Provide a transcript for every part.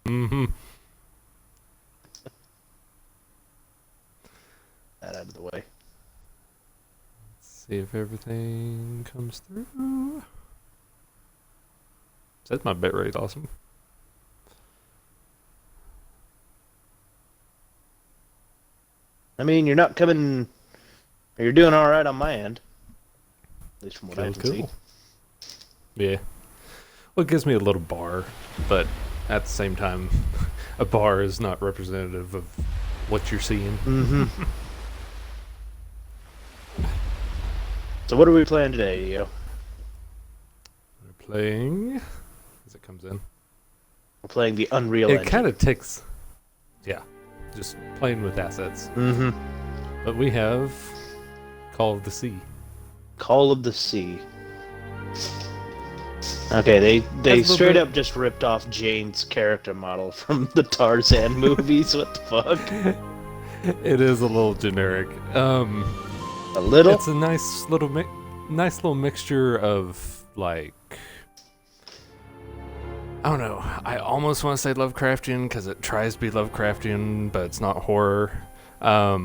Mm-hmm. That out of the way. See if everything comes through. Says my bitrate's awesome. I mean, you're not coming. You're doing all right on my end, at least from what I can see. Yeah. Well, it gives me a little bar, but at the same time, a bar is not representative of what you're seeing. Mm-hmm. So what are we playing today, Yo? We're playing as it comes in. We're playing the Unreal It Engine. kind of takes, yeah, just playing with assets. Mm-hmm. But we have Call of the Sea. Call of the Sea. Okay, they straight up just ripped off Jane's character model from the Tarzan movies. What the fuck? It is a little generic. A little? It's a nice little mixture of like, I don't know. I almost want to say Lovecraftian because it tries to be Lovecraftian, but it's not horror. A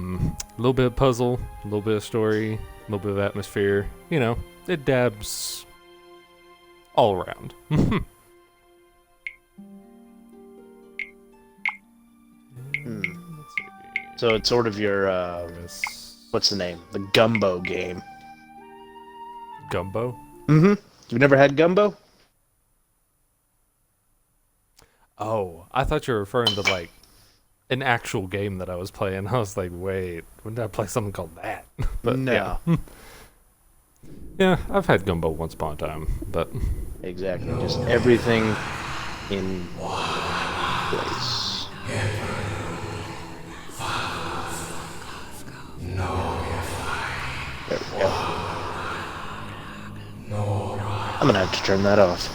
little bit of puzzle, a little bit of story, a little bit of atmosphere. You know, it dabs all around. So it's sort of your, what's the name? The Gumbo game. Gumbo? Mm-hmm. You've never had Gumbo? Oh, I thought you were referring to like an actual game that I was playing. I was like, wait, when did I play something called that? But no. Yeah. Yeah, I've had Gumbo once upon a time, but Exactly. Just everything in place. There we go. I'm gonna have to turn that off.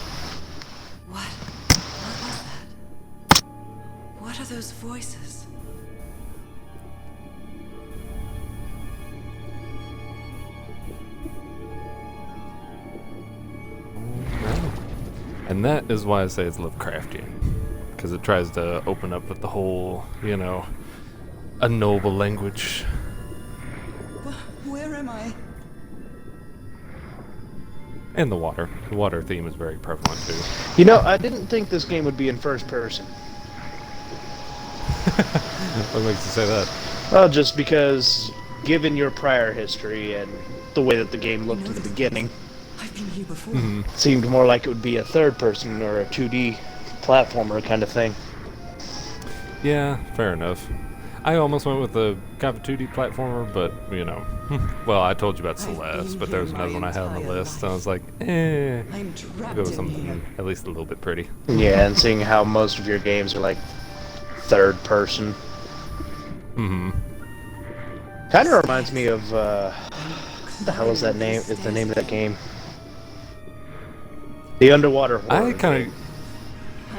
What? What was that? What are those voices? and that is why I say it's Lovecraftian, because it tries to open up with the whole, you know, a noble language. Where am I? And the water. The water theme is very prevalent too. You know, I didn't think this game would be in first person. What makes you say that? Well, just because, given your prior history and the way that the game looked in the beginning, I've been here before. it seemed more like it would be a third person or a 2D platformer kind of thing. Yeah, fair enough. I almost went with the kind of 2D platformer, but, you know. Well, I told you about Celeste, but there was another one I had on the list, and I was like, I'm I'll trapped go with in something here. at least a little bit pretty. Yeah, and seeing how most of your games are like third person. Mm-hmm. Kind of reminds me of, what the hell is that name? Is the name of that game? The underwater horror.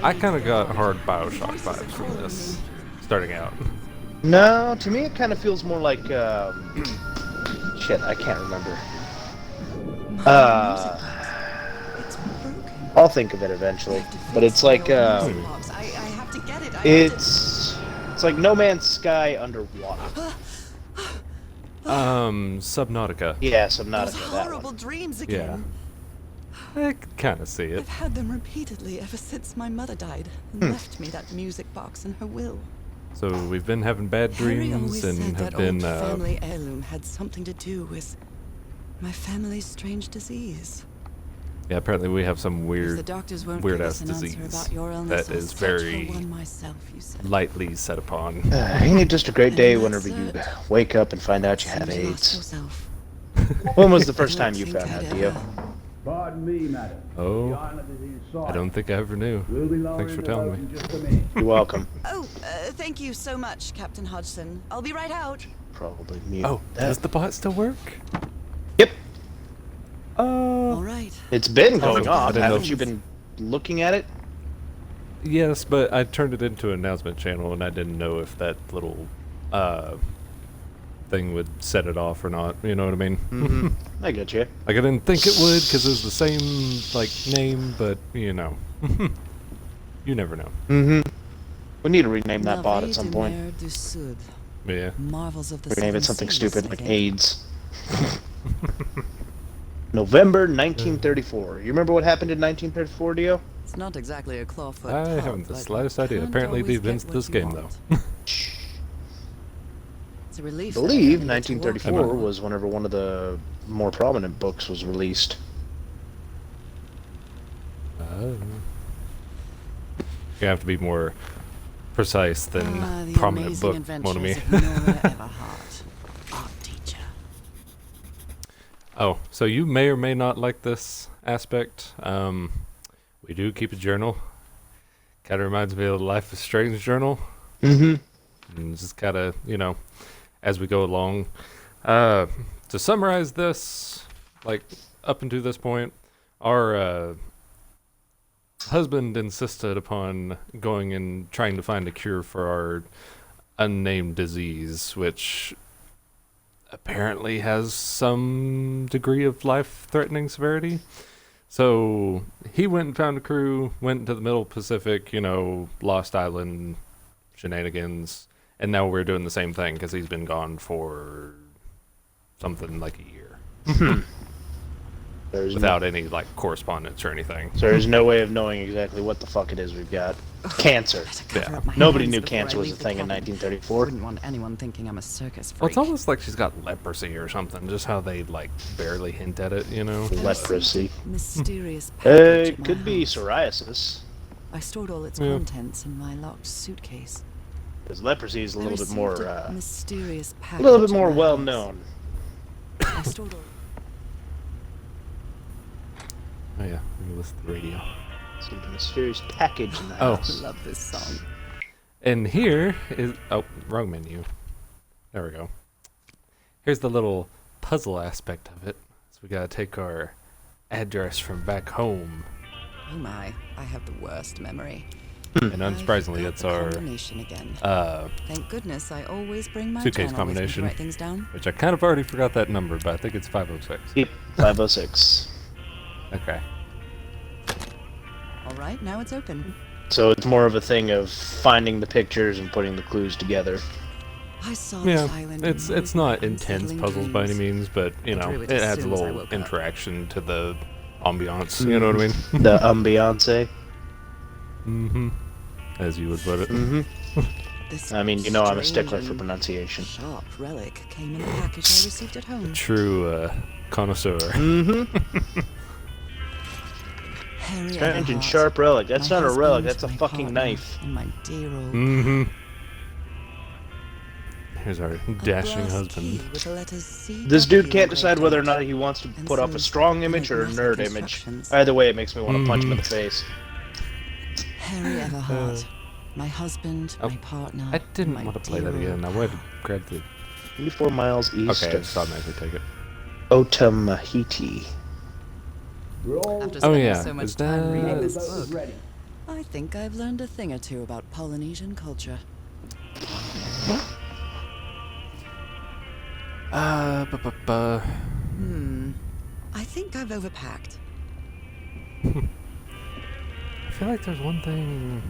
I kind of got hard BioShock vibes from this, starting out. No, to me it kind of feels more like, shit, I can't remember. It's broken. I'll think of it eventually. But it's like, I have to get it. it's like No Man's Sky underwater. Subnautica. Yeah, Those Subnautica, that horrible one. dreams Yeah. again. I could kind of see it. I've had them repeatedly ever since my mother died and left me that music box in her will. So we've been having bad Harry dreams always and said have that been, old family heirloom had something to do with my family's strange disease. yeah, apparently we have some If the weird, doctors won't weird give ass us an answer disease about your illness, that I'll is search very for one myself, you said. lightly set upon. Ain't it just a great day And whenever that's you it. wake up and find out you have Seems you AIDS? lost yourself. When was the I first don't time you think found I'd out, Dio? ever- Pardon me, madam. Oh, The island is in sight. I don't think I ever knew. We'll be lowering Thanks for the telling boat me. in just a minute. You're welcome. Oh, thank you so much, Captain Hodgson. I'll be right out. Probably mute. Oh, does the bot still work? Yep. All right. It's been going I off. didn't know Haven't if- you been looking at it? Yes, but I turned it into an announcement channel, and I didn't know if that little thing would set it off or not. You know what I mean? Mm-hmm. I get you. Like I didn't think it would because it was the same like name, but you know, you never know. Mm-hmm. We need to rename that bot at Navet some de point. Mer du Sud. Yeah. Marvels of the Rename Seven it something Seas, stupid I like think. AIDS. November 1934. You remember what happened in 1934, Dio? It's not exactly a clawfoot I pub, haven't the but slightest you idea. can't Apparently the always get events of what this you game, want. It's a I relief. that believe finally get to walk 1934 anymore. was whenever one of the more prominent books was released. You have to be more precise than The prominent amazing book, adventures Monami. of Nora Everhart, art teacher. Oh, so you may or may not like this aspect. We do keep a journal. Kind of reminds me of the Life is Strange journal. Mm-hmm. And just kind of, as we go along. To summarize this, like, up until this point, our husband insisted upon going and trying to find a cure for our unnamed disease, which apparently has some degree of life-threatening severity. So he went and found a crew, went into the middle Pacific, Lost Island shenanigans, and now we're doing the same thing because he's been gone for something like a year without any like correspondence or anything. So there's no way of knowing exactly what the fuck it is we've got. Cancer. Better cover Yeah. up my Nobody hands knew before I cancer was a leave the thing in cabin. 1934. Wouldn't want anyone thinking I'm a circus freak. Well, it's almost like she's got leprosy or something. Just how they like barely hint at it, Leprosy. Mysterious package at It my could be house. psoriasis. I stored all its Yeah. contents in my locked suitcase. Because leprosy is a I little bit received more, a mysterious a package little bit at more my well house. known. I stored all. Oh yeah, let me listen to the radio. Seems a mysterious package in the Oh. house. Love this song. And here is wrong menu. There we go. Here's the little puzzle aspect of it. So we gotta take our address from back home, Oh my, I have the worst memory. and unsurprisingly, I that's forgot the our combination again. Thank goodness, I always bring my suitcase journal with me to combination. write things down. which I kind of already forgot that number, but I think it's 506. Yep, 506. Okay. All right, now it's open. So it's more of a thing of finding the pictures and putting the clues together. I saw Yeah, this island. in it's my not intense unsettling puzzles by any dreams. means, but I drew it it as adds a soon as I little woke up. interaction to the ambiance. You know what I mean? The ambiance. Mm-hmm. As you would put it. Mm-hmm. This I mean, I'm a stickler strange for and pronunciation. Sharp relic came in the package I received at home. True connoisseur. Mm-hmm. Harry Strange and Everhart, sharp relic. That's my not a relic, husband, that's a my fucking partner, knife. And my dear old Mm-hmm. Here's our a dashing brass husband. key with the letters CW This dude can't engraved decide on whether or it. not he wants to And put up a some strong image or a enigmatic nerd image. instructions. Either way, it makes me want to punch him in the Mhm. face. Harry Everhart, my husband, oh, my partner. I didn't my want to play dear that again. I old wanted to pal. grab the. 24 miles east Okay, I of just automatically take it. Otaheite. Roll. After Oh, spending yeah, so much is time reading that- this Boat is book, ready. I think I've learned a thing or two about Polynesian culture. Bu-bu-bu. I think I've overpacked. I feel like there's one thing.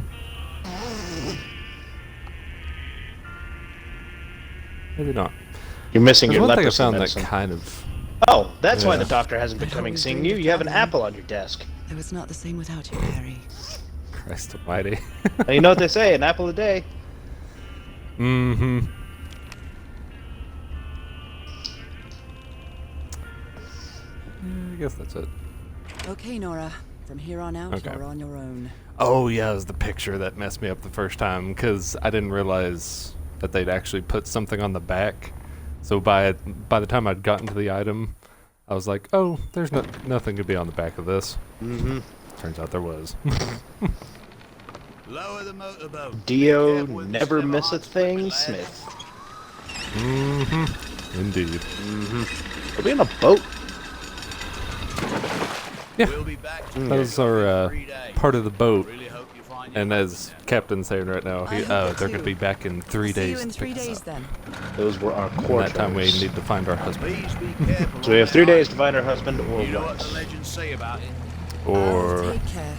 Maybe not. You're missing There's your one thing I leprosy found medicine. that kind of. Oh, that's why Yeah. the doctor hasn't been But coming always seeing dreamed you. of You have an traveling. apple on your desk. It was not the same without you, Harry. Christ almighty. Now, you know what they say, an apple a day. Mm-hmm. I guess that's it. Okay, Nora. From here on out, Okay. you're on your own. Oh yeah, it was the picture that messed me up the first time because I didn't realize that they'd actually put something on the back. So by the time I'd gotten to the item, I was like, oh, there's nothing to be on the back of this. Mm-hmm. Turns out there was. Lower the motorboat. Dio Careful with the never stem miss a arms, thing, lad. Smith. Mm-hmm. Indeed. Are we on a boat? Yeah. We'll be back to That was you our in 3 days. part of the boat. Really hope you find your And way as down. Captain's saying right now, I hope that they're going to too. be back in 3 See days. you in to 3 pick us days up. then. Those were our And core that time we troubles. need to find our husband. Please be careful. So we have on 3 that days to island. find our husband or You know what the what? legends say about it. I'll Or take care.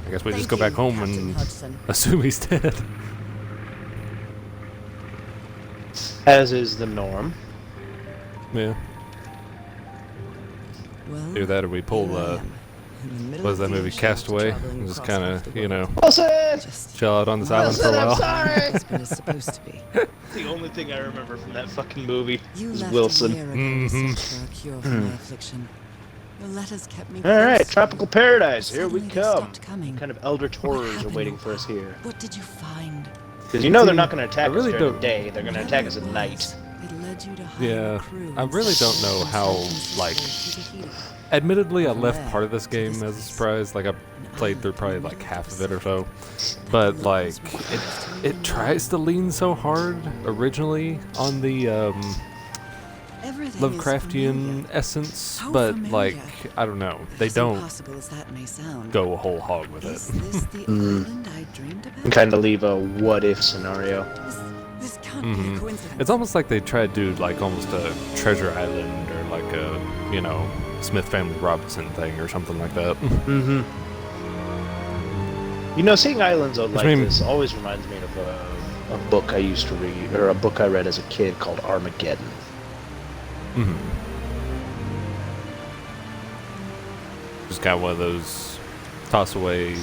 I guess we Thank just go back you, home Captain and Hudson. assume he's dead. As is the norm. Yeah. Well, Either that or we pull, here I am, in the middle what was of that the movie, ocean Castaway? after traveling Just across kind half of, the you know, world. Wilson! Just chill out on this island for a Wilson, I'm while. sorry! my husband is supposed to be. The only thing I remember from that fucking movie You is left Wilson. a year ago Mhm. to search for a cure for my affliction. Your letters kept me Alright, close to Tropical you. Paradise, here we Suddenly they come. stopped coming. What kind of eldritch What horrors are happened? waiting for us here? What did you find? Because you know they're See, not going to attack I really us during don't- the day, they're going to attack us at night. It led you to hire Yeah, a crew I and really don't set know up how, consultancy like, for Kitahito. Admittedly, I From left there part of this to game this as a place. surprise. Like, I played through probably like half of it or so. But, like, it tries to lean so hard originally on the Everything is Lovecraftian familiar. essence, How but, familiar. like, I don't know. They As don't impossible as that may sound. go whole hog with Is it. this the island I dreamed about? Kind of leave a what-if scenario. This can't be a coincidence. It's almost like they tried to do, like, almost a Treasure Island or, like, a, you know, Smith Family Robinson thing or something like that. Mm-hmm. You know, seeing islands out like mean- this always reminds me of a book I used to read, or a book I read as a kid called Armageddon. Mm-hmm. Just got one of those toss-away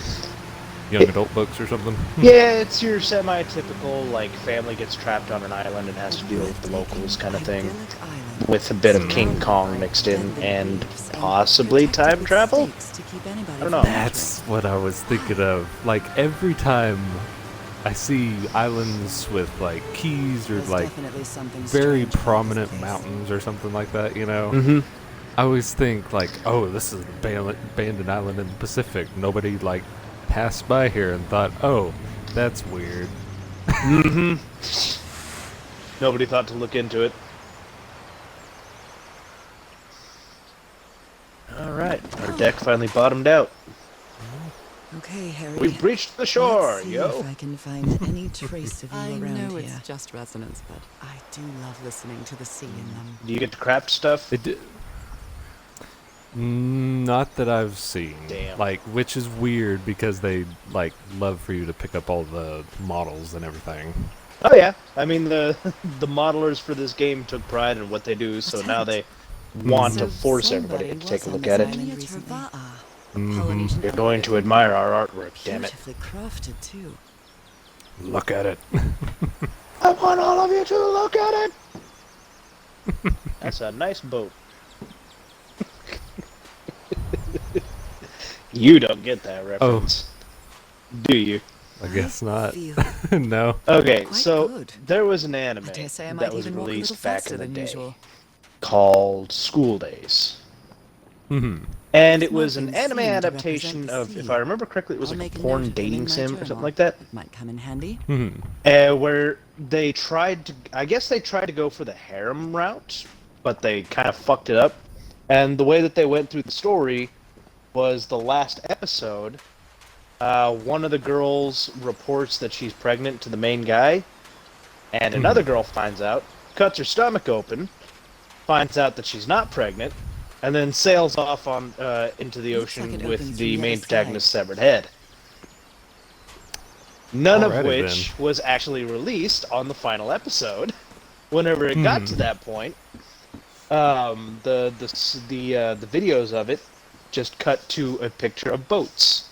young adult books or something. Yeah, it's your semi-typical, like, family gets trapped on an island and has to deal with the locals kind of thing, Idyllic island. with a bit of King Kong mixed in, and possibly time travel? I don't know. That's what I was thinking of. Like, every time I see islands with, like, keys or, like, very prominent mountains or something like that, you know? Mm-hmm. I always think, like, oh, this is an abandoned island in the Pacific. Nobody, like, passed by here and thought, oh, that's weird. Mm-hmm. Nobody thought to look into it. Alright, our deck finally bottomed out. Okay, Harry. We've reached the shore, Let's see yo! if I can find any trace of you I around know here. it's just resonance, but I do love listening to the sea in them. Do you get to craft stuff? It did. Not that I've seen. Damn. Like, which is weird because they, like, love for you to pick up all the models and everything. Oh yeah, I mean the modelers for this game took pride in what they do, so now they want So to force somebody everybody to take a was look on at this it. island Miniature recently. Va'a, a Mhm. Polynesian You're going to admire our artwork, damn it. Beautifully crafted too. Look at it. I want all of you to look at it! That's a nice boat. You don't get that reference. Do you? I guess not. Feel No. Okay, Quite so good. there was an anime I dare say I that might was even walk a little released back faster in the than day usual. called School Days. Hmm. And it was an Smoking anime seemed to adaptation represent the of, sea. if I remember correctly, it was I'll like a make a porn note of it in dating my sim or journal. something like that. Might come in handy. Hmm. Where they tried to, I guess they tried to go for the harem route, but they kind of fucked it up. And the way that they went through the story was the last episode, one of the girls reports that she's pregnant to the main guy, and another girl finds out, cuts her stomach open, finds out that she's not pregnant, and then sails off on into the Looks ocean like it with opens the from the main other side. protagonist's severed head. None of Alrighty which was actually released on the final episode. Whenever it got to that point, the videos of it just cut to a picture of boats.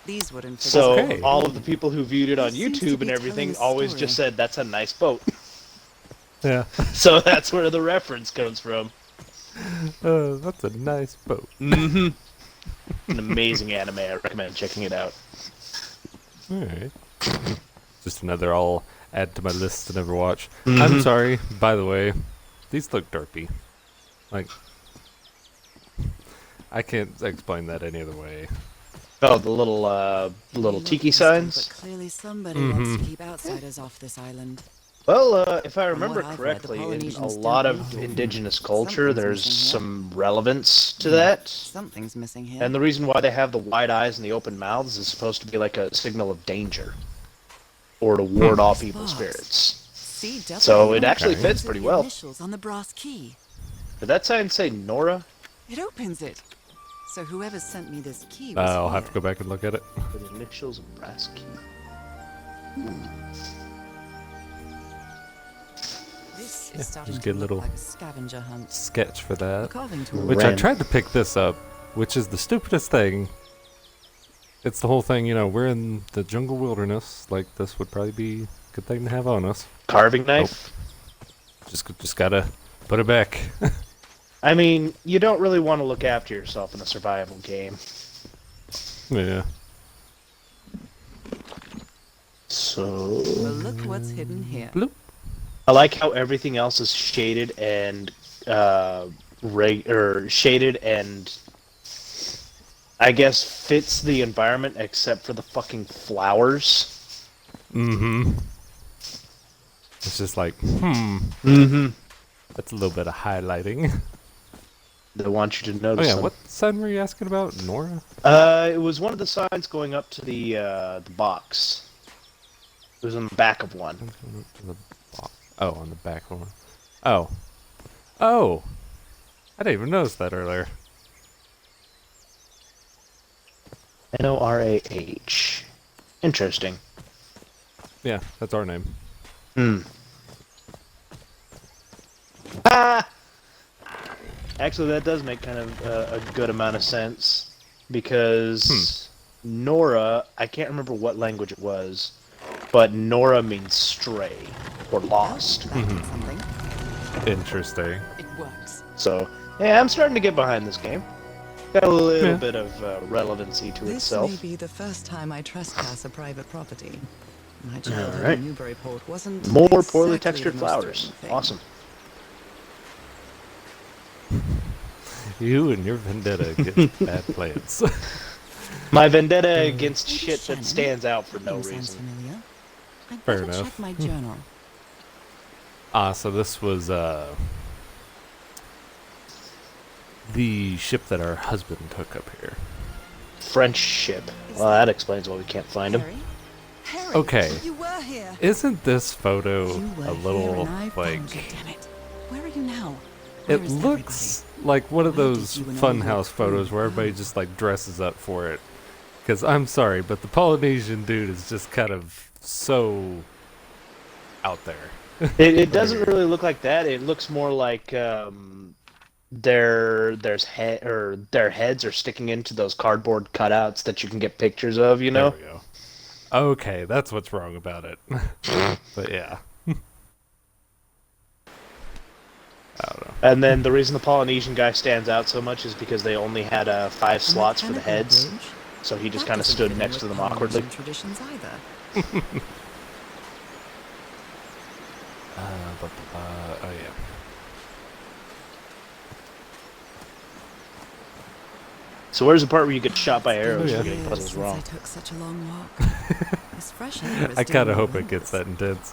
These wooden figures. So Okay. all of the people who viewed it on He seems to YouTube be and everything telling a always story. just said, "That's a nice boat." Yeah. So that's where the reference comes from. That's a nice boat. Mm-hmm. An amazing anime. I recommend checking it out. Alright. Just another I'll add to my list to never watch. I'm sorry, by the way, these look derpy. Like, I can't explain that any other way. Oh, the little tiki signs. But clearly somebody wants to keep outsiders off this island. Well, if I From remember what I've read, the correctly, in a Polynesians lot don't of eat dolphins. indigenous culture, Something's there's missing here. some relevance to that. Something's missing here. And the reason why they have the wide eyes and the open mouths is supposed to be like a signal of danger, or to ward off evil Spots. spirits. CW. So it actually Okay. fits Those are pretty the well. Initials on the brass key. Did that sign say Nora? It opens it. So whoever sent me this key was I'll have here. to go back and look at it. The initials of brass key. This Yeah, is starting just to get a look little like a scavenger hunt. sketch for A that. carving tool. Which I Ren. tried to pick this up, which is the stupidest thing. It's the whole thing, you know, we're in the jungle wilderness. Like, this would probably be a good thing to have on us. Carving knife. Just gotta put it back. I mean, you don't really want to look after yourself in a survival game. Yeah. So Well, look what's hidden here. Bloop. I like how everything else is shaded and shaded and I guess fits the environment except for the fucking flowers. Mm-hmm. It's just like, Mm-hmm. that's a little bit of highlighting. They want you to Oh notice yeah, them. what sign were you asking about? Nora? It was one of the signs going up to the box. It was on the back of one. Oh, on the back one. Oh. Oh! I didn't even notice that earlier. Norah. Interesting. Yeah, that's our name. Hmm. Ah! Actually, that does make kind of a good amount of sense because Nora, I can't remember what language it was, but Nora means stray or lost. That did something. Interesting. It works. So, yeah, I'm starting to get behind this game. Got a little Yeah. bit of relevancy to This itself. may be the first time I trespass a private property. My childhood Alright. in Newburyport wasn't More exactly poorly textured the most flowers. thrilling thing. Awesome. You and your vendetta get bad plans. My vendetta against Maybe shit Shannon? that stands out for no Name sounds reason. familiar. I'd Fair better enough. check my journal. So this was the ship that our husband took up here. French ship. Well, that explains why we can't find him. Harry? Harry, Okay. you were here. Isn't this photo You were a here little and I found you, like damn it. Where are you now? it Where is looks like one of Where did those you and all your funhouse photos crew where everybody go? just like dresses up for it. Because I'm sorry, but the Polynesian dude is just kind of so out there. It doesn't really look like that. It looks more like their heads are sticking into those cardboard cutouts that you can get pictures of. You know. There we go. Okay, that's what's wrong about it. But yeah. I don't know. And then the reason the Polynesian guy stands out so much is because they only had 5 A slots for the mechanical heads, bridge? so he just That kind of doesn't stood fit in next with to them Polynesian awkwardly. traditions either. Oh yeah. So where's the part where you get shot by arrows yeah. for getting Years puzzles since wrong? I took such a long walk. This fresh air is I kind of doing hope it gets wonders.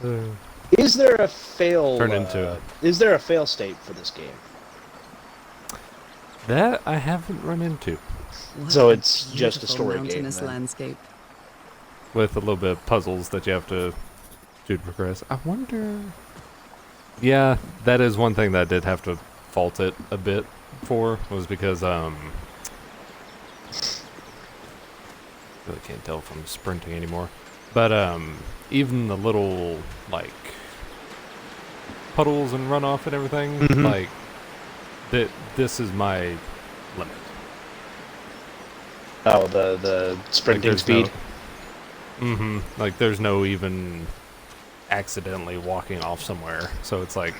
that intense. Is there a fail? Turn into it. Is there a fail state for this game? That I haven't run into. What So a it's just a beautiful story game, mountainous then. landscape. With a little bit of puzzles that you have to do to progress. I wonder. Yeah, that is one thing that I did have to fault it a bit for, was because really can't tell if I'm sprinting anymore. But even the little like puddles and runoff and everything, Mhm. like this is my limit. Oh, the sprinting speed. Like there's no even accidentally walking off somewhere. So it's like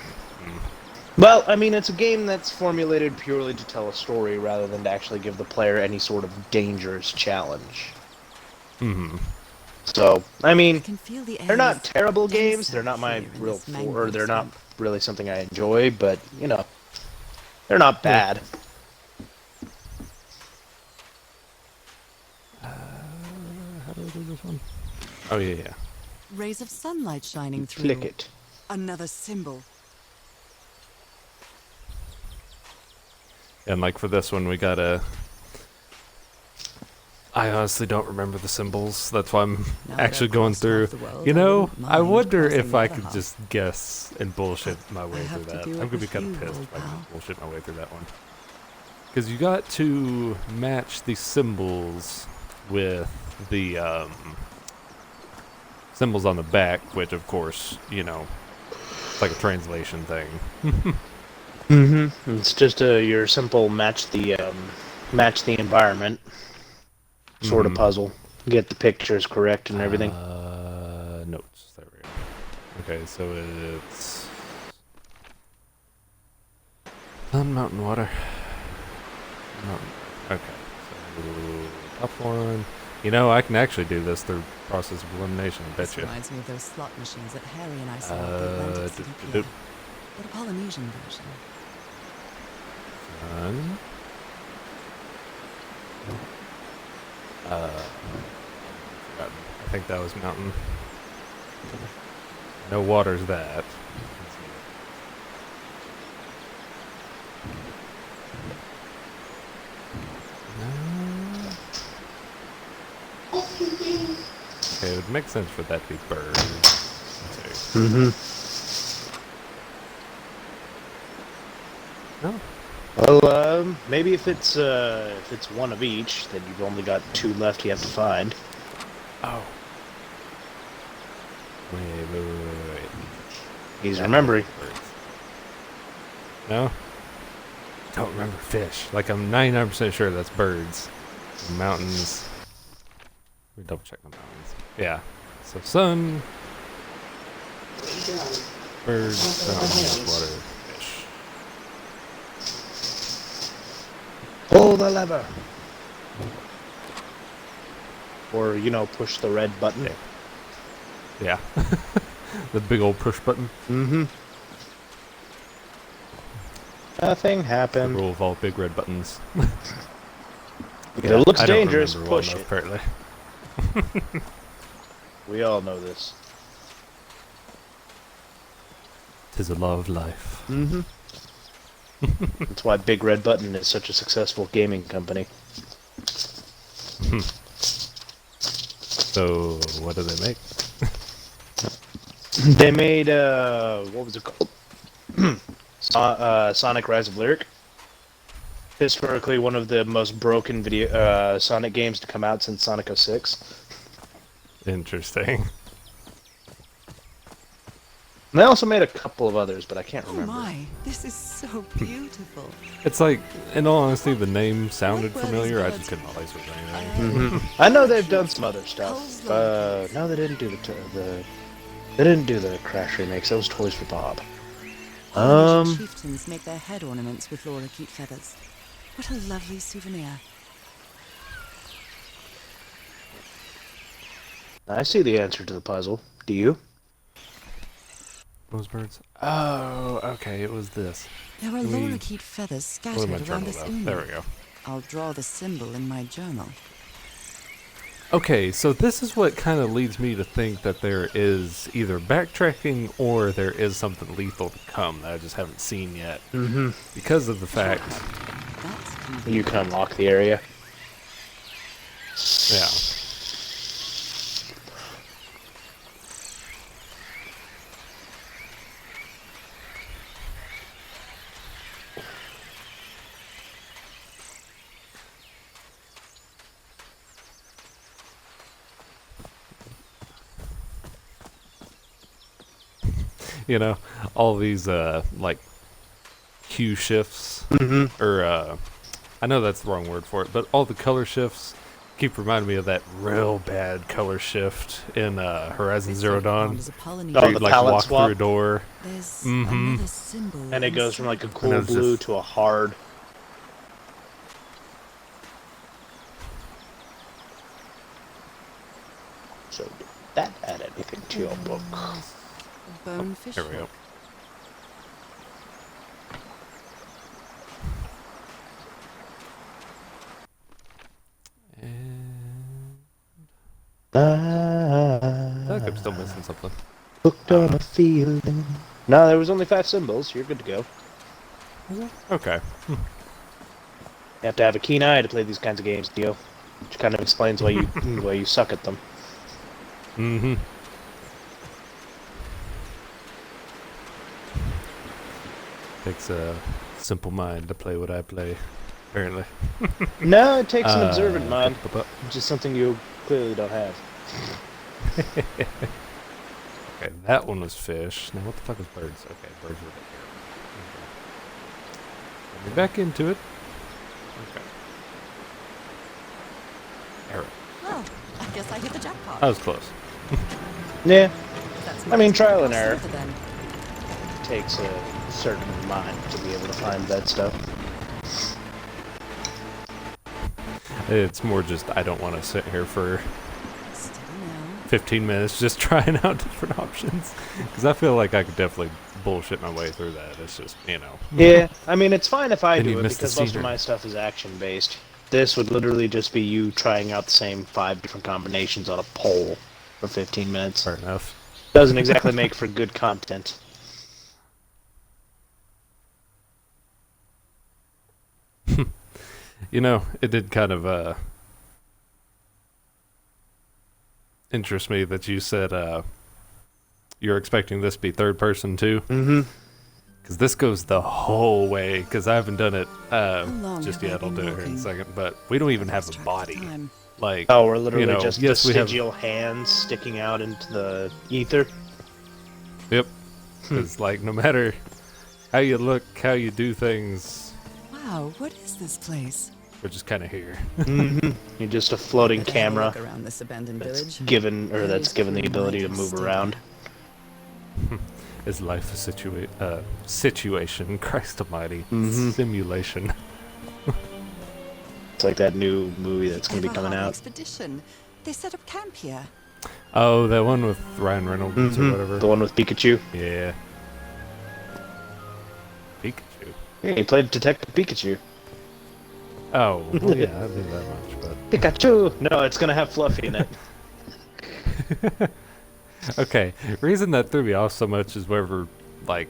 Well, I mean, it's a game that's formulated purely to tell a story rather than to actually give the player any sort of dangerous challenge. So, I I mean, can feel the air they're not is terrible denser games. They're not my here in real, this or mangrove they're not swamp. really something I enjoy. But you know, they're not bad. how do I do this one? Oh yeah. Rays of sunlight shining through. Click it. Another symbol. And like for this one, we gotta. I honestly don't remember the symbols. That's why I'm Now that actually I've going crossed through. half the world, You I know, wouldn't I mind wonder crossing if the I other could half. just guess and bullshit my way have through to that. do I'm it gonna be with kind you, of pissed old if I pal. just bullshit my way through that one. Because you got to match the symbols with the symbols on the back, which of course, you know, It's like a translation thing. Mm-hmm. It's just your simple match the environment sort of puzzle. Get the pictures correct and everything. Notes. There we go. Okay, so it's Sun, mountain, water. Mountain. Okay. So top one. You know, I can actually do this through process of elimination. I This bet you. reminds me of those slot machines that Harry and I saw at the Atlantic City Pier. But a Polynesian version. Sun. Forgotten. I think that was mountain. No water's that. Okay, it would make sense for that to be birds. Let's see. Mm-hmm. No. Well, maybe if it's one of each, then you've only got 2 left you have to find. Oh. Wait. He's remembering. Birds. No? Don't remember fish. Like, I'm 99% sure that's birds. Mountains. We double check the mountains. Yeah. So sun, birds, mountains, water, fish. Pull the lever. Or, push the red button. Yeah. The big old push button. Mm-hmm. Nothing The happened. rule of all big red buttons. If it looks I don't dangerous, remember well push enough, it. apparently. We all know this. 'Tis a law of life. Mm-hmm. That's why Big Red Button is such a successful gaming company. So, what do they make? They made, what was it called? Sonic Rise of Lyric. Historically, one of the most broken video Sonic games to come out since Sonic 06. Interesting. And they also made a couple of others, but I can't Oh remember. my, this is so beautiful. It's like, in all honesty, the name sounded What were familiar. these I birds just couldn't place it with anything. I know they've done some other stuff. No, they didn't do they didn't do the Crash remakes. That was Toys for Bob. Polynesian chieftains make their head ornaments with lorikeet feathers. What a lovely souvenir. I see the answer to the puzzle. Do you? Those birds? Oh, okay, it was this. There are We- lorikeet feathers What scattered am I around journal this about? unu. There we go. I'll draw the symbol in my journal. Okay, so this is what kind of leads me to think that there is either backtracking or there is something lethal to come that I just haven't seen yet. Mm-hmm. Because of the fact, That's You convenient. can unlock the area. yeah. You know, all these like hue shifts, or I know that's the wrong word for it, but all the color shifts keep reminding me of that real bad color shift in Horizon This Zero is Dawn. as a Polynesian. Oh, Where you the like palette walk swap? through a door. There's Mhm. another symbol. And it goes from like a inside. cool it's blue just- to a hard. So did that add anything to your book? A bonefish. Here we go. hook. And I I feel like I'm still missing something. hooked on a feeling. No, there was only 5 symbols. You're good to go. Okay. You have to have a keen eye to play these kinds of games, Dio. Which kind of explains why you why you suck at them. Mm-hmm. Takes a simple mind to play what I play, apparently. No, it takes an observant mind, bu- bu- which is something you clearly don't have. Okay, that one was fish. Now what the fuck is birds? Okay, birds are right here. Okay. Let me back into it. Okay. Arrow. Well, I guess I hit the jackpot. That was close. Yeah, That's I mean, much trial and more error. silver then. takes a certain mind to be able to find that stuff. It's more just I don't want to sit here for Steady now. 15 minutes just trying out different options. Because I feel like I could definitely bullshit my way through that. It's just, you know. Yeah, I mean, it's fine if I Then do you it miss the because most of scenery. my stuff is action-based. This would literally just be you trying out the same 5 different combinations on a pole for 15 minutes. Fair enough. Doesn't exactly make for good content. You know, it did kind of interest me that you said you're expecting this to be third person too. Mm-hmm. Because this goes the whole way. Because I haven't done it long just have I yet. I'll been do it here in a walking? second. But we don't even have Lost a track of body. time. Like, Oh, we're literally you know, just yes, we have. vestigial hands sticking out into the ether. Yep. Because like, no matter how you look, how you do things, Wow, what is this place? we're just kind of here. Mm-hmm. You're just a floating Better have a camera look around this abandoned that's village. given, or that's Those given the who ability might to have move stayed around. Is life a situation? Christ Almighty, Mhm. simulation. It's like that new movie that's going to be coming Everhard out. Expedition. They set up camp here. Oh, that one with Ryan Reynolds or Mhm. whatever. The one with Pikachu. Yeah. Pikachu. Yeah, he played Detective Pikachu. Oh, well, yeah, I knew that much, but Pikachu! No, it's going to have Fluffy in it. okay. Reason that threw me off so much is wherever like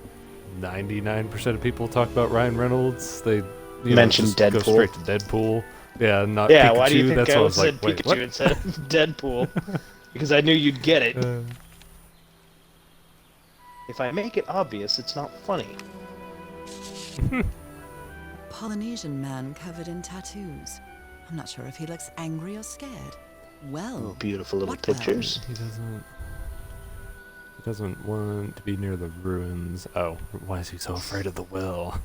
99% of people talk about Ryan Reynolds, they Mention just go Deadpool. straight to Deadpool. Yeah, not Yeah, Pikachu. why do you think That's why I I was said like, wait, Pikachu what? instead of Deadpool? Because I knew you'd get it. If I make it obvious, it's not funny. Polynesian man covered in tattoos. I'm not sure if he looks angry or scared. Well, Beautiful little what well? pictures. He doesn't want to be near the ruins. Oh, why is he so afraid of the well?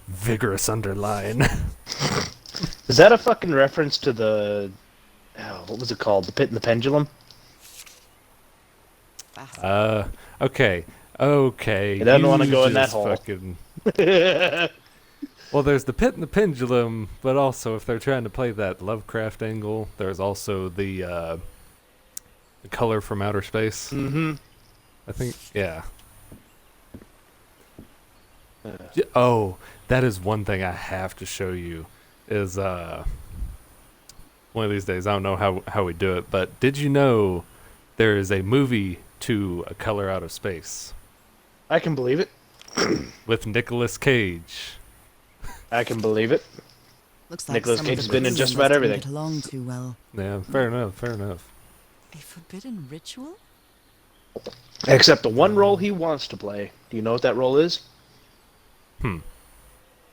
Vigorous underline. Is that a fucking reference to the... Oh, what was it called? The Pit and the Pendulum? Fascinating. Okay. Okay. He doesn't you wanna go in that just hole. fucking- Well, there's the pit and the pendulum, but also if they're trying to play that Lovecraft angle, there's also the color from outer space. Mm-hmm. I think, yeah. Oh, that is one thing I have to show you. Is one of these days. I don't know how we do it, but did you know there is a movie to A Color Out of Space I can believe it. with Nicolas Cage? I can believe it. Looks like Nicolas some Cage of has the been in crew just must about not everything. Get along too well. Yeah, fair enough. Fair enough. A forbidden ritual? Except the one role he wants to play. Do you know what that role is?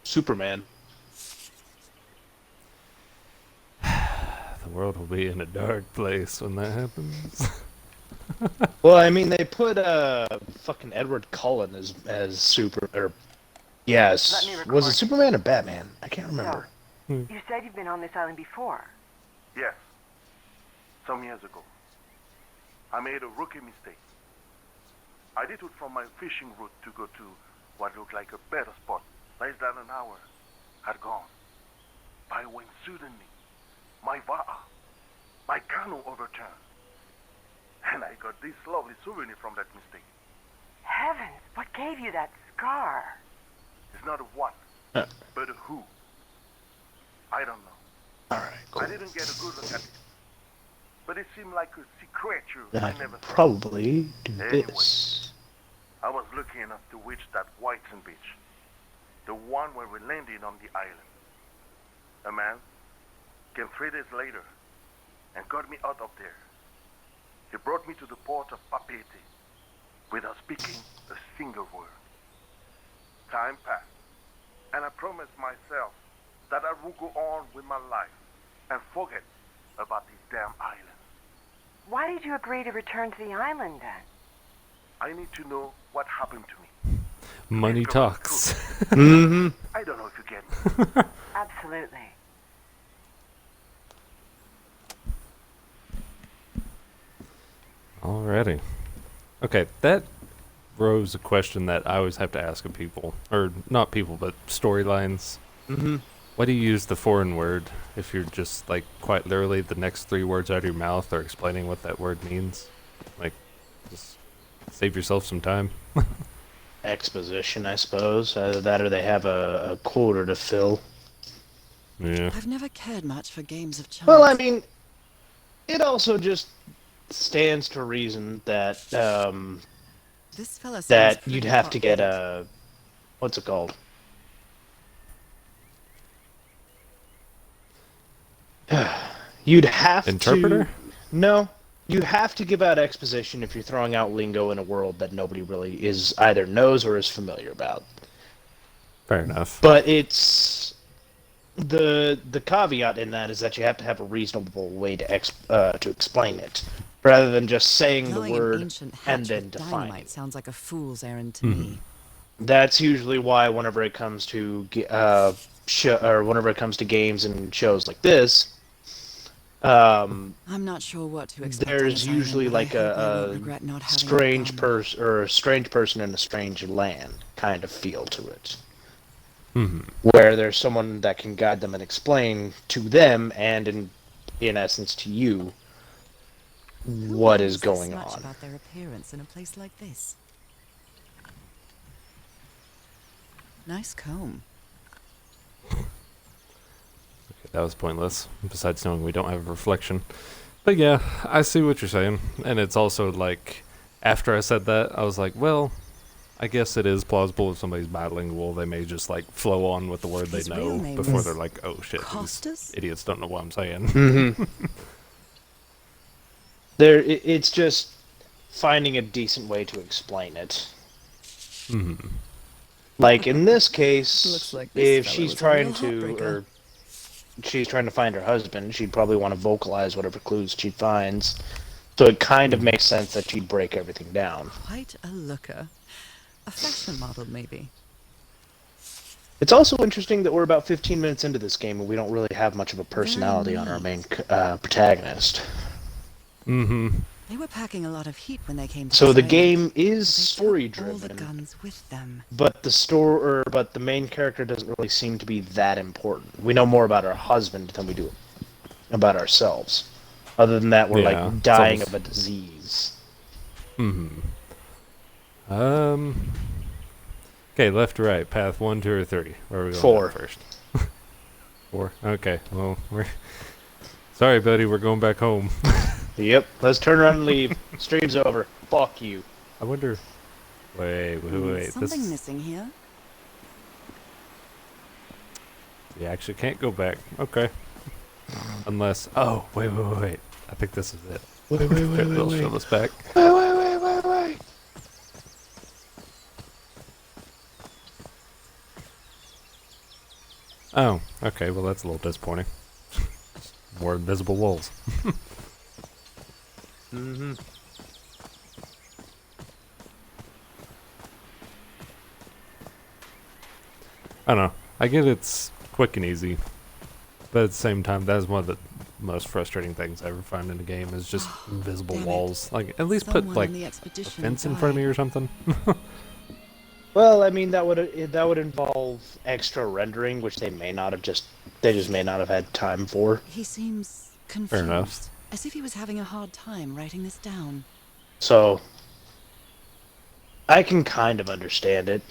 Superman. The world will be in a dark place when that happens. Well, I mean, they put fucking Edward Cullen as super, or yes, Let me record. was it Superman or Batman? I can't remember. You said you've been on this island before. Yes. Some years ago. I made a rookie mistake. I did it from my fishing route to go to what looked like a better spot. Less than an hour had gone. By when suddenly, my va'a, my canoe overturned. And I got this lovely souvenir from that mistake. Heavens, what gave you that scar? It's not a what, Huh. but a who. I don't know. All right, cool. I didn't get a good look at it. But it seemed like a sea creature Then I I can never saw. probably do Anyway. this. I was lucky enough to reach that Whitesand beach. The one where we landed on the island. A man came 3 days later and got me out of there. He brought me to the port of Papeete without speaking a single word. Time passed, and I promised myself that I would go on with my life and forget about this damn island. Why did you agree to return to the island then? I need to know what happened to me. Money Please tell me the talks. Mm-hmm. I don't know if you get me. Absolutely. Alrighty. Okay, that rose a question that I always have to ask of people. Or, not people, but storylines. Mm-hmm. Why do you use the foreign word if you're just, like, quite literally the next 3 words out of your mouth are explaining what that word means? Like, just save yourself some time. Exposition, I suppose. Either that or they have a quota to fill. Yeah. I've never cared much for games of chance. Well, I mean, it also just stands to reason that This fella sounds that pretty you'd have to get hot-headed. a what's it called? You'd have Interpreter? to no. You have to give out exposition if you're throwing out lingo in a world that nobody really is either knows or is familiar about. Fair enough. But it's the caveat in that is that you have to have a reasonable way to explain it, rather than just saying Blowing the an word ancient and hatch then with defining dynamite it. sounds like a fool's errand to me. That's usually why whenever it comes to whenever it comes to games and shows like this, I'm not sure what to expect. on there's this island, usually but I like hope I won't a regret not having strange gone. person or a strange person in a strange land kind of feel to it. Mhm. Where there's someone that can guide them and explain to them and in essence to you Who what knows is this going much on. about their appearance in a place like this? Nice comb. That was pointless, besides knowing we don't have a reflection. But yeah, I see what you're saying. And it's also like, after I said that, I was like, well, I guess it is plausible if somebody's bilingual, they may just like flow on with the word His they real know name before was they're like, oh shit, these Costas? idiots don't know what I'm saying. Mm-hmm. It's just finding a decent way to explain it. Mhm. Like in this case, Looks like this if fella she's was a trying real to, heartbreaker. or she's trying to find her husband, she'd probably want to vocalize whatever clues she finds. So it kind of makes sense that she'd break everything down. Quite a looker. A fashion model, maybe. It's also interesting that we're about 15 minutes into this game and we don't really have much of a personality on our main protagonist. Mhm. They were packing a lot of heat when they came to So this the island. game is They took story all the driven, guns with them. but the main character doesn't really seem to be that important. We know more about our husband than we do about ourselves. Other than that, we're Yeah, like it's dying almost- of a disease. Mhm. Okay, left to right, path 1, 2, or 3. Where are we going 4. down first? 4. Okay. Well, we're sorry, buddy. We're going back home. Yep, let's turn around and leave. Stream's over. Fuck you. I wonder. Wait. Something This missing here. you actually can't go back. Okay. Unless. Oh, wait. I think this is it. Wait. They'll shove us back. Wait. Oh, okay. Well, that's a little disappointing. More invisible walls. Mm-hmm. I don't know. I get it's quick and easy, but at the same time, that is one of the most frustrating things I ever find in a game is just invisible damn it. walls. Like, at least Someone put like on the a expedition fence in front of me died. or something. Well, I mean that would involve extra rendering, which they just may not have had time for. He seems Fair confused. enough. As if he was having a hard time writing this down. So I can kind of understand it.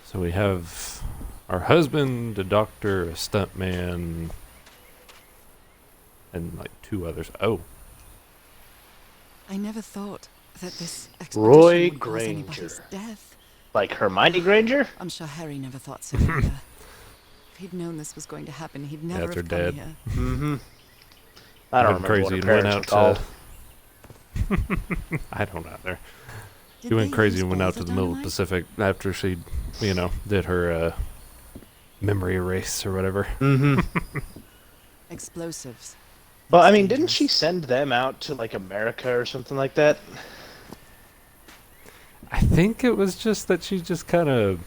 So we have our husband, a doctor, a stuntman, and like 2 others. Oh, I never thought that this expedition Roy would cause anybody's Granger. death. Like Hermione Granger? I'm sure Harry never thought so either. If he'd known this was going to happen, he'd never they're have come dead. here. Mm-hmm. I don't went remember what her crazy and went parents out were called. to. I don't know there. Did She went they crazy use and went out balls to of the middle of the dynamite? Pacific after she, did her memory erase or whatever. Mm-hmm. Explosives. Well, I It's mean, didn't she dangerous. send them out to like America or something like that? I think it was just that she just kind of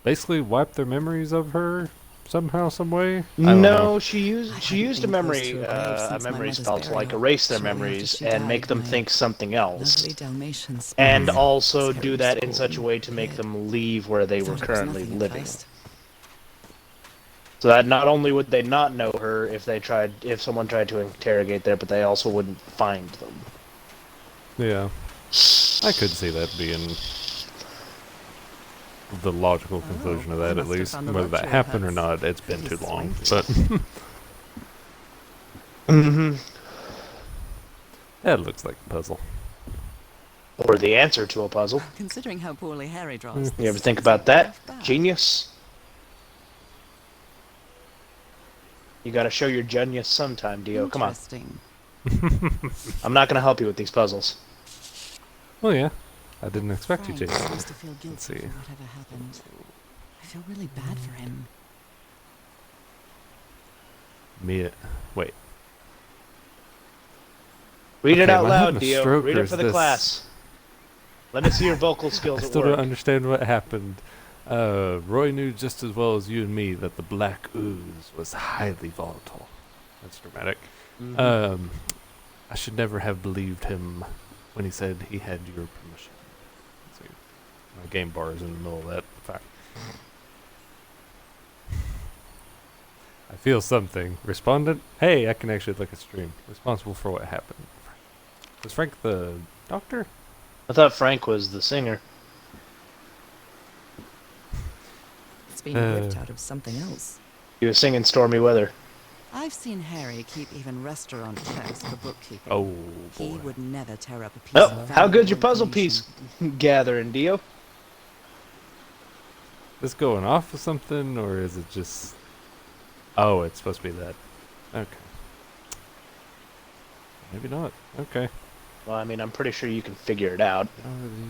basically wiped their memories of her somehow, some way. I don't know. No, she used I she haven't used a been close memory to a grave a since my memory mother's spell to like burial, erase their shortly after memories she and make died. them My think something else, lovely Dalmatian and spotted also Terry do that in was such a born way to make dead. them leave where they I were thought it was currently nothing at living. first. So that not only would they not know her if someone tried to interrogate there, but they also wouldn't find them. Yeah, I could see that being the logical conclusion of I that, at must have least. found the Whether that luxury happened or huts not, it's been pretty too long. swanky. But Mm-hmm. that looks like a puzzle. Or the answer to a puzzle. Considering how poorly Harry draws, You ever this think isn't about that? half bad. Genius. You gotta show your genius sometime, Dio. Come on. Interesting. I'm not gonna help you with these puzzles. Well, yeah, I didn't expect you Frank to. seems to feel guilty see. for whatever happened. I feel really bad for him. Mia, wait. Read it Okay, out am I having loud, a Dio. stroke, Read or it is for the this- class. Let me see your vocal I skills at still don't work. understand what happened. Roy knew just as well as you and me that the black ooze was highly volatile. That's dramatic. Mhm. I should never have believed him when he said he had your permission. Let's see. My game bar is in the middle of that fact. I feel something. Respondent? Hey, I can actually look at stream. Responsible for what happened. Was Frank the doctor? I thought Frank was the singer. It's been ripped out of something else. He was singing Stormy Weather. I've seen Harry keep even restaurant checks for bookkeeping. Oh, He boy. would never tear up a piece Oh, of how good's your valuable puzzle information. piece gathering, Dio? This going off of something, or is it just... Oh, it's supposed to be that. Okay. Maybe not. Okay. Well, I mean, I'm pretty sure you can figure it out.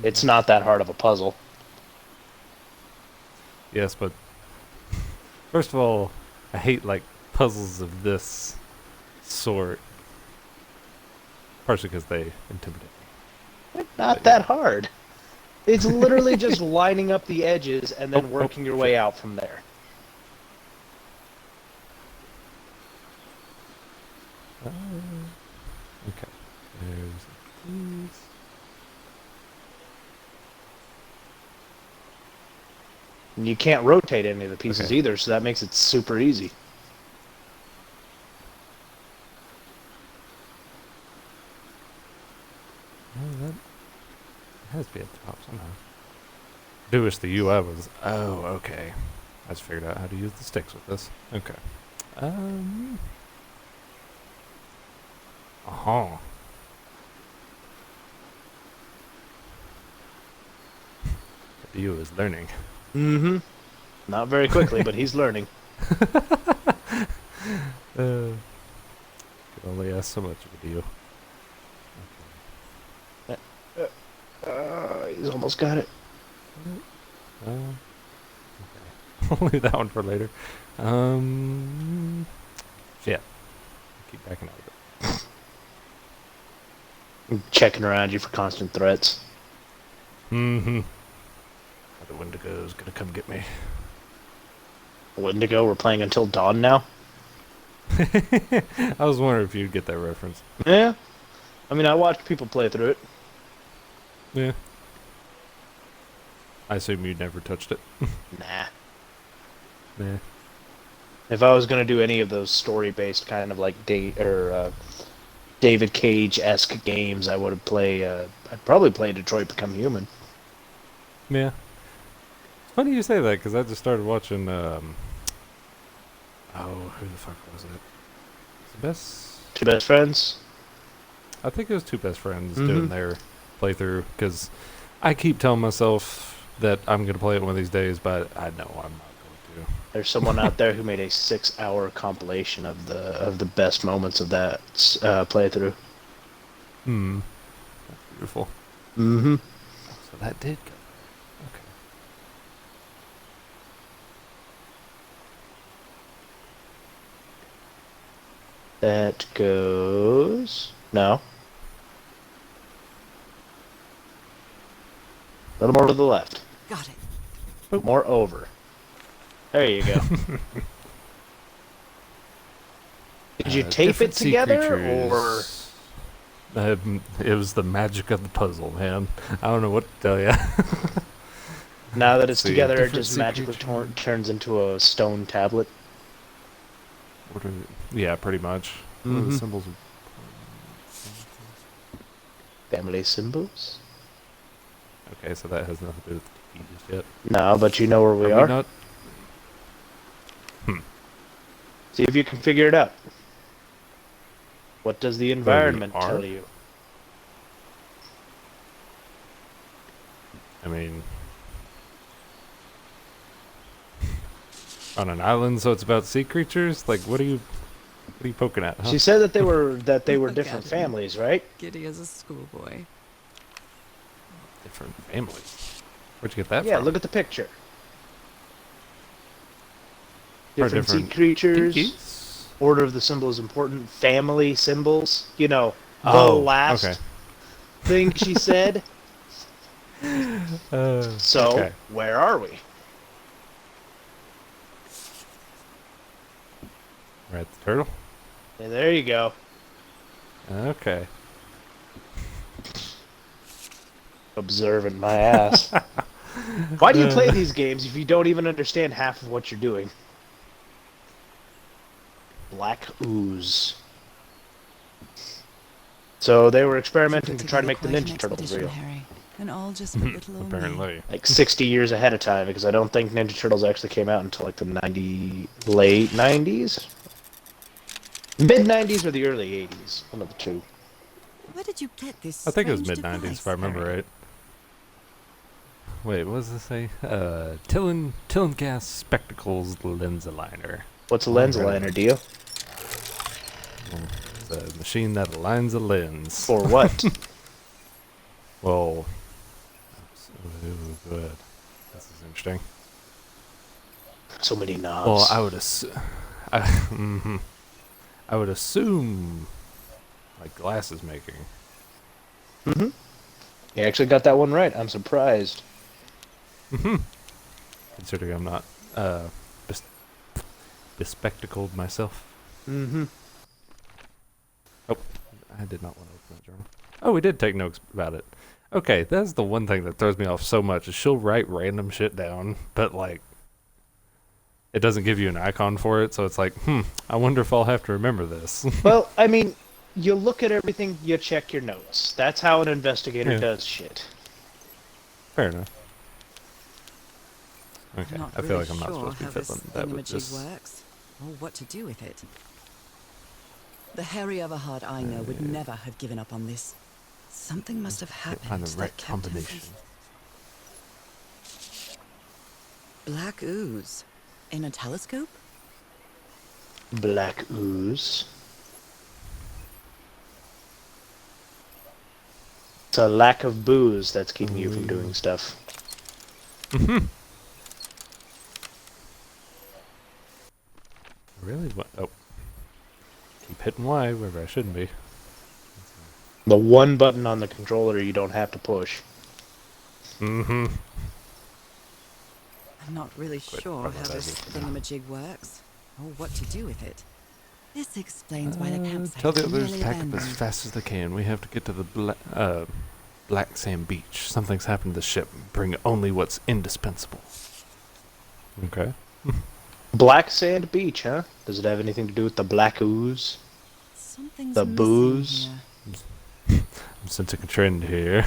It's not that hard of a puzzle. Yes, but... First of all, I hate, like, puzzles of this sort. Partially because they intimidate me. Not that hard. It's literally just lining up the edges and then Oh, working your shit. way out from there. Okay. There's these. And you can't rotate any of the pieces Okay. either, so that makes it super easy. Oh, that has to be at the top somehow. Do wish the UI was... Oh, okay. I just figured out how to use the sticks with this. Okay. Uh-huh. You is learning. Mm-hmm. Not very quickly, but he's learning. Can only ask so much of a deal. He's almost got it. Okay. I'll leave that one for later. Yeah. Keep backing out of it. I'm checking around you for constant threats. Mm-hmm. The Wendigo's gonna come get me. Wendigo, we're playing until dawn now? I was wondering if you'd get that reference. Yeah. I mean, I watched people play through it. Yeah. I assume you never touched it. Nah. Yeah. If I was going to do any of those story-based kind of like David Cage-esque games, I would have I'd probably play Detroit Become Human. Yeah. It's funny you say that, because I just started watching, oh, who the fuck was it? The best... Two Best Friends? I think it was Two Best Friends Mhm. doing their playthrough, because I keep telling myself that I'm going to play it one of these days, but I know I'm not going to. There's someone out there who made a 6-hour compilation of the best moments of that playthrough. Hmm. That's beautiful. Mm-hmm. So that did go. Okay. That goes... No. A little more to the left. Got it. More over. There you go. Did you tape it Different sea together, or... creatures. It was the magic of the puzzle, man. I don't know what to tell you. Now that it's See, together, it different just sea magically creatures. turns into a stone tablet? Yeah, pretty much. What are the Mhm. symbols? Family symbols? Okay, so that has nothing to do with the key just yet. No, but you know where we Are are. we not? See if you can figure it out. What does the environment are? tell you? I mean, on an island, so it's about sea creatures. Like, what are you poking at? Huh? She said that they were Look different at him. families, right? Giddy as a schoolboy. Different families. Where'd you get that Yeah, from? look at the picture. Are Different sea different creatures. Pinkies? Order of the symbol is important. Family symbols. You know, the Oh, last okay. thing she said. So, okay. where are we? We're at the turtle. Yeah, there you go. Okay. Observing my ass. Why do you play these games if you don't even understand half of what you're doing? Black ooze. So they were experimenting to try to make the Ninja Turtles real. Harry. And all just for little old me. Apparently. Like 60 years ahead of time, because I don't think Ninja Turtles actually came out until like the late 90s? Mid 90s or the early 80s. One of the two. Where did you get this? I think it was strange mid-90s, device, if I remember Harry? right. Wait, what does this say? Tillengas Spectacles Lens Aligner. What's a lens Right. aligner, Dio? It's a machine that aligns a lens. For what? Well, go ahead. This is interesting. So many knobs. Well, I would I would assume, like glasses making. You actually got that one right. I'm surprised. Considering I'm not bespectacled myself. Mm-hmm. Oh, I did not want to open that journal. Oh, we did take notes about it. Okay, that's the one thing that throws me off so much is she'll write random shit down, but like it doesn't give you an icon for it, so it's like, I wonder if I'll have to remember this. Well, I mean, you look at everything, you check your notes. That's how an investigator Yeah. does shit. Fair enough. Okay, Not I feel really like I'm not sure supposed to how be this fiddling that with thingamajig this. works, or what to do with it. The Harry Everhard I know would never have given up on this. Something must have happened Find the that right kept him from- combination. Black ooze. In a telescope? Black ooze. It's a lack of booze that's keeping you from doing stuff. Really? What? Oh. Keep hitting Y wherever I shouldn't be. The one button on the controller you don't have to push. Mm-hmm. I'm not really sure how this thingamajig works, or what to do with it. This explains why the campsite Tell the is others nearly to pack up as abandoned. fast as they can. We have to get to the Black Sand Beach. Something's happened to the ship. Bring only what's indispensable. Okay. Black Sand Beach, huh? Does it have anything to do with the black ooze? Something's the missing booze? here. I'm sensing a trend here.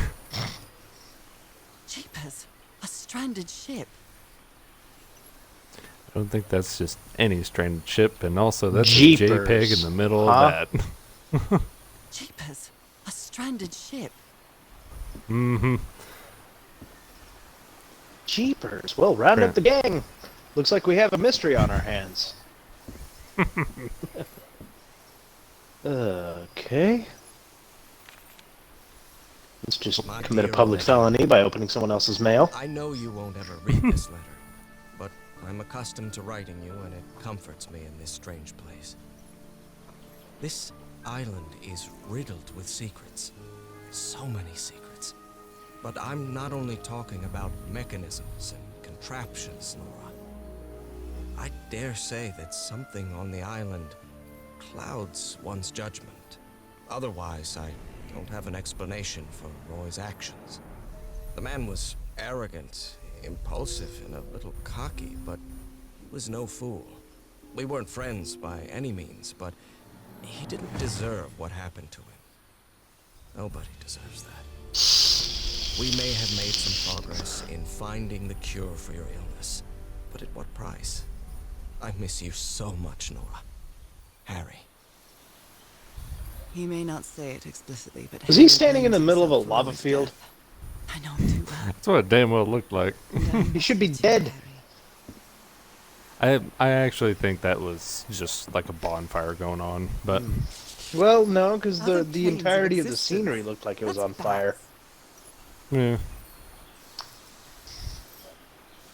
Jeepers, a stranded ship. I don't think that's just any stranded ship, and also that's a Jeepers. JPEG in the middle Huh? of that. Jeepers, a stranded ship. Mm-hmm. Jeepers. Well, round up the gang. Looks like we have a mystery on our hands. Okay. Let's just My commit a dear public Olivia. felony by opening someone else's mail. I know you won't ever read this letter, but I'm accustomed to writing you, and it comforts me in this strange place. This island is riddled with secrets. So many secrets. But I'm not only talking about mechanisms and contraptions, Nora. I dare say that something on the island clouds one's judgment. Otherwise, I don't have an explanation for Roy's actions. The man was arrogant, impulsive, and a little cocky, but he was no fool. We weren't friends by any means, but he didn't deserve what happened to him. Nobody deserves that. We may have made some progress in finding the cure for your illness, but at what price? I miss you so much, Nora. Harry. He may not say it explicitly, but Was he Harry standing in the blames middle of a himself for lava Roy's field? death. I know him too well. That's what it damn well looked like. He should be dead. Harry. I actually think that was just like a bonfire going on, but Well, no, because Other the planes of entirety of the existence. scenery looked like it was That's on fire. yeah.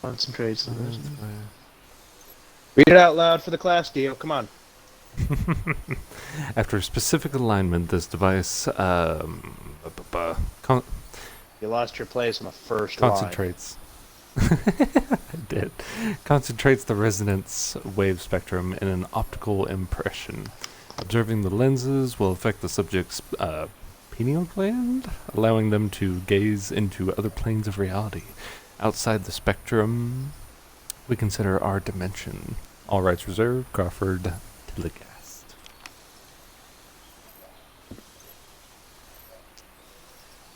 Concentrates. Read it out loud for the class, Dio. Come on. After specific alignment, this device You lost your place on the first line. concentrates. I did. Concentrates the resonance wave spectrum in an optical impression. Observing the lenses will affect the subject's pineal gland, allowing them to gaze into other planes of reality. Outside the spectrum, we consider our dimension. All rights reserved. Crawford Tilligast.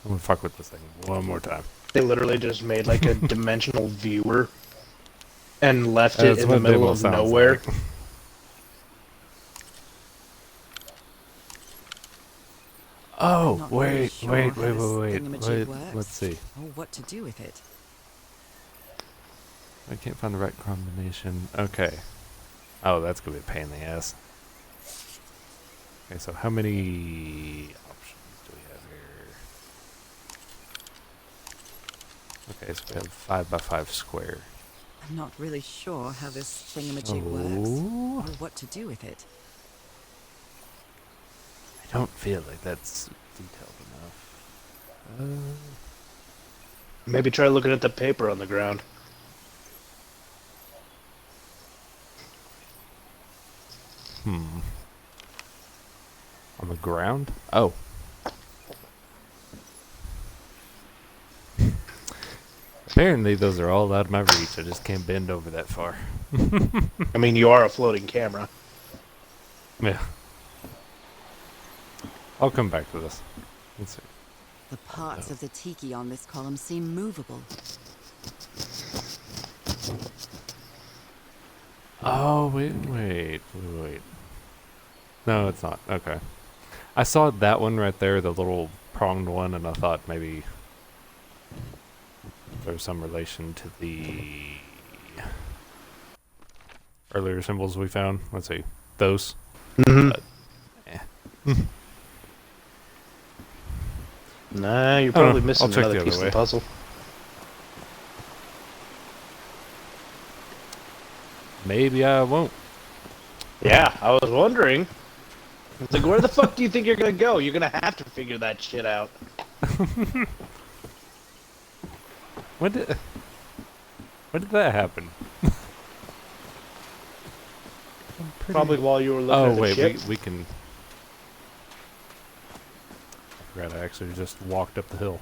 I'm gonna fuck with this thing one more time. They literally just made like a dimensional viewer and left it That's in the what middle demo of sounds nowhere. like. Oh, Not really wait, sure wait, how wait, this wait, thingamajig wait. works. Let's see. Or what to do with it. I can't find the right combination. Okay. Oh, that's gonna be a pain in the ass. Okay, so how many options do we have here? Okay, so we have 5x5 square. I'm not really sure how this thingamajig works. Oh, Or what to do with it. I don't feel like that's detailed enough. Maybe try looking at the paper on the ground. On the ground? Oh. Apparently those are all out of my reach. I just can't bend over that far. I mean, you are a floating camera. Yeah. I'll come back to this. Let's see. The parts of the tiki on this column seem movable. Oh, wait. No, it's not. Okay. I saw that one right there, the little pronged one, and I thought maybe there's some relation to the earlier symbols we found. Let's see. Those. Mm-hmm. But, Nah, you're I don't probably know. missing I'll check the another other piece of way. the puzzle. maybe I won't. Yeah, I was wondering. It's like, where the fuck do you think you're gonna go? You're gonna have to figure that shit out. When did that happen? Probably while you were looking Oh at the wait, ship. we can. I forgot I actually just walked up the hill.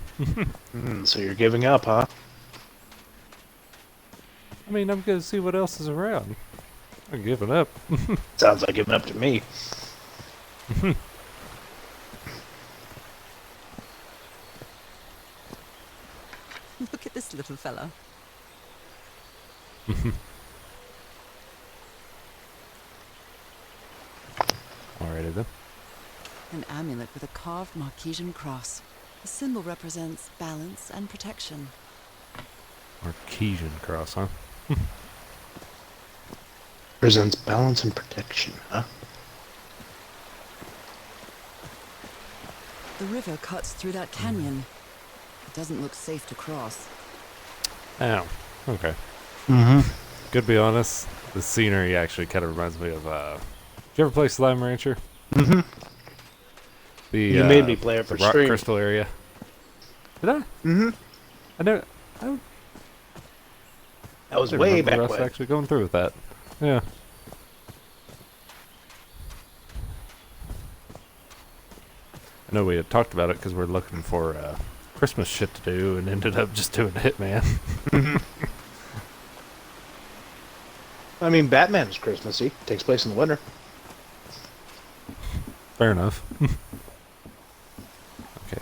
So you're giving up, huh? I mean, I'm gonna see what else is around. I'm giving up. Sounds like giving up to me. Look at this little fella. Alrighty then. An amulet with a carved Marquesian cross. The symbol represents balance and protection. Marquesian cross, huh? Presents balance and protection, huh? The river cuts through that canyon. It doesn't look safe to cross. Oh, okay. Mm-hmm. Good to be honest, the scenery actually kind of reminds me of, did you ever play Slime Rancher? Mhm. The You made me play it for the rock stream. crystal area. Did I? Mhm. I never. I That was don't way remember back us when. actually going through with that. Yeah. I know we had talked about it because we're looking for Christmas shit to do, and ended up just doing Hitman. I mean, Batman's Christmassy. Takes place in the winter. Fair enough. Okay,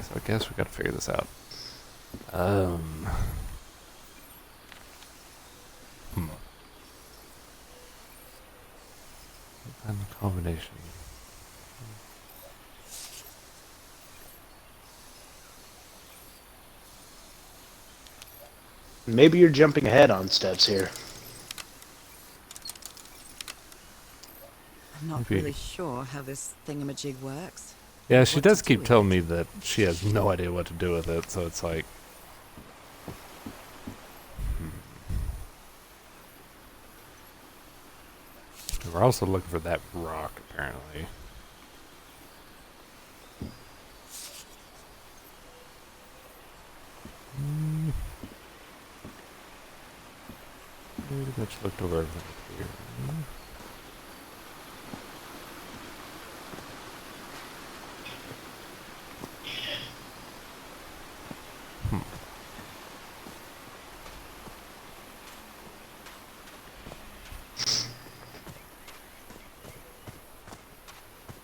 so I guess we got to figure this out. And the combination. Maybe you're jumping ahead on steps here. I'm not Maybe. really sure how this thingamajig works. Yeah, she What to does do keep with telling it. me that she has no idea what to do with it, so it's like... We're also looking for that rock, apparently. Pretty much looked over everything up here.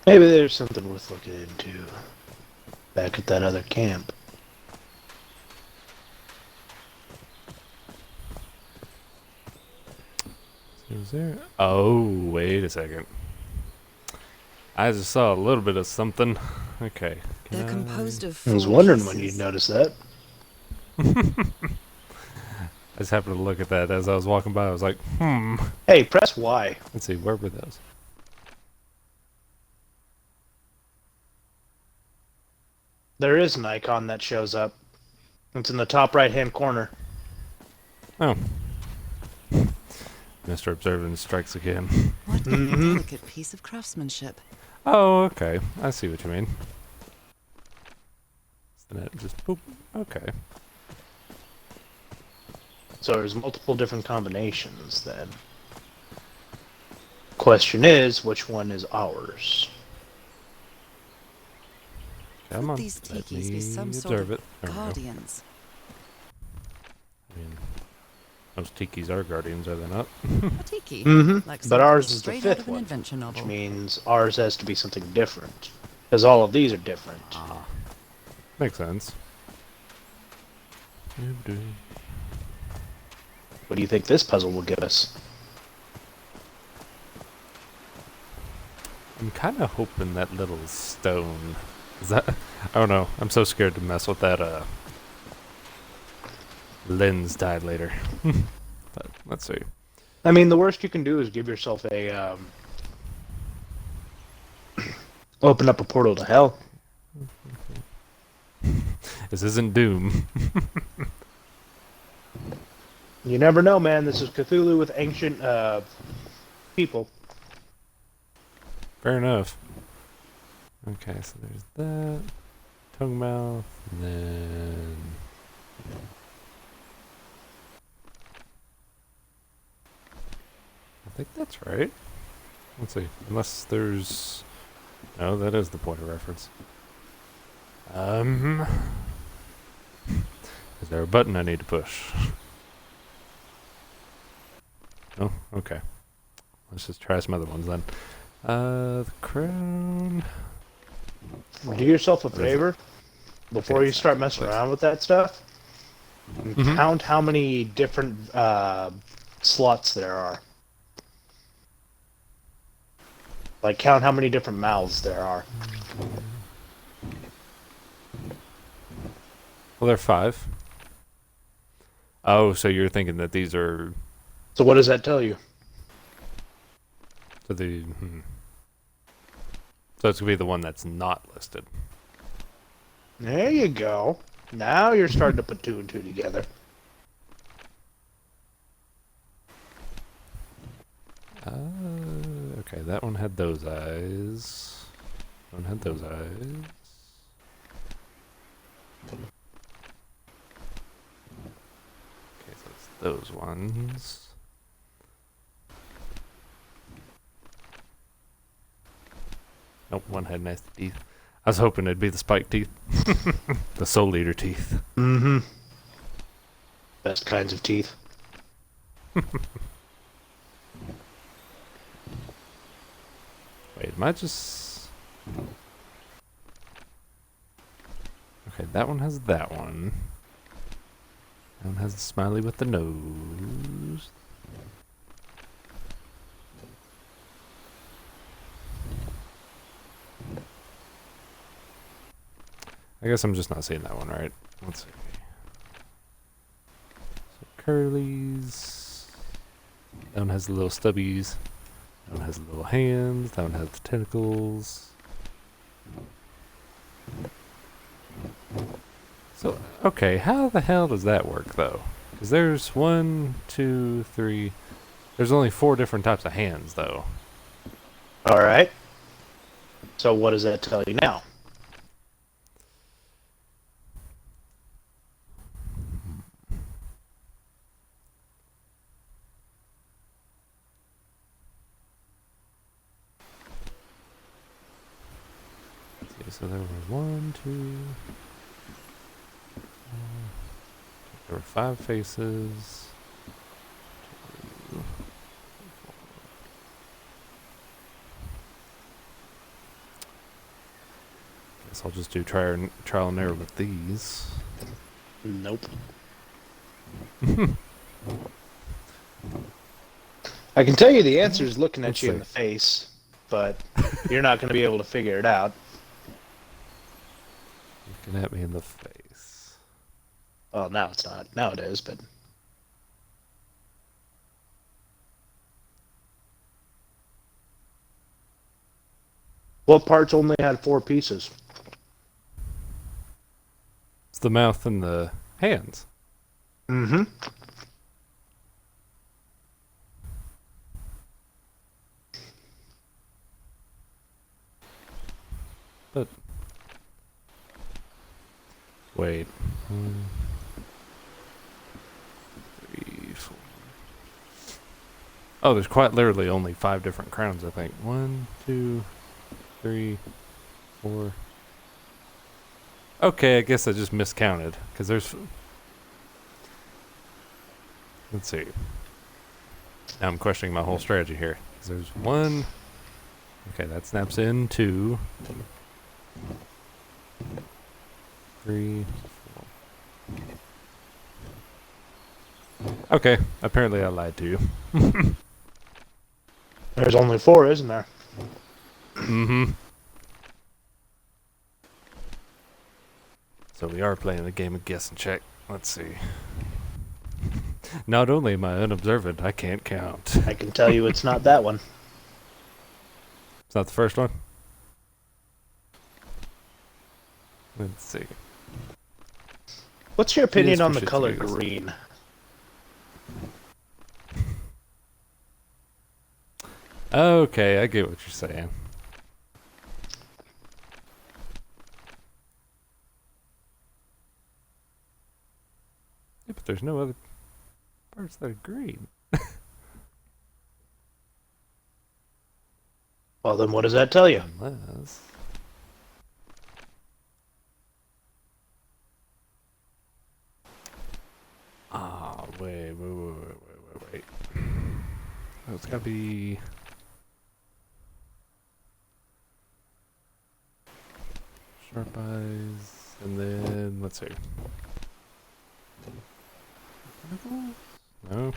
Maybe there's something worth looking into back at that other camp. Is there? Oh, wait a second. I just saw a little bit of something. Okay. can They're I- composed of I was four wondering when pieces. you'd notice that. I just happened to look at that as I was walking by. I was like, Hey, press Y. Let's see, where were those? There is an icon that shows up. It's in the top right-hand corner. Oh. Mr. Observant strikes again. What a delicate piece of craftsmanship. Oh, okay. I see what you mean. Isn't it just boop? Okay. So there's multiple different combinations then. Question is, which one is ours? Come Could on. these let tikis be me some sort observe of it. There we go. guardians? I mean, most tikis are guardians, are they not? A tiki? Mm-hmm. Like But something ours is the straight out fifth of an one, adventure which novel. means ours has to be something different. Because all of these are different. Ah. Makes sense. Doo-doo. What do you think this puzzle will give us? I'm kind of hoping that little stone. Is that? I don't know. I'm so scared to mess with that lens dilator. But let's see. I mean, the worst you can do is give yourself a open up a portal to hell. This isn't Doom. You never know, man. This is Cthulhu with ancient people. Fair enough. Okay, so there's that. Tongue mouth, and then... I think that's right. Let's see. Unless there's... No, that is the point of reference. Is there a button I need to push? Oh, okay. Let's just try some other ones then. The crown... Do yourself a What is it? favor before Okay, you start messing please. around with that stuff. And Mhm. count how many different slots there are. Like, count how many different mouths there are. Well, there are 5. Oh, so you're thinking that these are... So what does that tell you? So the... So it's going to be the one that's not listed. There you go. Now you're starting to put 2 and 2 together. Okay, that one had those eyes. Don't have those eyes. Okay, so it's those ones. Nope, one had nasty teeth. I was hoping it'd be the spike teeth. The Soul Eater teeth. Mm-hmm. Best kinds of teeth. Wait, am I just... Okay, that one has that one. That one has the smiley with the nose. I guess I'm just not seeing that one right. Let's see. So Curly's. That one has the little stubbies. That one has the little hands. That one has the tentacles. So, okay, how the hell does that work, though? Because there's 1, 2, 3... There's only 4 different types of hands, though. Alright. So what does that tell you now? So there were 1, 2... there were 5 faces. 2, 4. Guess I'll just do trial and error with these. Nope. I can tell you the answer is looking at Let's you in see. the face, but you're not going to be able to figure it out. Looking at me in the face. Well, now it's not. Now it is, but... What parts only had 4 pieces? It's the mouth and the hands. Mm-hmm. But... Wait. 1, 3, 4... Oh, there's quite literally only 5 different crowns, I think. 1, 2, 3, 4... Okay, I guess I just miscounted, because there's... Let's see. Now I'm questioning my whole strategy here. 'Cause there's 1... Okay, that snaps in. 2... 3... 4... Okay, apparently I lied to you. There's only 4, isn't there? Mm-hmm. So we are playing a game of guess and check. Let's see. Not only am I unobservant, I can't count. I can tell you it's not that one. It's not the first one? Let's see. What's your opinion for on the shits and color giggles. green? Okay, I get what you're saying. Yeah, but there's no other parts that are green. Well, then what does that tell you? Unless... Ah, wait. Oh, it's gotta be... Sharp eyes, and then, let's see. No?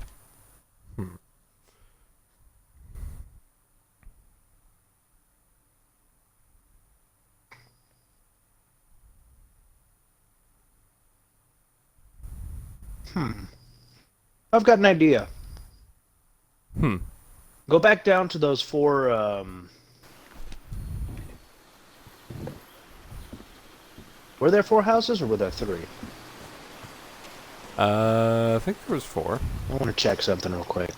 I've got an idea. Hmm. Go back down to those 4, Were there 4 houses, or were there 3? I think there was 4. I want to check something real quick.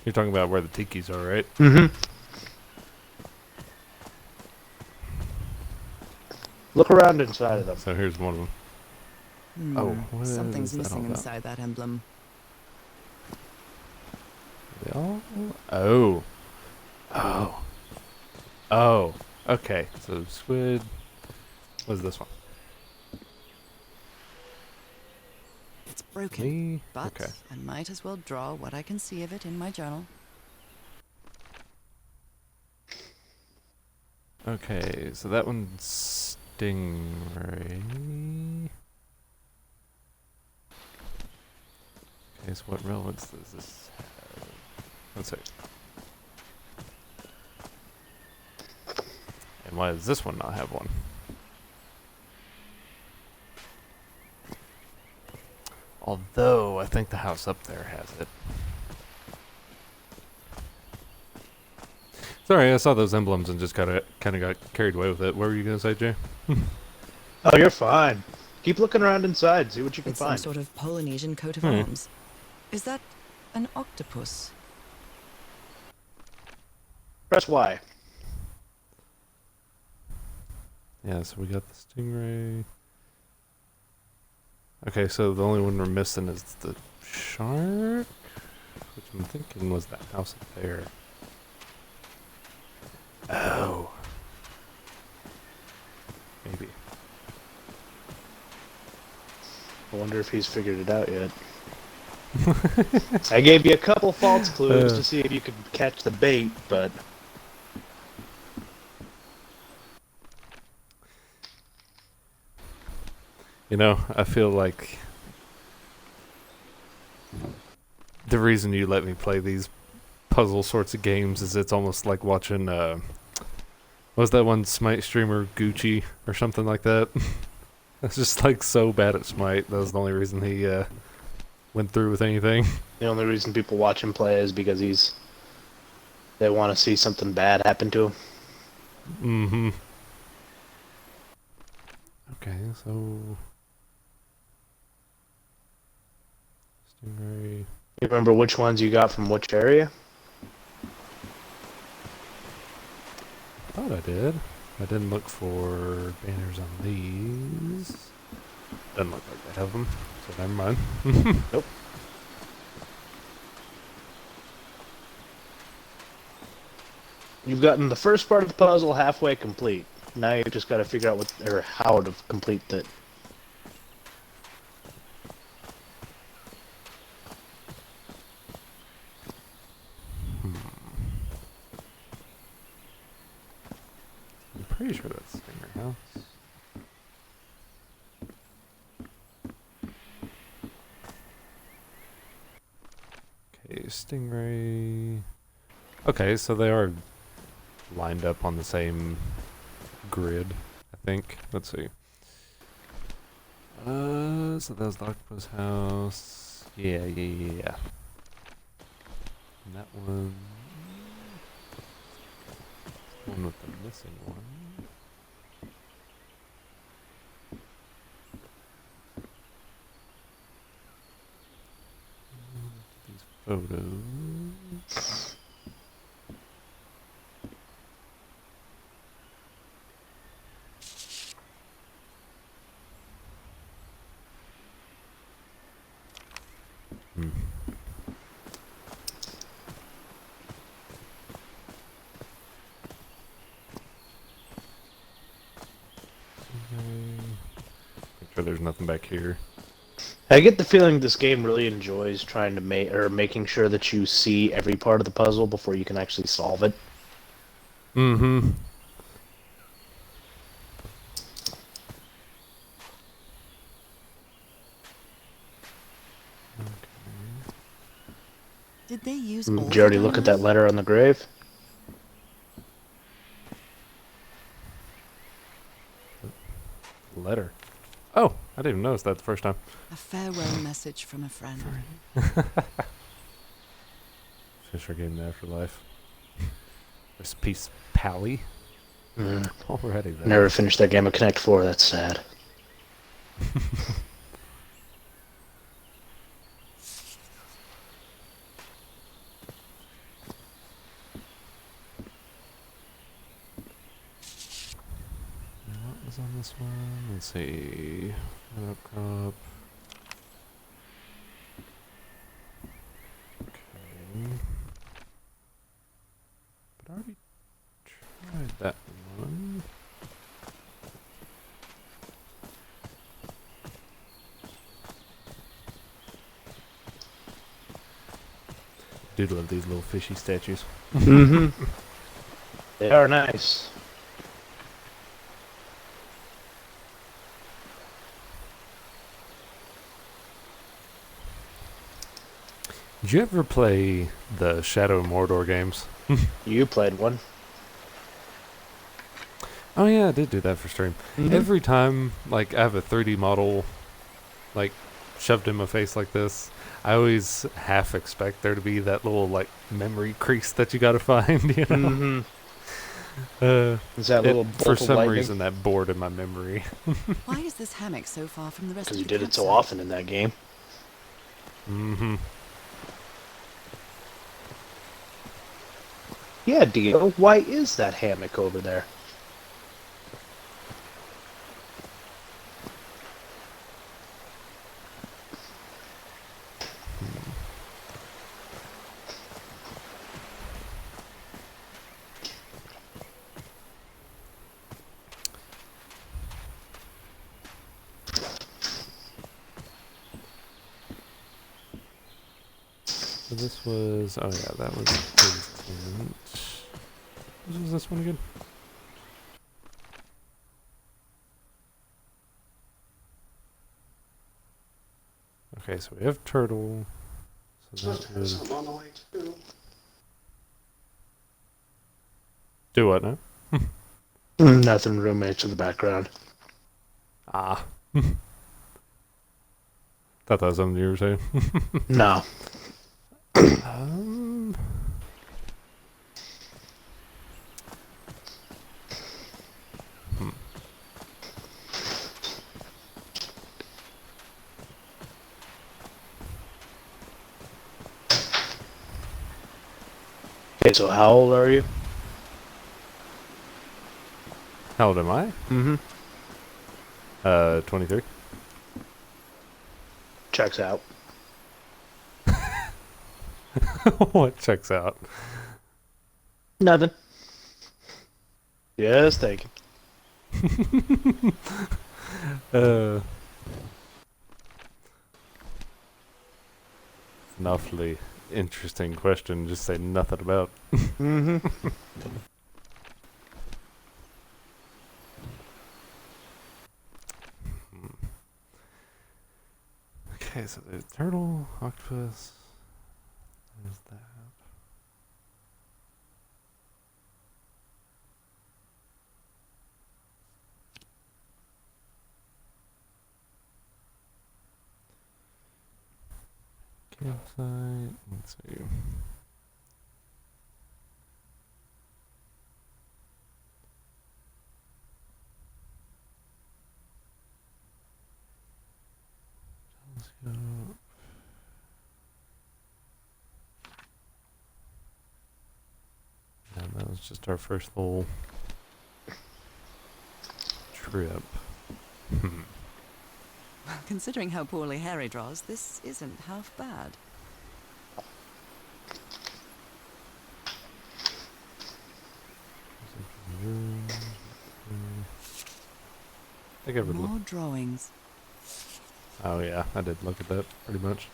You're talking about where the tikis are, right? Mm-hmm. Look around inside of them. So here's one of them. Oh, what Something's is that all missing about? inside that emblem. They all... Oh. Oh. Oh. Okay. So squid. What's this one? It's broken, Me? but Okay. I might as well draw what I can see of it in my journal. Okay, so that one's Stingray. Okay, so what relevance does this have? Let's see. And why does this one not have one? Although, I think the house up there has it. Sorry, I saw those emblems and just kind of got carried away with it. What were you gonna say, Jay? Oh, you're fine. Keep looking around inside. See what you can It's some find. sort of Polynesian coat of Hmm. arms. Is that an octopus? Press Y. Yeah, so we got the stingray. Okay, so the only one we're missing is the shark, which I'm thinking was that house up there. Oh. Maybe. I wonder if he's figured it out yet. I gave you a couple false clues to see if you could catch the bait, but You know, I feel like the reason you let me play these puzzle sorts of games is it's almost like watching, what was that one Smite streamer, Gucci, or something like that? It's just like so bad at Smite. That was the only reason he went through with anything. the only reason people watch him play is because they want to see something bad happen to him. Mm-hmm. Okay, so... Stingray... You remember which ones you got from which area? Thought I did. I didn't look for banners on these. Doesn't look like they have them, so never mind. Nope. You've gotten the first part of the puzzle halfway complete. Now you just got to figure out how to complete it. I'm pretty sure that's Stinger House. Okay, Stingray. Okay, so they are lined up on the same grid, I think. Let's see. So that was the octopus house. Yeah. And that one with the missing one. These photos. Hmm. Make sure there's nothing back here. I get the feeling this game really enjoys trying to making sure that you see every part of the puzzle before you can actually solve it. Mm-hmm. Did they use all Did you already the look at that diamonds? letter on the grave? Letter. Oh, I didn't even notice that the first time. A farewell message from a friend. Fisher game the afterlife. Rest in peace, Pally. Already there. Never finished that game of Connect 4, that's sad. is on this one. Let's see. Up crop. Okay. But I already tried that one. Do love these little fishy statues. Mm-hmm. They are nice. Did you ever play the Shadow of Mordor games? You played one. Oh yeah, I did do that for stream. Every time, like, I have a 3D model, like, shoved in my face like this, I always half expect there to be that little, like, memory crease that you gotta find, you know? Is that little bolt for of some lightning? reason, that bored in my memory. Why is this hammock so far from the rest of Because the you did it so campsite? often in that game. Mm-hmm. Yeah, Dio, why is that hammock over there? So this was, oh yeah, that was his tent. What was this one again? Okay, so we have turtle. So that was... on the way too. Do what now? Nothing, roommates in the background. Ah. Thought that was something you were saying. No. Um, Okay, so how old are you? How old am I? Mm-hmm. 23. Checks out. What checks out? Nothing. Just thinking. An awfully interesting question. Just say nothing about. Mm-hmm. Okay, so there's turtle, octopus. There's that. Campsite. Let's see. Telescope. And that was just our first little trip. Considering how poorly Harry draws, this isn't half bad. I think I would More drawings. Oh yeah, I did look at that pretty much.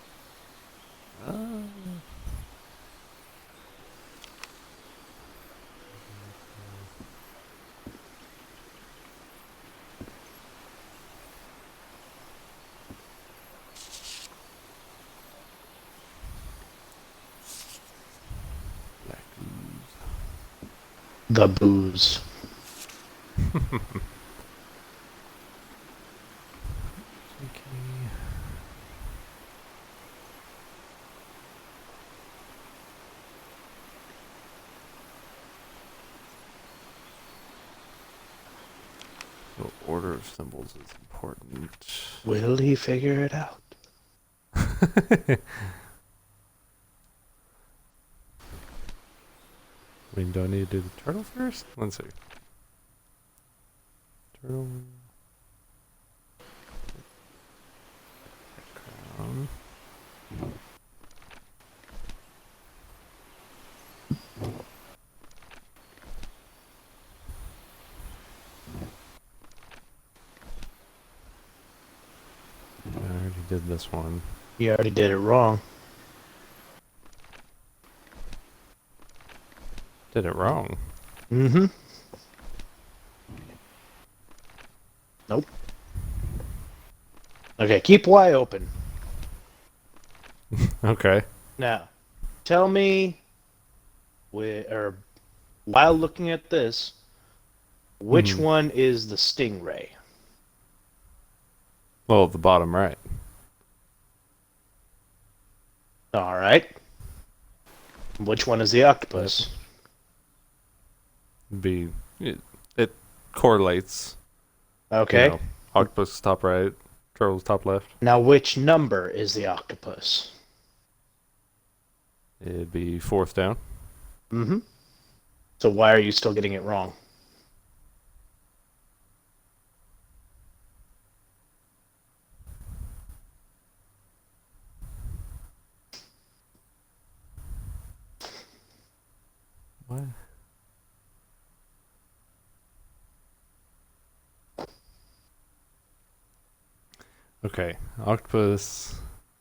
Black ooze. The booze. Okay. So order of symbols is important. Will he figure it out? I mean, do I need to do the turtle first? Let's see. Turtle. Crown. I already did this one. You already did it wrong. Did it wrong. Mm-hmm. Nope. Okay, keep Y open. Okay. Now, tell me, while looking at this, which one is the stingray? Well, the bottom right. All right. Which one is the octopus? It correlates. Okay. You know, octopus top right, turtle's top left. Now, which number is the octopus? It'd be fourth down. Mm-hmm. So why are you still getting it wrong? What? Okay, octopus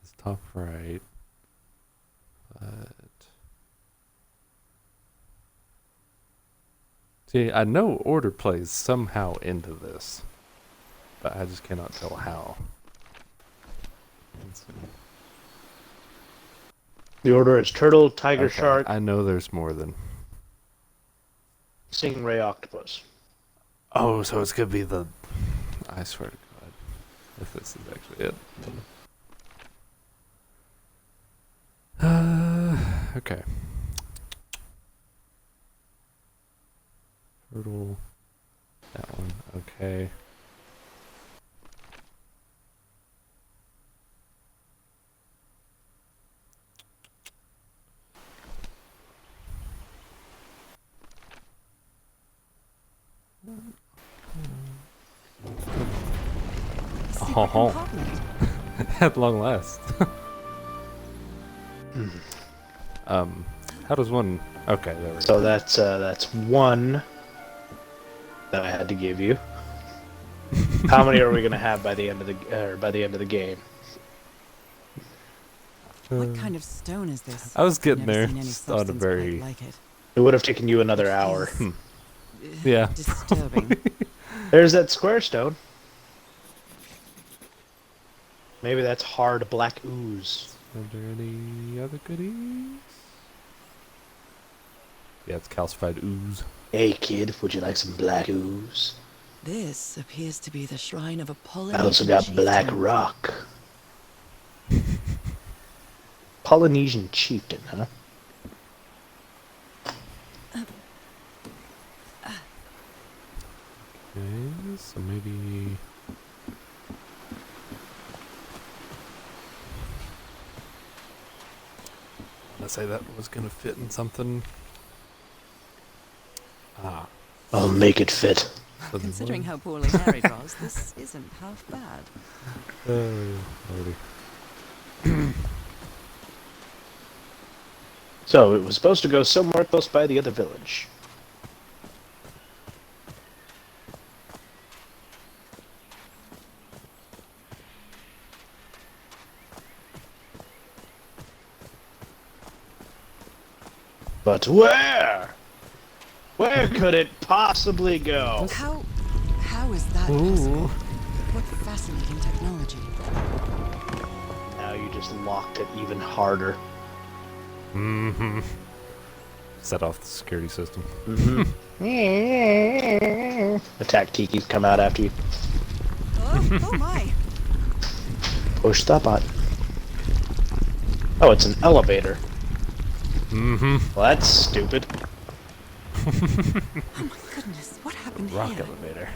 is top right, but see, I know order plays somehow into this, but I just cannot tell how. Let's see. The order is turtle, tiger, Okay, shark, I know there's more than. stingray, octopus. Oh, so it's gonna be the. I swear to God, if this is actually it. Okay. Turtle. That one. Okay. Oh, at long last. How does one? Okay, there we go. So that's one that I had to give you. How many are we gonna have by the end of the game? What kind of stone is this? I was getting Never there. seen any Just on a substance quite very like it. It would have taken you another hour. Yeah. Disturbing. There's that square stone. Maybe that's hard black ooze. Are there any other goodies? Yeah, it's calcified ooze. Hey kid, would you like some black ooze? This appears to be the shrine of a I Polynesian also got black chieftain. rock. Polynesian chieftain, huh? Okay, so maybe. Let's say that was gonna fit in something. Ah. I'll make it fit. So the Considering one- how poorly Harry draws, this isn't half bad. Alrighty. So it was supposed to go somewhere close by the other village. But where? Where could it possibly go? How is that possible? What fascinating technology. Now you just locked it even harder. Mm-hmm. Set off the security system. Attack Tiki's come out after you. Oh my! Push the button. Oh, it's an elevator. Mm-hmm. Well, that's stupid. Oh my goodness, what happened Rock here? elevator.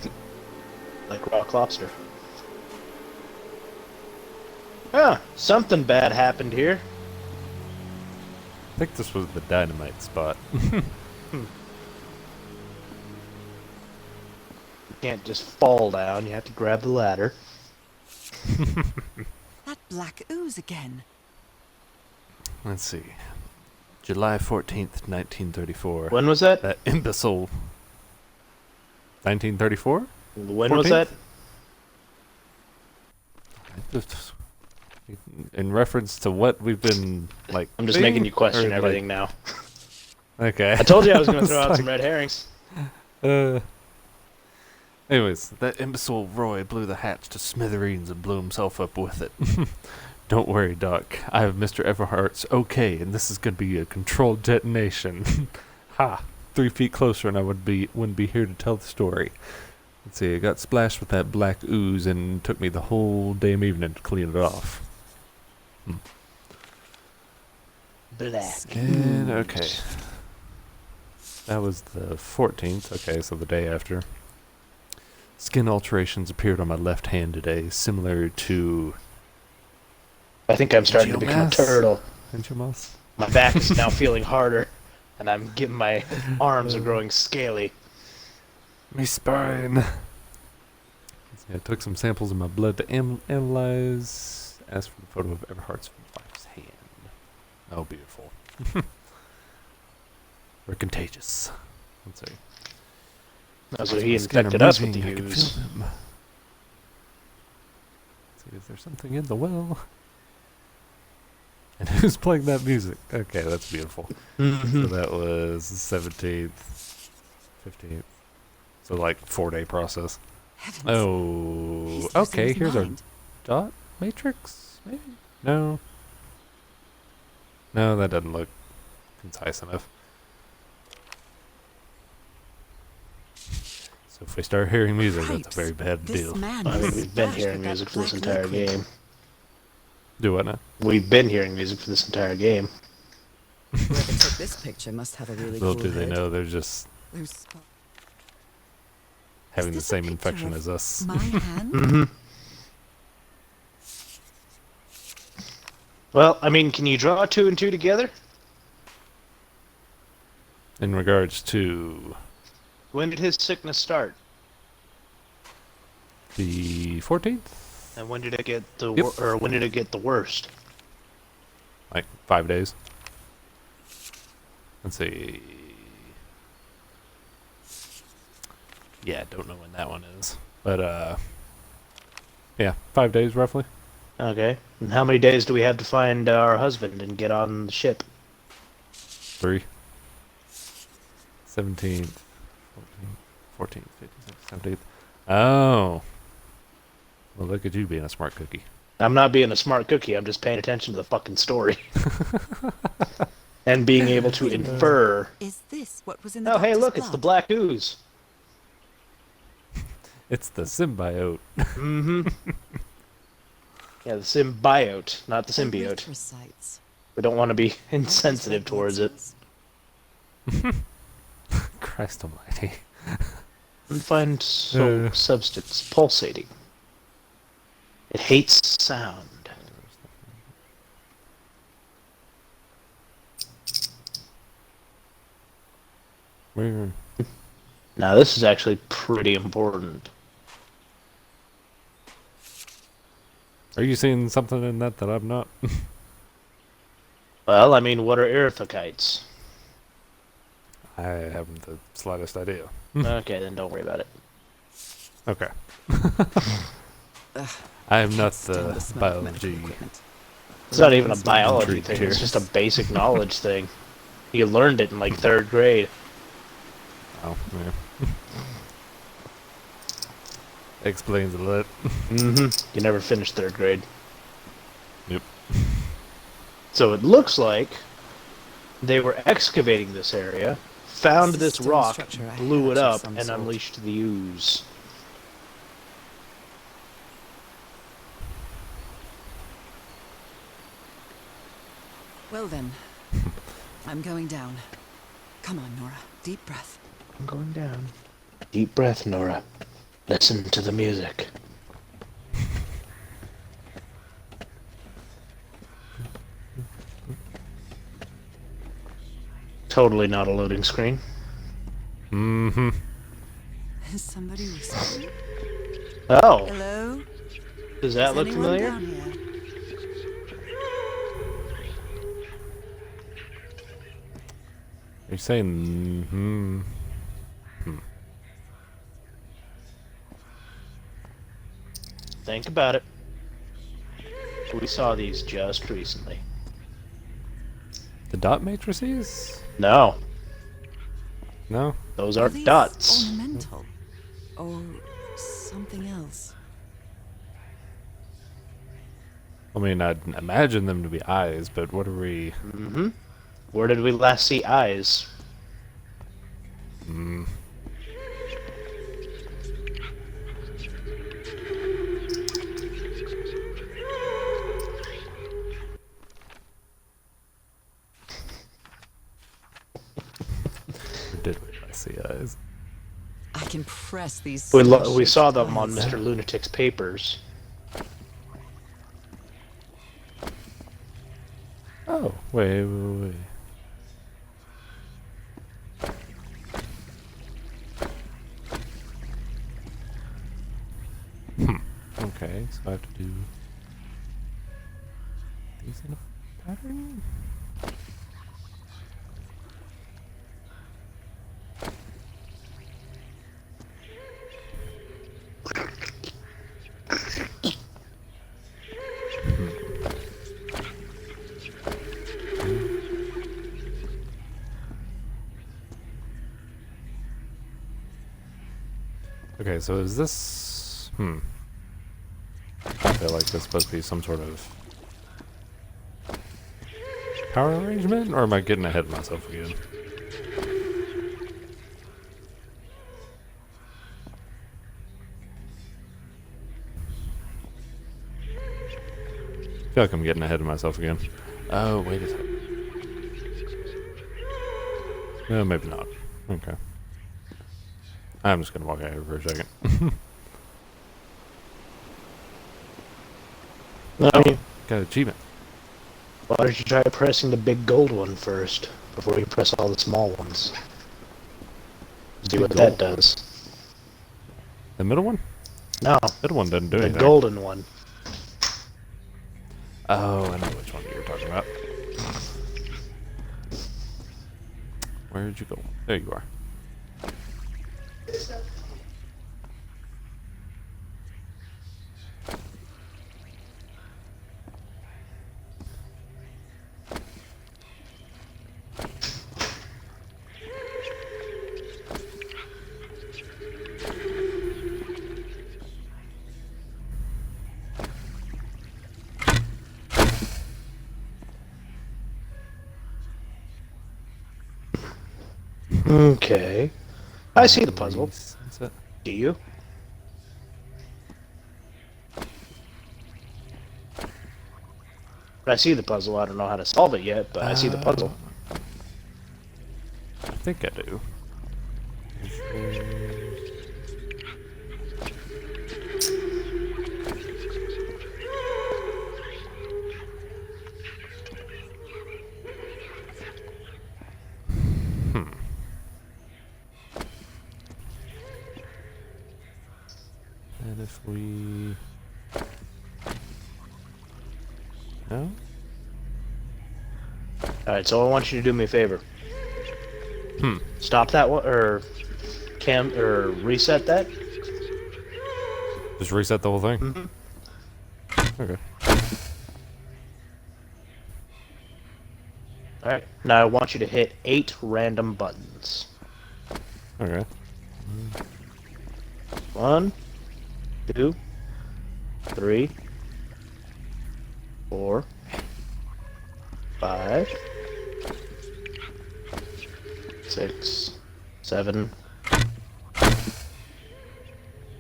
Like rock lobster. Ah, something bad happened here. I think this was the dynamite spot. You can't just fall down. You have to grab the ladder. That black ooze again. Let's see. July 14th, 1934. When was that? That imbecile. 1934? When was 14th? that? In reference to what we've been, like... I'm just seeing, making you question or, everything now. Okay. I told you I was going to throw out It's some red herrings. Anyways, that imbecile Roy blew the hatch to smithereens and blew himself up with it. Don't worry, Doc. I have Mr. Everhart's okay, and this is going to be a controlled detonation. Ha! 3 feet closer and I wouldn't be here to tell the story. Let's see, I got splashed with that black ooze and it took me the whole damn evening to clean it off. Black. And, okay. That was the 14th. Okay, so the day after. Skin alterations appeared on my left hand today, similar to... I think I'm starting to become a Angiomas? turtle. Angiomas? My back is now feeling harder, and I'm getting my arms are growing scaly. Me spine. I took some samples of my blood to analyze. Asked for the photo of Everhart's wife's hand. Oh, beautiful. We're contagious. Let's see. So he My skin are infected us with moving, the I can ooze. feel them. Let's see, is there something in the well? And who's playing that music? Okay, that's beautiful. So that was the 17th, 15th. So like 4-day process. Heavens. Oh, He's losing okay. his Here's our mind. dot matrix. Maybe no. No, that doesn't look concise enough. So if we start hearing music, that's a very bad This deal. man I mean, was we've been splashed hearing with that music for this black entire liquid. game. Do what now? We've been hearing music for this entire game. Whoever took this picture must have a really Little cool do they head. know they're just Those sp- having the this a same picture infection of as us. My hand? Mm-hmm. Well, I mean, can you draw 2 and 2 together? In regards to When did his sickness start? the 14th, And when did it get the Yep. or when did it get the worst? like 5 days. Let's see. Yeah, don't know when that one is, but yeah, 5 days roughly. Okay. And how many days do we have to find our husband and get on the ship? 3. 17th, 14th, 15th, 17th. Oh. Well, look at you being a smart cookie. I'm not being a smart cookie. I'm just paying attention to the fucking story. And being able to infer. Is this what was in the Oh, hey, doctor's look, it's the blood? black ooze. It's the symbiote. Mm-hmm. Yeah, the symbiote, not the symbiote. Erythrocytes. We don't want to be insensitive towards it. Christ almighty. And find substance pulsating. It hates sound. Where? Now, this is actually pretty important. Are you seeing something in that I'm not? Well, I mean, what are erythrocytes? I haven't the slightest idea. Okay, then don't worry about it. Okay. I am not Stand the the smell of medical biology. equipment. It's not even a Treat biology thing, here. it's just a basic knowledge thing. You learned it in like 3rd grade. Oh, yeah. Explains a lot. Mm-hmm. You never finished 3rd grade. Yep. So it looks like they were excavating this area, found This is this still a rock, structure, a blew it hatch of up, some and sort. unleashed the ooze. Well then, I'm going down. Come on, Nora. Deep breath. I'm going down. Deep breath, Nora. Listen to the music. Totally not a loading screen. Mm-hmm. Is somebody whispering? Oh, Hello? does that Is look anyone familiar? down here? Are you saying Think about it. We saw these just recently. the dot matrices? No, No? those Are aren't these dots. ornamental? Or something else? I mean, I'd imagine them to be eyes, but what are we... Mm-hmm. Where did we last see eyes? Or did we last see eyes? I can press these. We skull-shaped saw them on eyes. Mr. Lunatic's papers. Oh, wait. Okay, so I have to do these in a pattern? Okay, so is this... I feel like this supposed to be some sort of power arrangement, or am I getting ahead of myself again? I feel like I'm getting ahead of myself again. Oh, wait a second. No, maybe not. Okay. I'm just gonna walk out here for a second. I mean, Got an achievement. why don't you try pressing the big gold one first, before you press all the small ones? See what that does. The middle one? No, Middle one doesn't do the anything. golden one. Oh, I know which one you were talking about. Where did you go? There you are. Okay. I see the puzzle. That's it. Do you? I see the puzzle. I don't know how to solve it yet, but I see the puzzle. I think I do. And if we... No? Alright, so I want you to do me a favor. Stop that one, or reset that. Just reset the whole thing? Okay. Alright, now I want you to hit 8 random buttons. Okay. 1, 2, 3, 4, 5, 6, 7,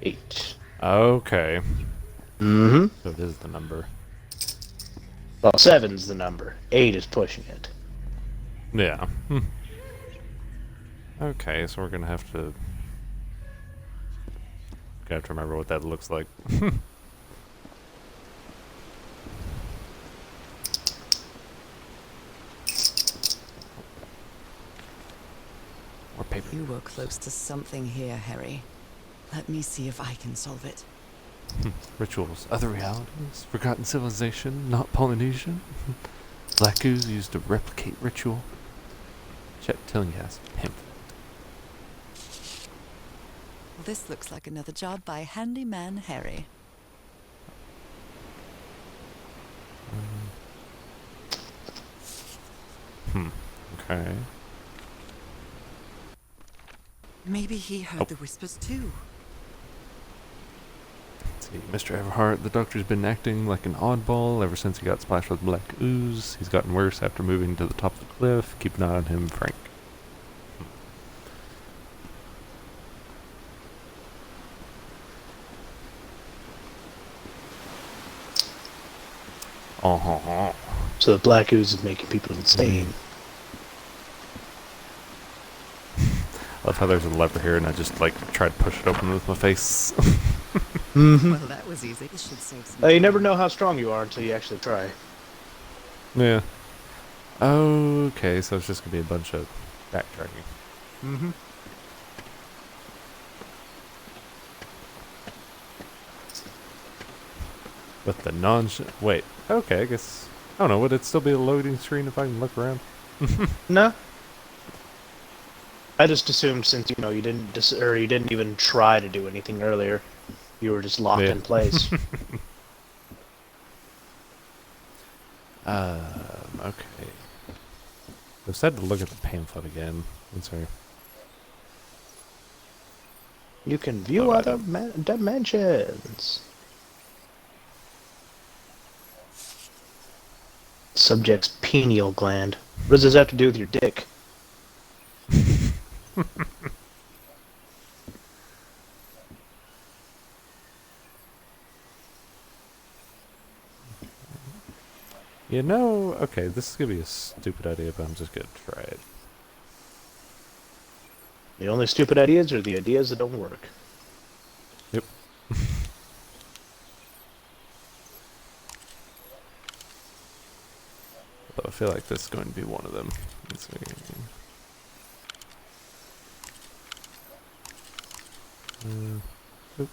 8. Okay. Mm-hmm. So it is the number. Well, 7's the number. 8 is pushing it. Yeah. Okay, so we're gonna have to... Gotta have to remember what that looks like. More paper. You were close to something here, Harry. Let me see if I can solve it. Rituals, other realities, forgotten civilization, not Polynesian. Black ooze used to replicate ritual. Chet Tillinghast, pimp. Well, this looks like another job by Handyman Harry. Okay. Maybe he heard the whispers too. Let's see, Mr. Everhart, the doctor's been acting like an oddball ever since he got splashed with black ooze. He's gotten worse after moving to the top of the cliff. Keep an eye on him, Frank. Uh-huh. So the black ooze is making people insane. I love how there's a lever here and I just like try to push it open with my face. Mm-hmm. Well, that was easy. This should save some You never time. know how strong you are until you actually try. Yeah. Okay, so it's just gonna be a bunch of backtracking. Mm-hmm. With the wait, okay, I guess, I don't know, would it still be a loading screen if I can look around? No. I just assumed since you didn't you didn't even try to do anything earlier, you were just locked Yeah. in place. Okay. I said to look at the pamphlet again. I'm sorry. You can view other dimensions. Subject's pineal gland. What does this have to do with your dick? Okay, this is gonna be a stupid idea, but I'm just gonna try it. The only stupid ideas are the ideas that don't work. Yep. Although I feel like this is going to be one of them. Let's see. Oop.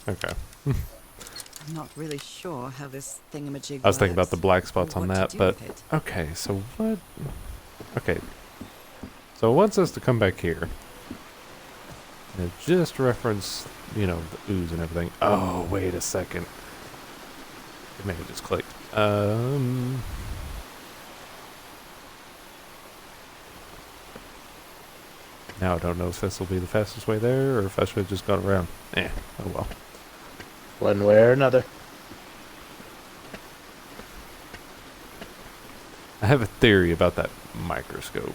Okay. I'm not really sure how this thingamajig I was thinking about works the black or spots on what to that, do but with it. okay, so what? Okay, so it wants us to come back here. And it just reference, the ooze and everything. Oh, wait a second. It may have just clicked. Now I don't know if this will be the fastest way there, or if I should have just gone around. Oh well. One way or another. I have a theory about that microscope.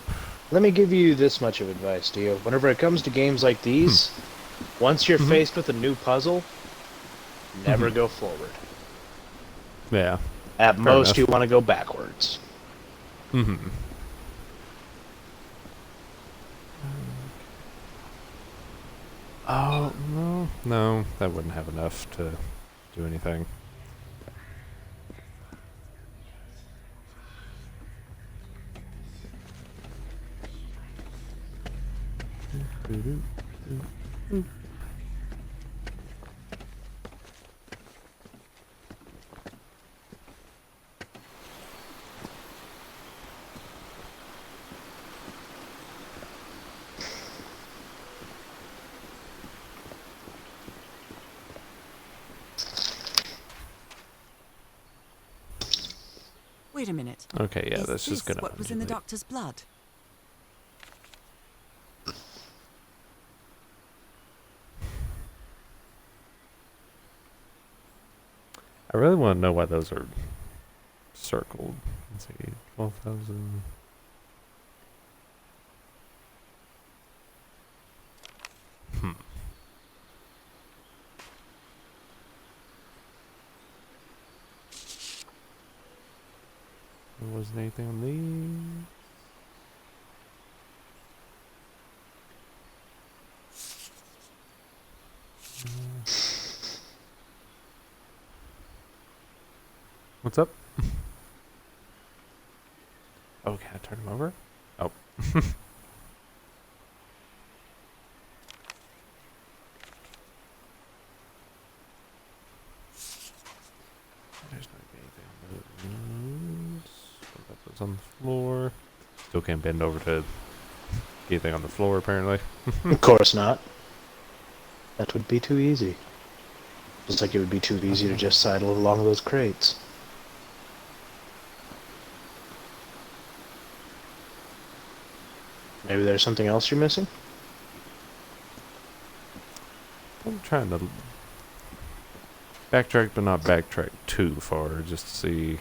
Let me give you this much of advice, Dio. Whenever it comes to games like these, once you're faced with a new puzzle, never go forward. Yeah. At Fair most, enough. you want to go backwards. Mm-hmm. Oh, no, that wouldn't have enough to do anything. Wait a minute. Okay, yeah, Is that's just this gonna. what was in the undulate. doctor's blood? I really want to know why those are circled. Let's see, 12,000. There wasn't anything on these. What's up? Oh, can I turn him over? Oh. There's not anything on those. What about those on the floor? Still can't bend over to anything on the floor, apparently. Of course not. That would be too easy. Just like it would be too easy to just sidle along those crates. Maybe there's something else you're missing? I'm trying to backtrack, but not backtrack too far, just to see.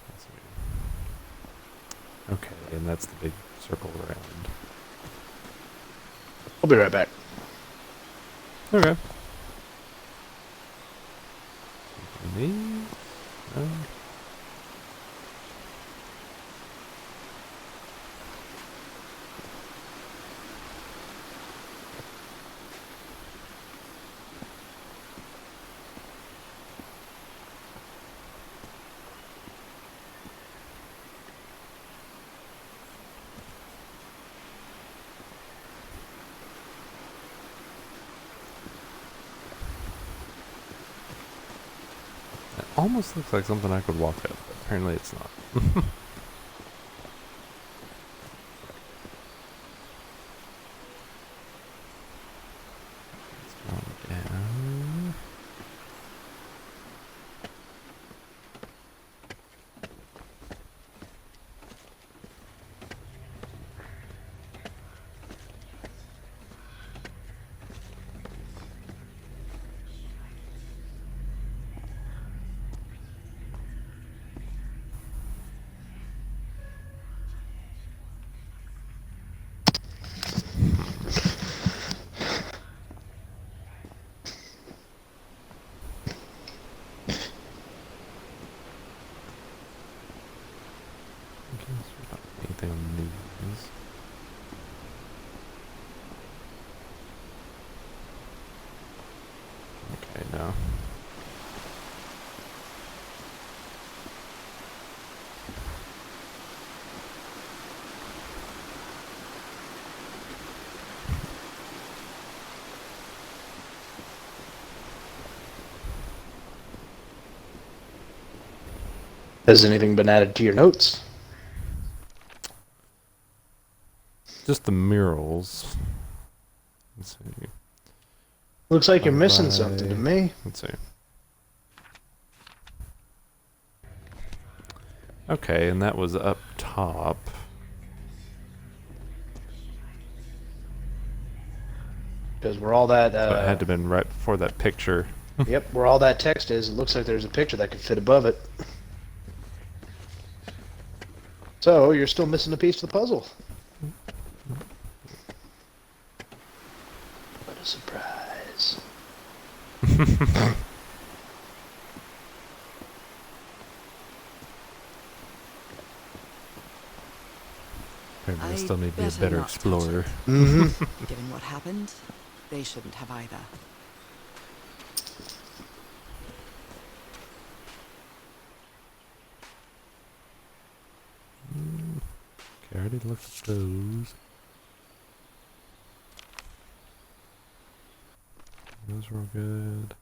Let's see. Okay, and that's the big circle around. I'll be right back. Okay. These? No. It almost looks like something I could walk up, but apparently it's not. It's going down. Anything on these? Okay, no. Has anything been added to your notes? Just the murals. Let's see. Looks like you're missing Bye-bye. something to me. Let's see. Okay, and that was up top. Because where all that, So it had to have been right before that picture. yep, where all that text is, it looks like there's a picture that could fit above it. So, you're still missing a piece of the puzzle. What a surprise. Apparently I I'd still need to be a better better not touch explorer. Mm-hmm. Given what happened, they shouldn't have either. Okay, I already looked at those. Those were all good.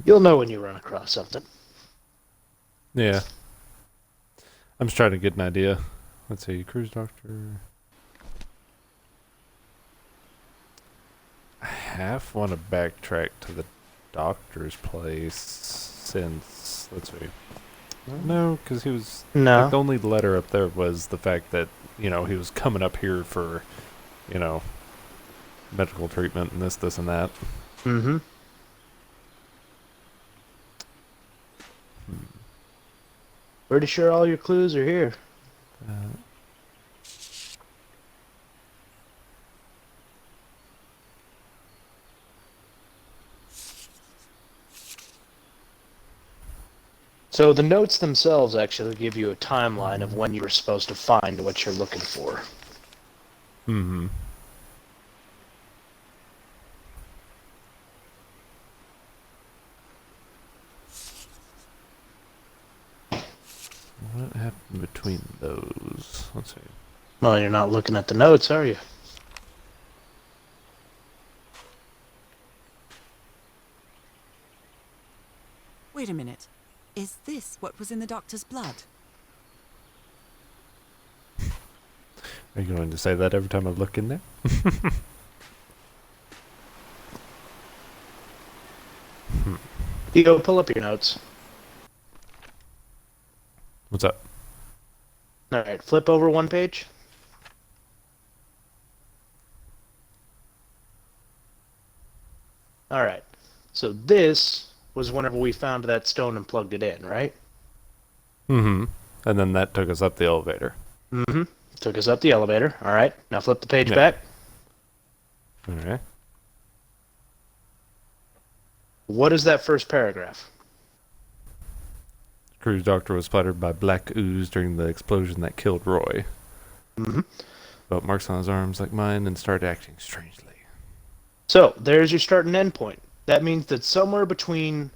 You'll know when you run across something. Yeah. I'm just trying to get an idea. Let's see, cruise doctor. I half want to backtrack to the doctor's place since, let's see. No, because he was, No. like, the only letter up there was the fact that, you know, he was coming up here for, you know, medical treatment and this, and that. Mm-hmm. Pretty sure all your clues are here. So the notes themselves actually give you a timeline of when you were supposed to find what you're looking for. Mm-hmm. What happened between those? Let's see. Well, you're not looking at the notes, are you? Wait a minute. Is this what was in the doctor's blood? Are you going to say that every time I look in there? You go pull up your notes. What's up? All right, flip over one page. All right. So this was whenever we found that stone and plugged it in, right? Mm-hmm. And then that took us up the elevator. Mm-hmm. Took us up the elevator. All right. Now flip the page Yeah. back. Alright. What is that first paragraph? Crew's doctor was splattered by black ooze during the explosion that killed Roy. Mm-hmm. Felt marks on his arms like mine and started acting strangely. So there's your start and end point. That means that somewhere between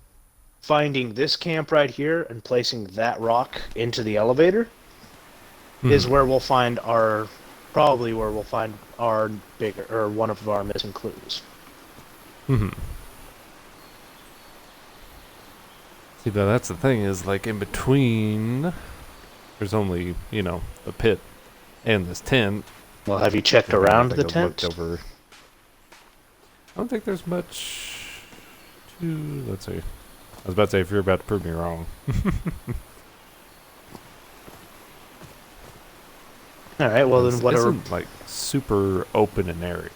finding this camp right here and placing that rock into the elevator is where we'll find our, probably where we'll find our bigger, or one of our missing clues. Mm-hmm. See, but that's the thing is, like, in between, there's only, you know, the pit and this tent. Well, have you checked around the I've tent? looked over. I don't think there's much to, let's see. I was about to say, if you're about to prove me wrong. All right. Well, then This what are, isn't, like, super open an area.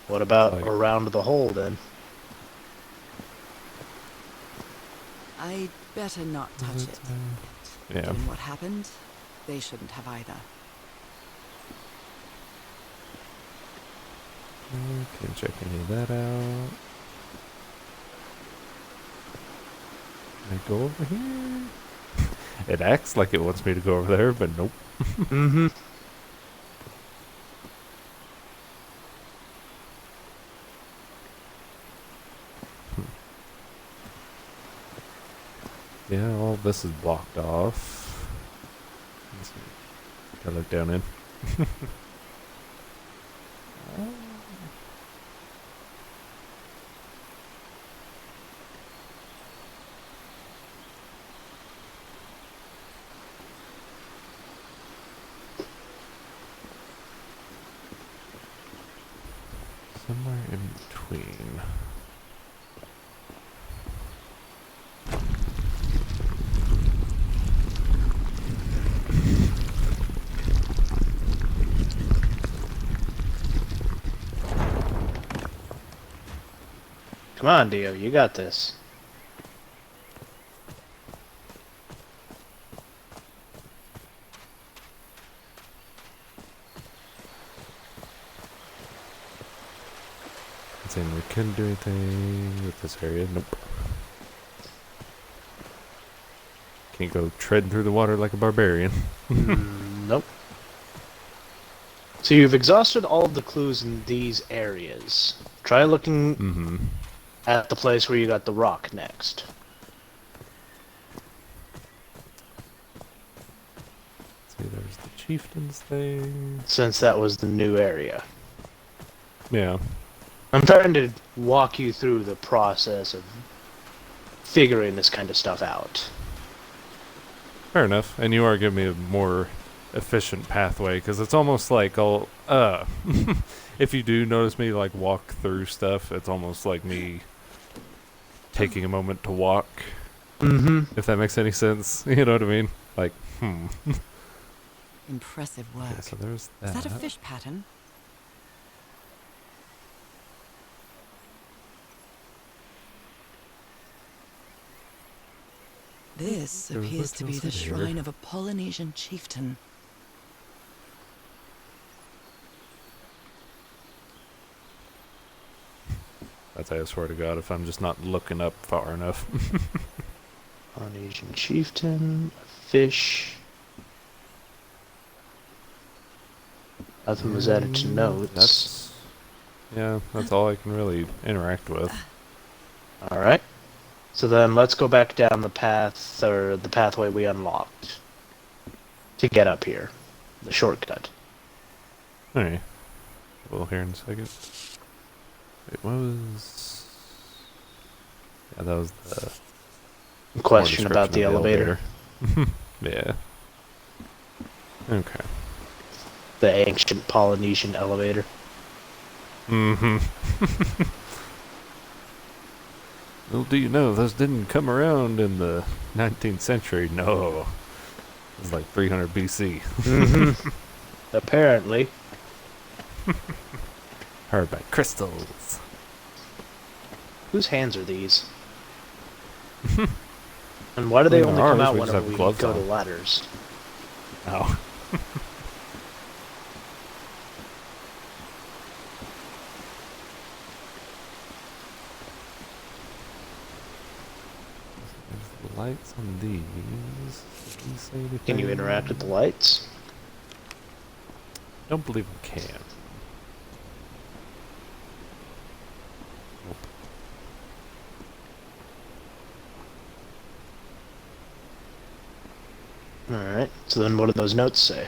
what about like- around the hole then? I'd better not touch it. Yeah. Given what happened, they shouldn't have either. Can't check any of that out. Can I go over here? It acts like it wants me to go over there, but nope. Mm-hmm. Yeah, all this is blocked off. Let's see. Gotta look down in. Somewhere in between. Come on, Dio. You got this. Saying we couldn't do anything with this area. Nope. Can't go treading through the water like a barbarian. Nope. So you've exhausted all of the clues in these areas. Try looking Mm-hmm. at the place where you got the rock next. See, there's the chieftain's thing. Since that was the new area. Yeah. I'm trying to walk you through the process of figuring this kind of stuff out. Fair enough. And you are giving me a more efficient pathway, because it's almost like I'll, if you do notice me, like, walk through stuff, it's almost like me taking a moment to walk. Mm-hmm. If that makes any sense. You know what I mean? Like, Impressive work. Okay, so there's that. Is that a fish pattern? This There was appears nothing to be else the in here. shrine of a Polynesian chieftain. That's I swear to God, if I'm just not looking up far enough. Polynesian chieftain, fish. Nothing was added to notes. That's all I can really interact with. Alright. So then let's go back down the path, or the pathway we unlocked. to get up here. The shortcut. Alright. We'll hear in a second. Wait, what was... Yeah, that was the... Question more about the description of elevator. Yeah. Okay. The ancient Polynesian elevator. Mm-hmm. Little do you know, those didn't come around in the 19th century. No. It was like 300 BC. Mm-hmm. Apparently. Heard by crystals. Whose hands are these? And why do they Well, only ours, come out we just whenever have we gloves go to on. ladders? Oh. There's the lights on these. Did these say anything? Can you interact with the lights? Don't believe we can. Nope. Alright, so then what do those notes say?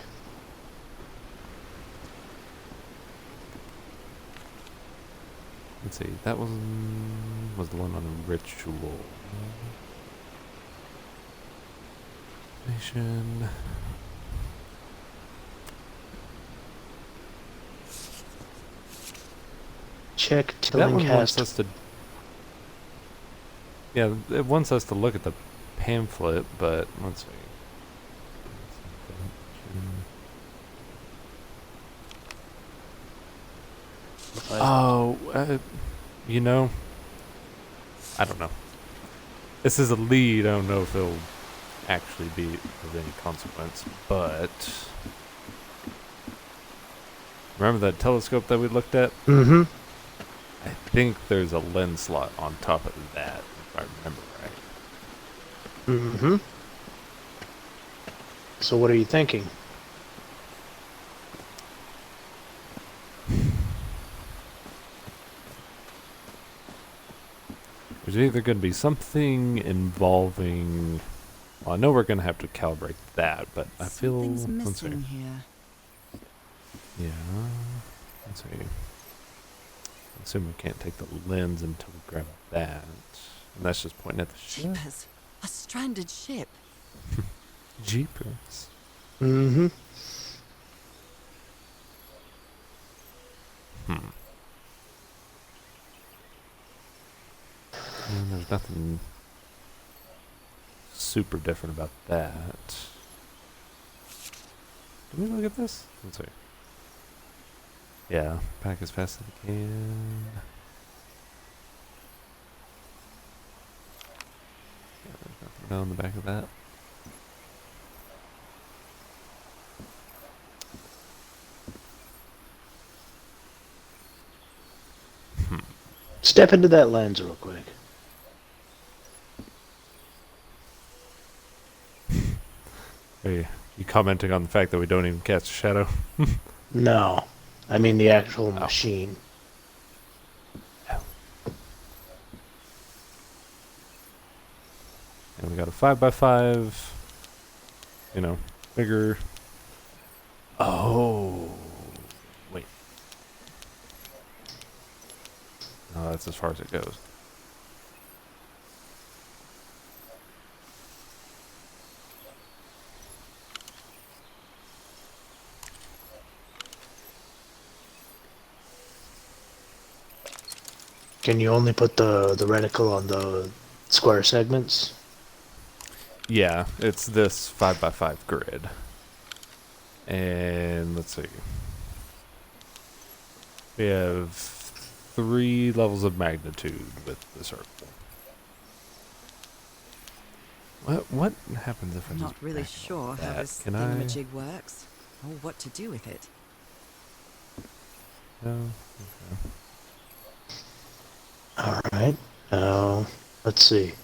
Let's see, that one was the one on the ritual. Nation. Check That tilling one wants cast. us to. Yeah, it wants us to look at the pamphlet, but let's see. Oh, you know, I don't know. This is a lead. I don't know if it'll actually be of any consequence, but remember that telescope that we looked at? Mm-hmm. I think there's a lens slot on top of that, if I remember right. Mm-hmm. So what are you thinking? There's either going to be something involving. Well, I know we're going to have to calibrate that, but I feel. Something's Let's see. missing here. Yeah. Let's see. I assume we can't take the lens until we grab that. And that's just pointing at the ship. Jeepers, a stranded ship. Jeepers. Mm-hmm. And there's nothing super different about that. Did we look at this? Let's see. Yeah, pack as fast as we can. Yeah, there's nothing down the back of that. Step into that lens real quick. Are you commenting on the fact that we don't even cast a shadow? No. I mean the actual machine. And we got a 5x5. You know, bigger. Oh. Wait. No, that's as far as it goes. Can you only put the reticle on the square segments? Yeah, it's this 5x5 grid. And let's see. We have 3 levels of magnitude with the circle. What happens if I I'm just not really back sure off how that? this Can I? thingamajig works, or what to do with it. No. Okay. Alright. Now, let's see.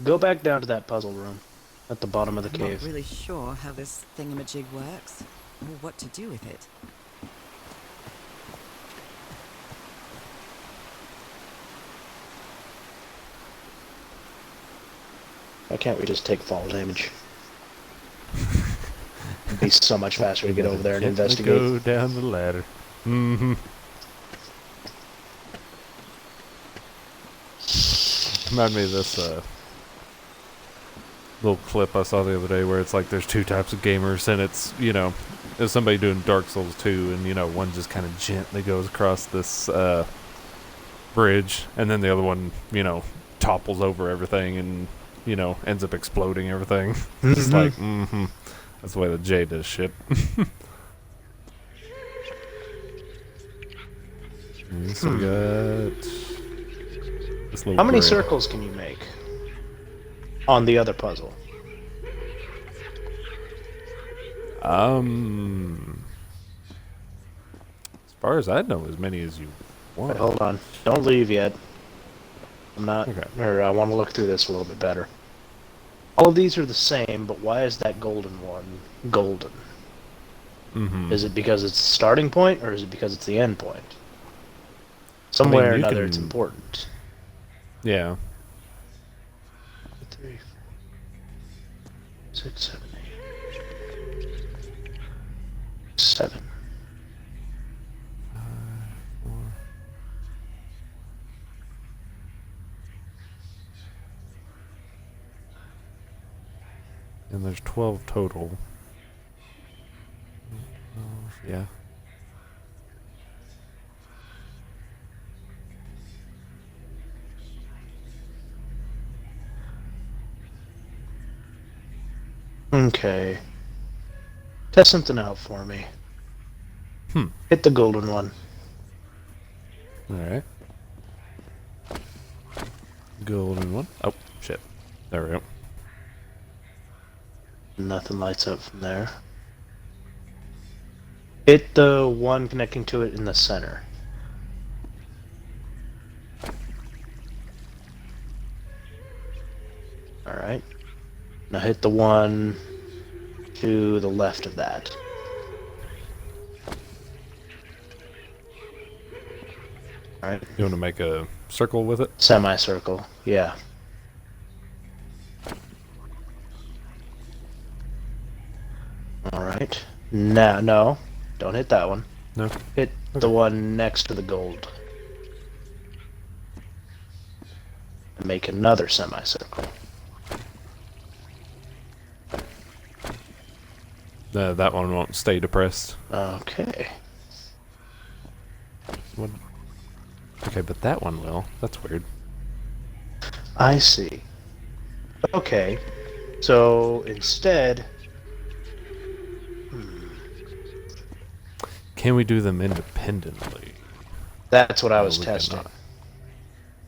Go back down to that puzzle room at the bottom of the I'm cave. not really sure how this thingamajig works, or what to do with it. Why can't we just take fall damage? It'd be so much faster to get over there and Gently investigate. Go down the ladder. Mm-hmm. Remind me of this little clip I saw the other day where it's like there's two types of gamers, and it's, you know, there's somebody doing Dark Souls 2, and, you know, one just kind of gently goes across this bridge, and then the other one, you know, topples over everything and, you know, ends up exploding everything. Just like, that's the way that Jay does shit. So we got this little How many grid. circles can you make on the other puzzle? As far as I know, as many as you want. Wait, hold on. Don't leave yet. I'm not. Okay. Or I want to look through this a little bit better. All of these are the same, but why is that golden one golden? Is it because it's the starting point, or is it because it's the end point? Somewhere or you another, it's can- important. Yeah. 3, 6, 7, 8, 7. And there's 12 total. Yeah. Okay. Test something out for me. Hit the golden one. Alright. Golden one. Oh, shit. There we go. Nothing lights up from there. Hit the one connecting to it in the center. Alright. Now hit the one to the left of that. Alright. You want to make a circle with it? Semicircle. Yeah. Alright. Now, no. Don't hit that one. No? Hit the one next to the gold. And make another semicircle. That one won't stay depressed. Okay. What? Okay, but that one will. That's weird. I see. Okay. So instead, Can we do them independently? that's what I was we testing. cannot.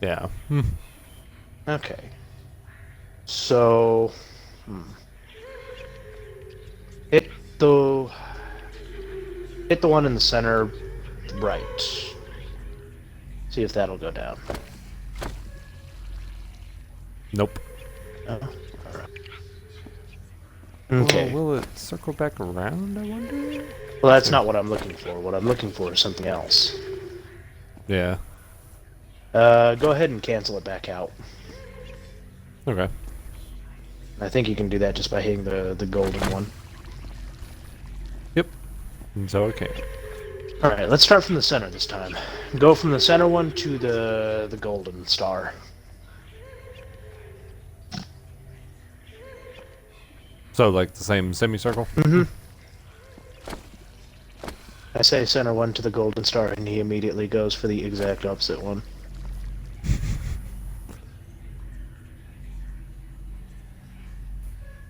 Yeah. Okay. So, hit the one in the center, right. See if that'll go down. Nope. Oh, all right. Okay. Well, will it circle back around, I wonder? Well, that's not what I'm looking for. What I'm looking for is something else. Yeah. Go ahead and cancel it back out. Okay. I think you can do that just by hitting the golden one. Yep. And so it can. Alright, let's start from the center this time. Go from the center one to the golden star. So, like the same semicircle? I say center one to the golden star, and he immediately goes for the exact opposite one.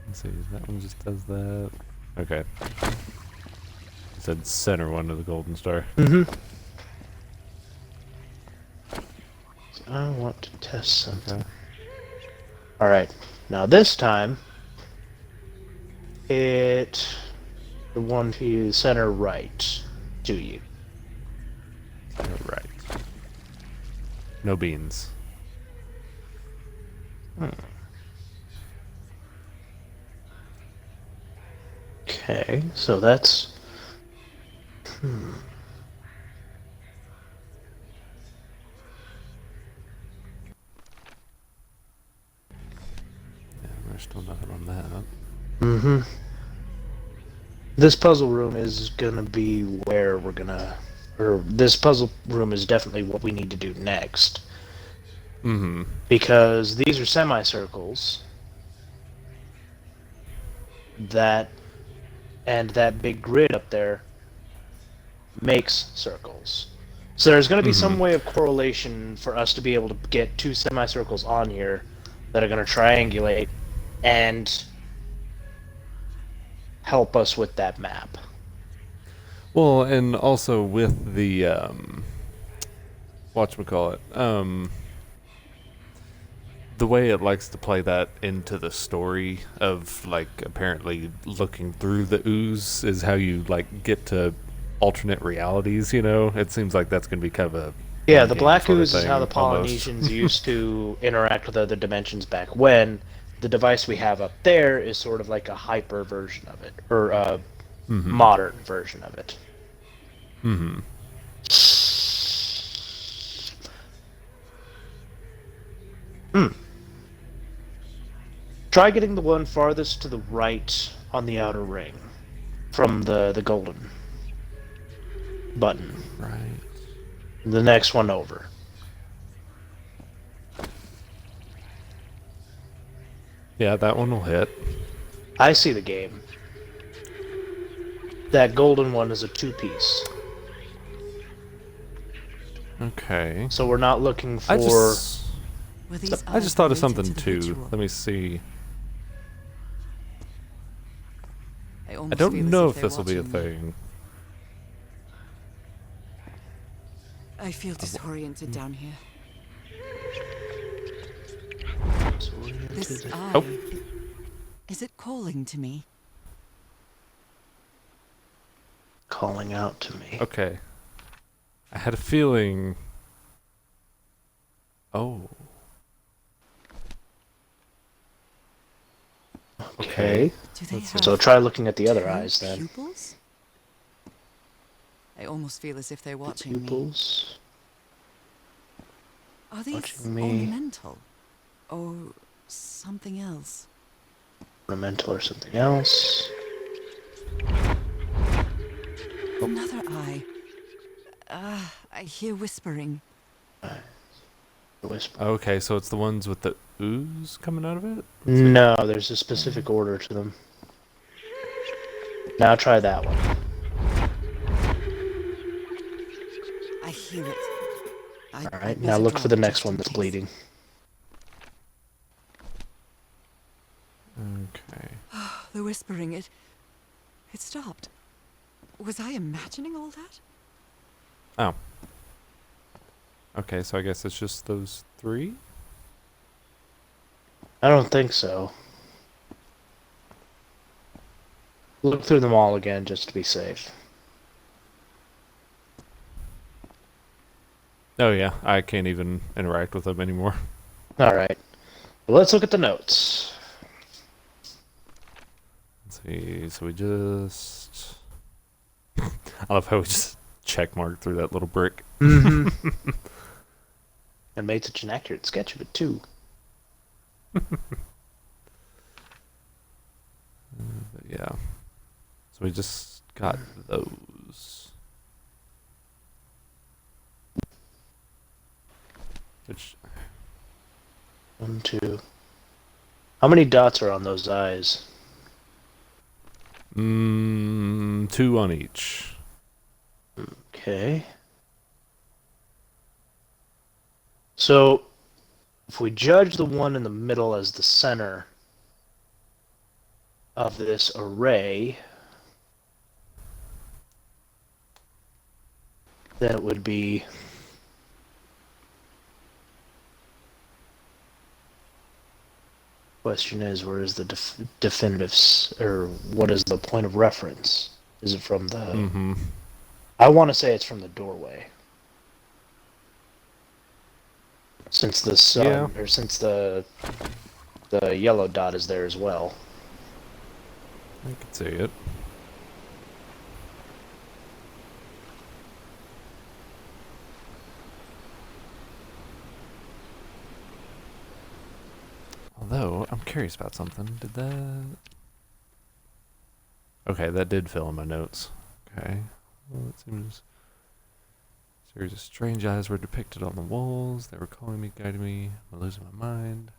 Let's see, that one just does that. Okay. It said center one to the golden star. I want to test something. Okay. Alright, now this time, hit the one to you, center right to you. Right. No beans. Okay, so that's... Still nothing on that. Mm-hmm. This puzzle room is gonna be where we're gonna... Or this puzzle room is definitely what we need to do next. Mm-hmm. Because these are semicircles. That... And that big grid up there makes circles. So there's going to be some way of correlation for us to be able to get two semicircles on here that are going to triangulate and help us with that map. Well, and also with the whatchamacallit, the way it likes to play that into the story of, like, apparently looking through the ooze is how you, like, get to alternate realities, you know? It seems like that's going to be kind of a... Yeah, the game black sort of ooze is how the thing, almost. Polynesians used to interact with other dimensions back when. The device we have up there is sort of like a hyper version of it, or a modern version of it. Mm-hmm. Try getting the one farthest to the right on the outer ring from the golden button. Right. The next one over. Yeah, that one will hit. I see the game. That golden one is a two-piece. Okay. So we're not looking for... I just I thought of something too. Let me see. I don't know if this will be a thing. I feel disoriented down here. This eye, Oh. is it calling to me? Calling out to me. Okay. I had a feeling... Oh. Okay. Do they Let's see. have So try looking at the other two eyes then. pupils? I almost feel as if they're watching Pupils. me. Are these watching me. ornamental? Or something else? Ornamental or something else. Another eye. I hear whispering. Whisper. Okay, so it's the ones with the ooze coming out of it? No, there's a specific order to them. Now try that one. I hear it. Alright, now look for the next one that's bleeding. Okay. The whispering, it stopped. Was I imagining all that? Oh. Okay, so I guess it's just those three? I don't think so. Look through them all again just to be safe. Oh yeah, I can't even interact with them anymore. Alright. Well, let's look at the notes. Let's see, so we just... I love how we just checkmarked through that little brick. Mm-hmm. And made such an accurate sketch of it, too. But yeah. So we just got those. Which... 1, 2. How many dots are on those eyes? 2 on each. Okay. So, if we judge the one in the middle as the center of this array, then it would be question is, where is the definitive, or what is the point of reference? Is it from the... Mm-hmm. I want to say it's from the doorway. Since the sun, Yeah. or since the yellow dot is there as well. I could see it. Although, I'm curious about something. Did that... Okay, that did fill in my notes. Okay. Well, it seems... A series of strange eyes were depicted on the walls. They were calling me, guiding me. I'm losing my mind.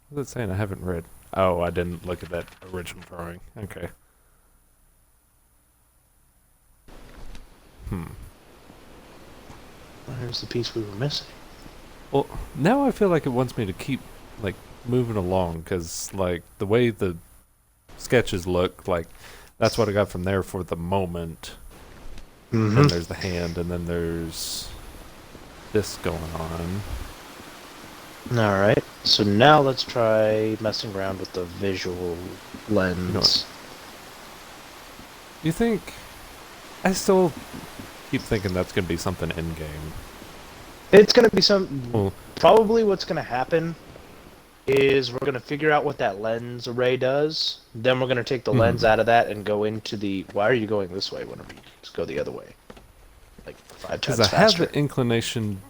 What's it saying? I haven't read. Oh, I didn't look at that original drawing. Okay. Here's the piece we were missing. Well, now I feel like it wants me to keep, like, moving along, because, like, the way the sketches look, like, that's what I got from there for the moment. Mm-hmm. And there's the hand, and then there's this going on. Alright, so now let's try messing around with the visual lens. You think... I still keep thinking that's going to be something in-game. It's going to be some... Well, Probably what's going to happen is we're going to figure out what that lens array does. Then we're going to take the lens out of that and go into the... Why are you going this way whenever you just go the other way? Like 5 times because I faster. have an inclination...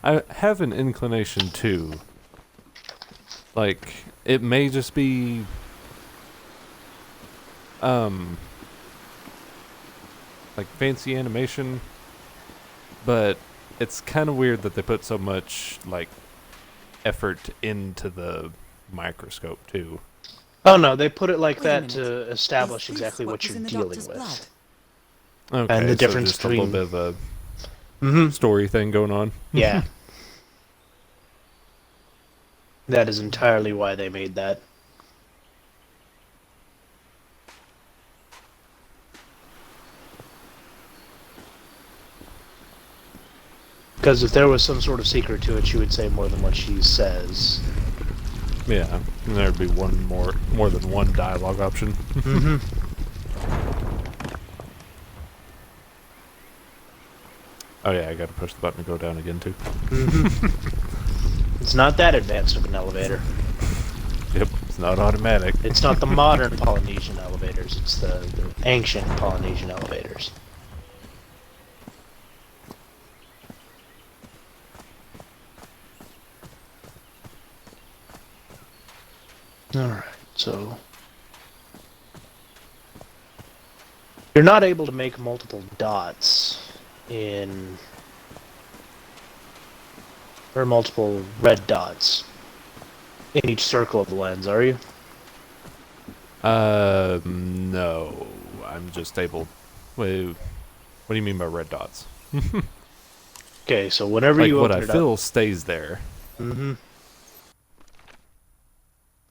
I have an inclination to... Like, it may just be... like fancy animation, but it's kind of weird that they put so much like effort into the microscope too. Oh no, they put it like Wait a that minute. to establish Is this exactly what was you're in the dealing doctor's with. blood? Okay, And the so difference just a little between- bit of a Mm-hmm. story thing going on. Yeah. That is entirely why they made that. Because if there was some sort of secret to it, she would say more than what she says. Yeah, and there'd be more than one dialogue option. Mm-hmm. Oh yeah, I gotta push the button to go down again too. It's not that advanced of an elevator. Yep, it's not automatic. It's not the modern Polynesian elevators. It's the ancient Polynesian elevators. Alright, so... You're not able to make multiple dots in... or multiple red dots in each circle of the lens, are you? No. I'm just able... Wait, what do you mean by red dots? Okay, so whenever Like you what open I it feel stays there. Mm-hmm.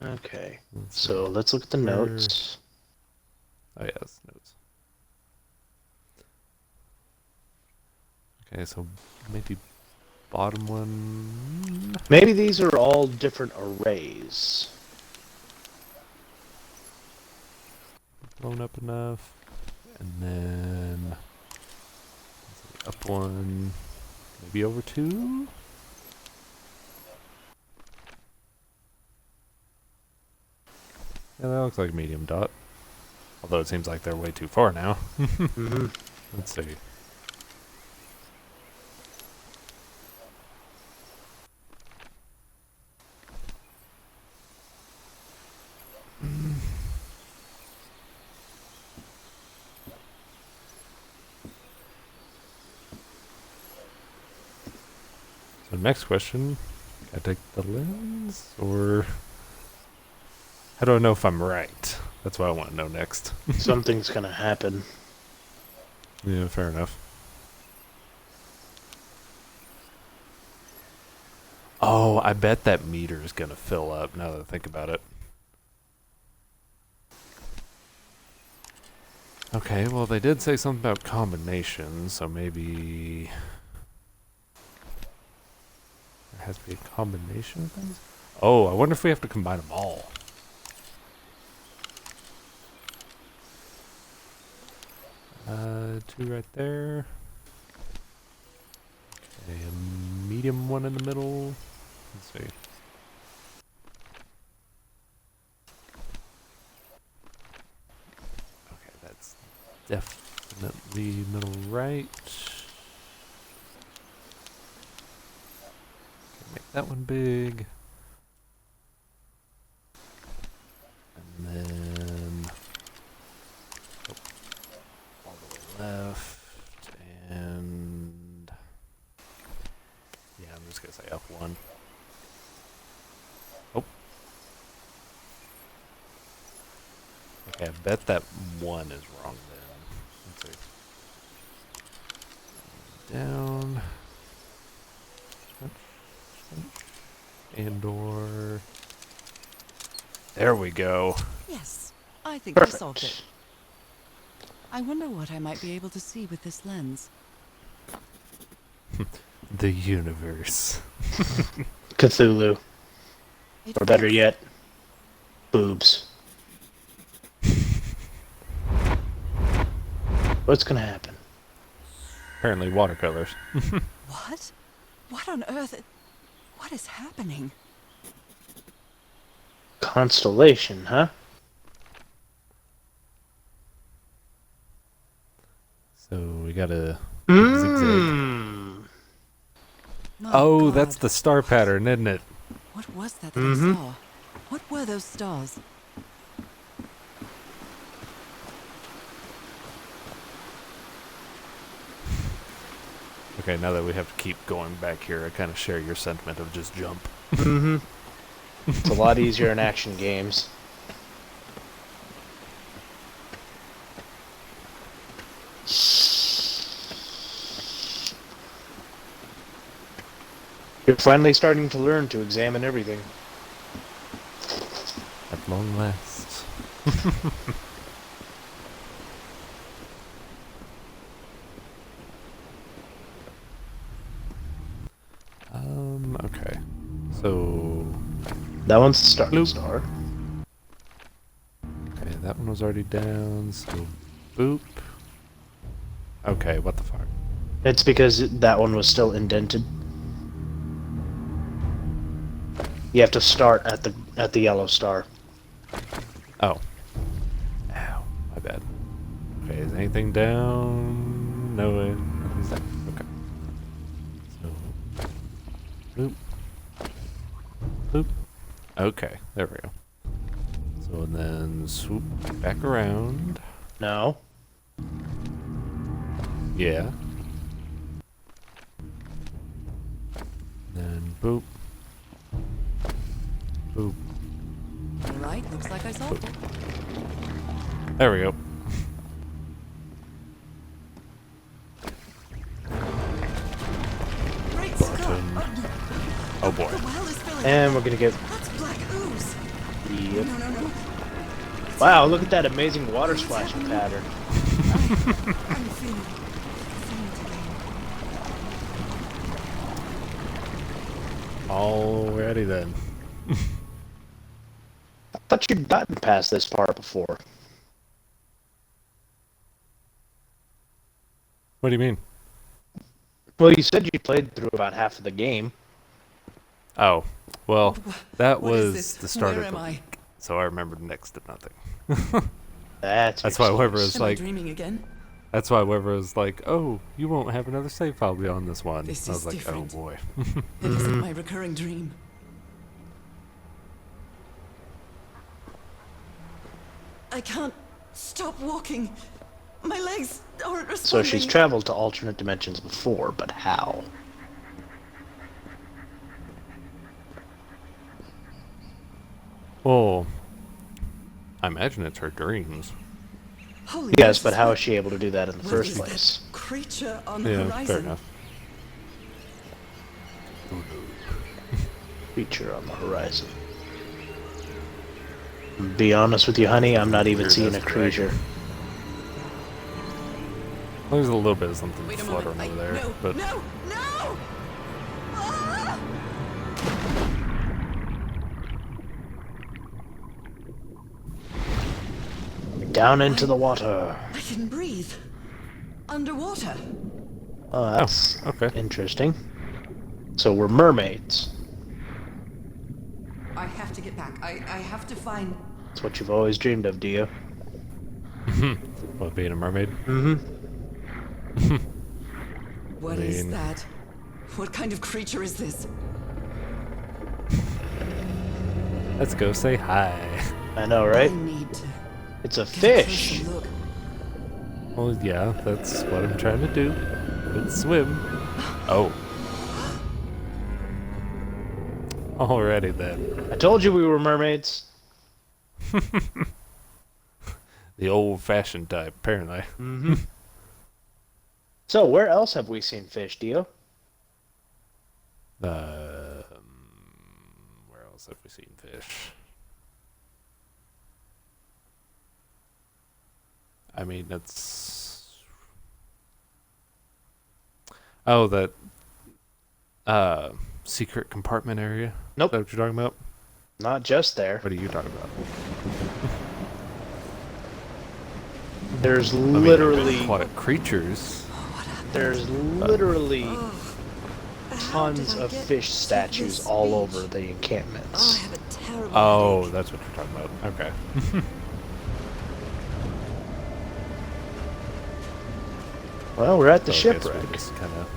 Okay, Let's see. so let's look at the Where- notes. Oh yes, notes. Okay, so maybe bottom one. Maybe these are all different arrays. Blown up enough, and then let's see, up one, maybe over two. Yeah, that looks like a medium dot. Although it seems like they're way too far now. Mm-hmm. Let's see. So next question, can I take the lens, or how do I know if I'm right? That's what I want to know next. Something's gonna happen. Yeah, fair enough. Oh, I bet that meter is gonna fill up now that I think about it. Okay, well they did say something about combinations, so maybe there has to be a combination of things. Oh, I wonder if we have to combine them all. Two right there. Okay, a medium one in the middle. Let's see. Okay, that's definitely middle right. that one big. And then all the way left, and yeah, I'm just gonna say F1. Oh. Okay, I bet that one is wrong then. Let's see. Down. And/or. There we go. Yes, I think we solved Perfect. it. I wonder what I might be able to see with this lens. The universe. Cthulhu. It Or better feels- yet, boobs. What's gonna happen? Apparently watercolors. What? What on earth? What is happening? Constellation, huh? So we gotta zigzag. Mmm. My Oh, that's God. the star pattern, isn't it? What was that I saw? What were those stars? Okay, now that we have to keep going back here, I kind of share your sentiment of just jump. Mm-hmm. It's a lot easier in action games. You're finally starting to learn to examine everything. At long last. Okay. So, That one's the starting Bloop. star. okay, that one was already down, so boop. Okay, what the fuck? It's because that one was still indented. You have to start at the yellow star. Oh. Ow, my bad. Okay, is anything down? No way. Nothing's down. Okay. So, boop. Boop. Okay, there we go. So, and then swoop back around. No. Yeah. Then boop. Boop. All right, looks like I solved it. There we go. Great Scott! Button. Oh, Oh boy. the well is filling. And we're gonna get. That's black ooze. Yep. No. Wow, look at that amazing water splashing pattern. I'm feeling it again. Alrighty then. I thought you'd gotten past this part before. What do you mean? Well, you said you played through about half of the game. Oh, well, that What is was this? the start Where of am the I? week, so I remembered next to nothing. That's That's why Weber excuse. was Am I like, dreaming again? that's why Weber was like, oh, you won't have another save file beyond this one. This I is was like, different. oh boy. It isn't my recurring dream. I can't stop walking. My legs aren't responding. So she's traveled to alternate dimensions before, but how? Well, I imagine it's her dreams. Holy Yes, Jesus, but how what- is she able to do that in the what first is that place? creature on the Yeah, horizon. fair enough. Creature on the horizon. Be honest with you, honey, I'm not even Weird seeing a as creature. There's a little bit of something Wait a fluttering moment. over there, No, but no! Ah! Down into the water. I can breathe. Underwater. Oh, that's okay. interesting. So we're mermaids. I have to get back. I have to find... That's what you've always dreamed of, do you? what, being a mermaid? What is mean- that? What kind of creature is this? Let's go say hi. I know, right? I need to It's a get a fish. closer look. Well, yeah, that's what I'm trying to do. Let's swim. Oh. Alrighty then. I told you we were mermaids. The old-fashioned type, apparently. So, where else have we seen fish, Dio? Where else have we seen fish? I mean, it's... Oh, that... secret compartment area? Nope. Is that what you're talking about? Not just there. What are you talking about? There's I mean, literally... aquatic creatures. There's literally How did tons I of get fish to statues this all beach? over the Oh, I encampments. have a terrible Oh, headache. that's what you're talking about. Okay. Well, we're at the So I guess shipwreck. we just kind of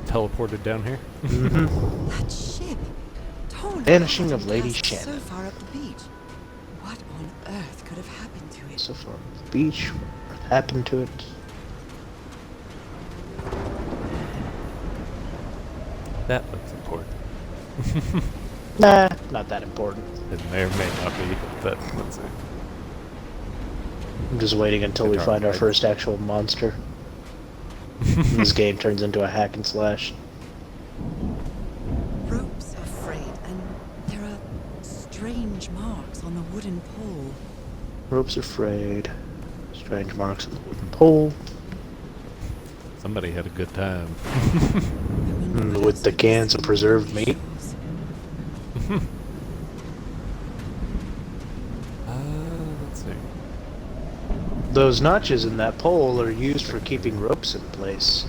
teleported down here. That ship. Totally Vanishing of hadn't Lady passed so Shannon. far up the beach. What on earth could have happened to it? So far, the beach, what happened to it? That looks important. Nah, not that important. It may or may not be, but let's see. I'm just waiting until we Dark find our Knight. first actual monster. And this game turns into a hack and slash. Ropes are frayed, and there are strange marks on the wooden pole. Ropes are frayed. Strange marks on the wooden pole. Somebody had a good time. I wonder what With else the we cans see of on preserved these meat. shores. Let's see. Those notches in that pole are used for keeping ropes in place.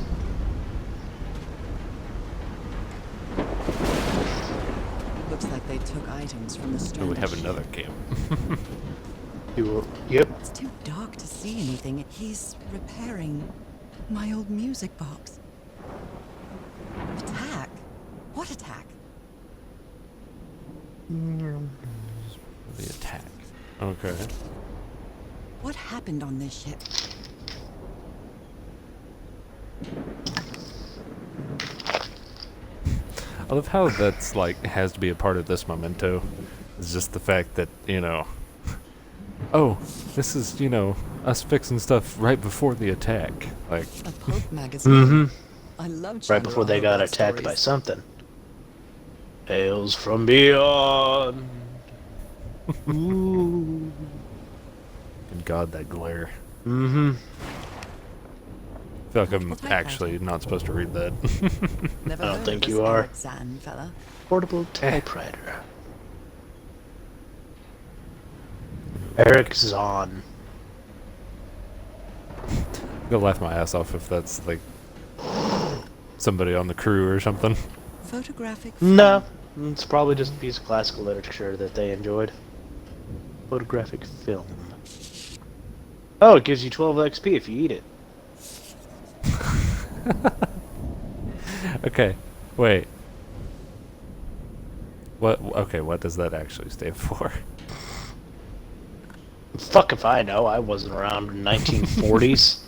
Looks like they took items from the Oh, stern. we have another camp. Yep. It's too dark to see anything. He's repairing my old music box. Attack? What attack? The attack. Okay. What happened on this ship? I love how that's like has to be a part of this memento. It's just the fact that, you know, oh, this is, you know, us fixing stuff right before the attack. Like, A pulp magazine. Mm-hmm. I love Right before they got attacked by something. Tales from beyond. Ooh. good God, that glare. Mm-hmm. I feel like I'm Well, typewriter. actually not supposed to read that. Never I don't heard think of you this are. Eric Zahn fella. Portable typewriter. Eric Zahn. I'm gonna laugh my ass off if that's like somebody on the crew or something. Photographic. No. It's probably just a piece of classical literature that they enjoyed. Photographic film. Oh, it gives you 12 XP if you eat it. Okay, wait. What? Okay, what does that actually stand for? Fuck if I know. I wasn't around in 1940s.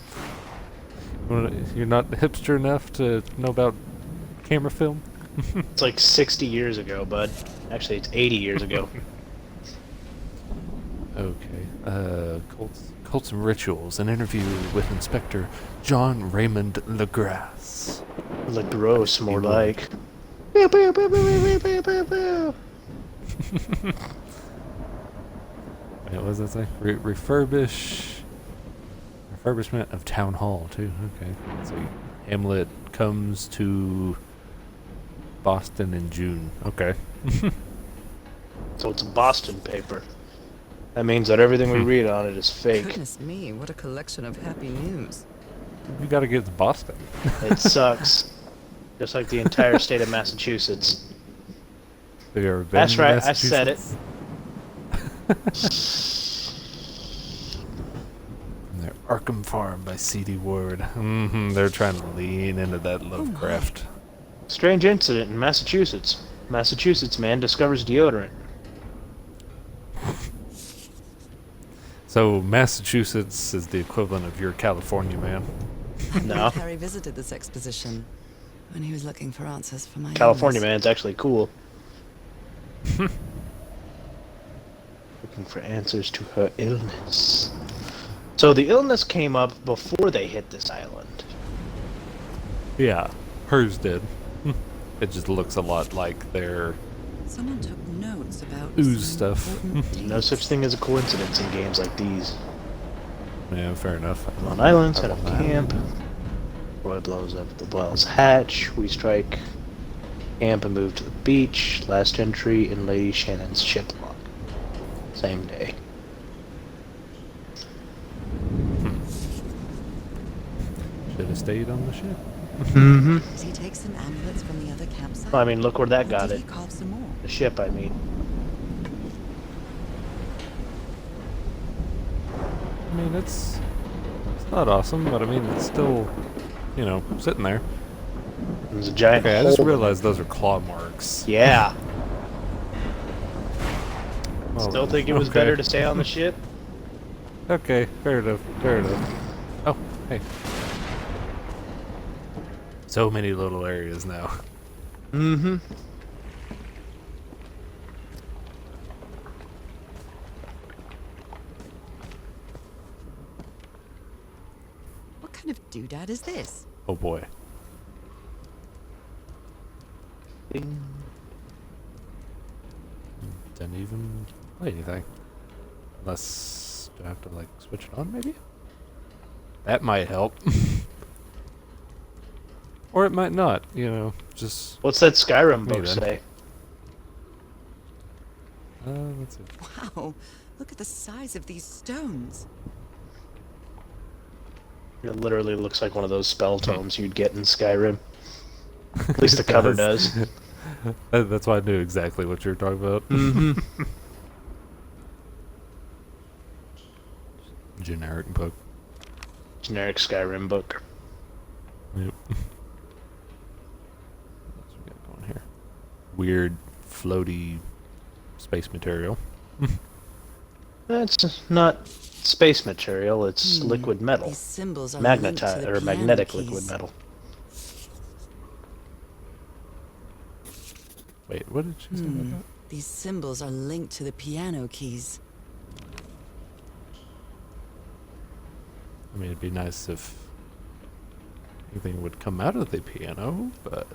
You're not hipster enough to know about camera film? It's like 60 years ago, bud. Actually, it's 80 years ago. Okay. Cults and Rituals, an interview with Inspector John Raymond Legrasse. LaGrosse, more You like. Pew, pew, pew, pew, pew, pew, pew. Wait, what does that say? Refurbishment of Town Hall, too. Okay. Let's see. Hamlet comes to Boston in June. Okay. So it's a Boston paper. That means that everything we read on it is fake. Goodness me, what a collection of happy news. You gotta get to Boston. It sucks. Just like the entire state of Massachusetts. Have you ever been That's to right, I said it. Massachusetts? They're Arkham Farm by C.D. Ward. They're trying to lean into that Lovecraft. Strange incident in Massachusetts. Massachusetts man discovers deodorant. So Massachusetts is the equivalent of your California, man. I No. believe Harry visited this exposition when he was looking for answers for my California illness. man's actually cool. Looking for answers to her illness. So the illness came up before they hit this island. Yeah, hers did. It just looks a lot like their Someone took notes about ooze some stuff. important No such thing as a coincidence in games like these. Yeah, fair enough. On island, set up camp. Roy blows up the well's hatch. We strike camp and move to the beach. Last entry in Lady Shannon's ship log. Same day. Should have stayed on the ship. Mm-hmm. Did he take some amulets from the other campsite? I mean, look where that Or got did it. he carve some more? The ship, I mean. I mean, it's not awesome, but I mean, it's still, you know, sitting there. There's a giant Okay, I just hole. realized those are claw marks. Yeah. Well, Still think it was okay. better to stay on the ship? Okay, fair enough, fair enough. Oh, hey. So many little areas now. Mm-hmm. What kind of doodad is this? Oh boy. Didn't even play anything. Unless, do I have to like switch it on maybe? That might help. Or it might not, you know, just, What's that Skyrim Me book then. say? let's see. Wow, look at the size of these stones. It literally looks like one of those spell tomes you'd get in Skyrim. At least the cover does. That's why I knew exactly what you were talking about. Mm-hmm. Generic book. Generic Skyrim book. Yep. What's we got going here? Weird, floaty space material. That's not space material, it's liquid metal. These symbols are linked to Magnetite the or piano magnetic keys. liquid metal. Wait, what did she say about that? These symbols are linked to the piano keys. I mean, it'd be nice if anything would come out of the piano, but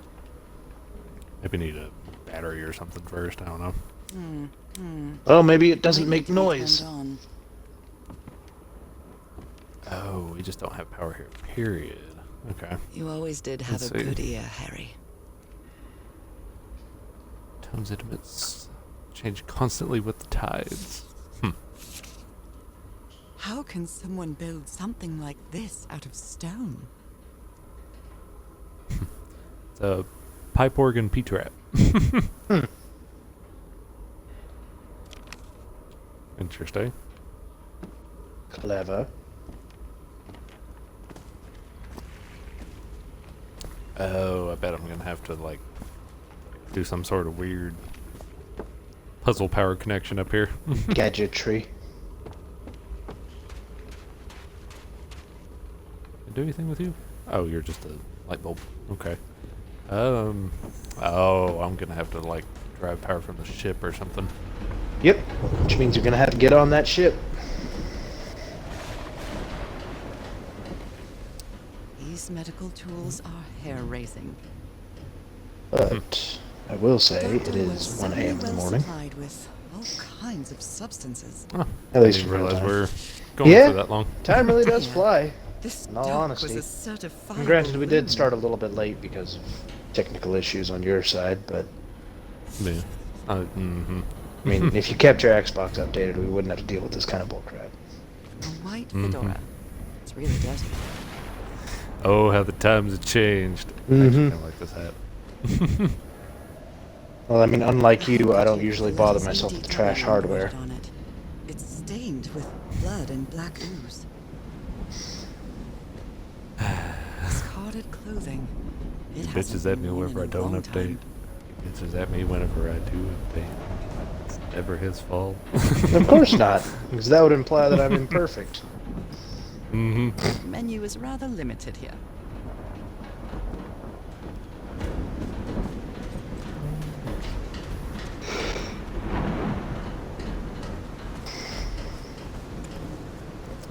maybe need a battery or something first. I don't know. Oh, maybe it doesn't Might make need to be noise. turned on. Oh, we just don't have power here. Period. Okay. You always did have Let's a see. good ear, Harry. Tones intimates change constantly with the tides. How can someone build something like this out of stone? It's a pipe organ P-trap. Interesting. Clever. Oh, I bet I'm gonna have to like do some sort of weird puzzle power connection up here. Gadgetry. Do anything with you? Oh, you're just a light bulb. Okay. Oh, I'm gonna have to like drive power from the ship or something. Yep. Which means you're gonna have to get on that ship. These medical tools are hair-raising. But I will say Doctor it was is 1 a.m. in the well morning. supplied with all kinds of substances. Oh, At I least didn't for realize time. we're going Yeah. for that long. Time really does Yeah. fly. This In all doc honesty. was a certified. And granted, we did start a little bit late because of technical issues on your side, but Yeah. Mm-hmm. I mean, if you kept your Xbox updated, we wouldn't have to deal with this kind of bullcrap. A white fedora. It's really dirty. Oh, how the times have changed. I actually kind of like this hat. Well, I mean, unlike you, I don't usually bother Letters myself and with detail trash are hardware. embroidered on it. It's stained with blood and black ooze. Discarded clothing. It hasn't Bitches at me been worn whenever I in a don't long update. time. Bitches at me whenever I do update. Never his fault. Of course not, because that would imply that I'm imperfect. Mm-hmm. The menu is rather limited here.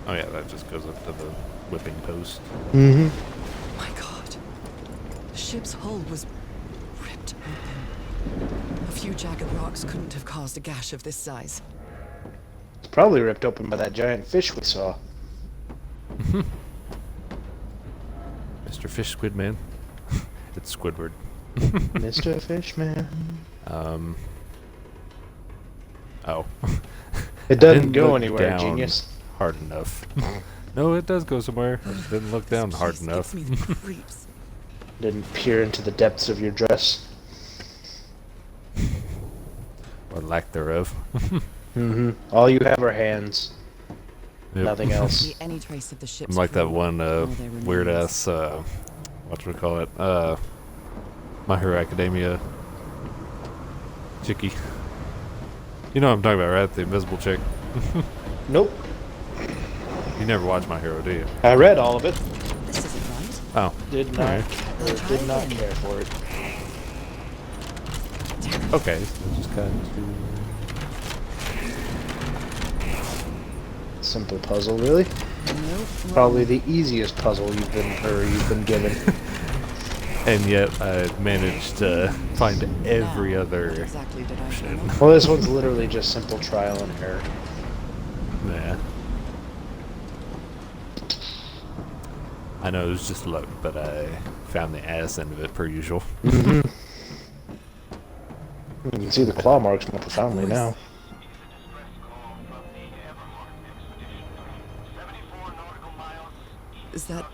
Oh yeah, that just goes up to the whipping post. Mm-hmm. My God. The ship's hull was ripped open. A few jagged rocks couldn't have caused a gash of this size. It's probably ripped open by that giant fish we saw. Mr. Fish Squid Man. It's Squidward. Mr. Fishman. Oh. It doesn't didn't go look anywhere, down genius. hard enough. No, it does go somewhere. I just didn't look down This hard place enough. gives me the creeps. Didn't peer into the depths of your dress. Or lack thereof. Mm-hmm. All you have are hands. Yep. Nothing else. See any trace of the ship's I'm like that crew one or their remains. weird ass whatchamacallit? My Hero Academia chickie. You know what I'm talking about, right? The invisible chick. Nope. You never watched My Hero, do you? I read all of it. This isn't right. Oh. Did not, Alright. or did not care for it. Okay, so just got to... Simple puzzle, really. Nope. Probably the easiest puzzle you've been given. And yet I managed to find every Now, other what exactly did I option. do? Well, this one's literally just simple trial and error. Nah. I know it was just luck, but I found the ass end of it per usual. You can see the claw marks more profoundly now. Is that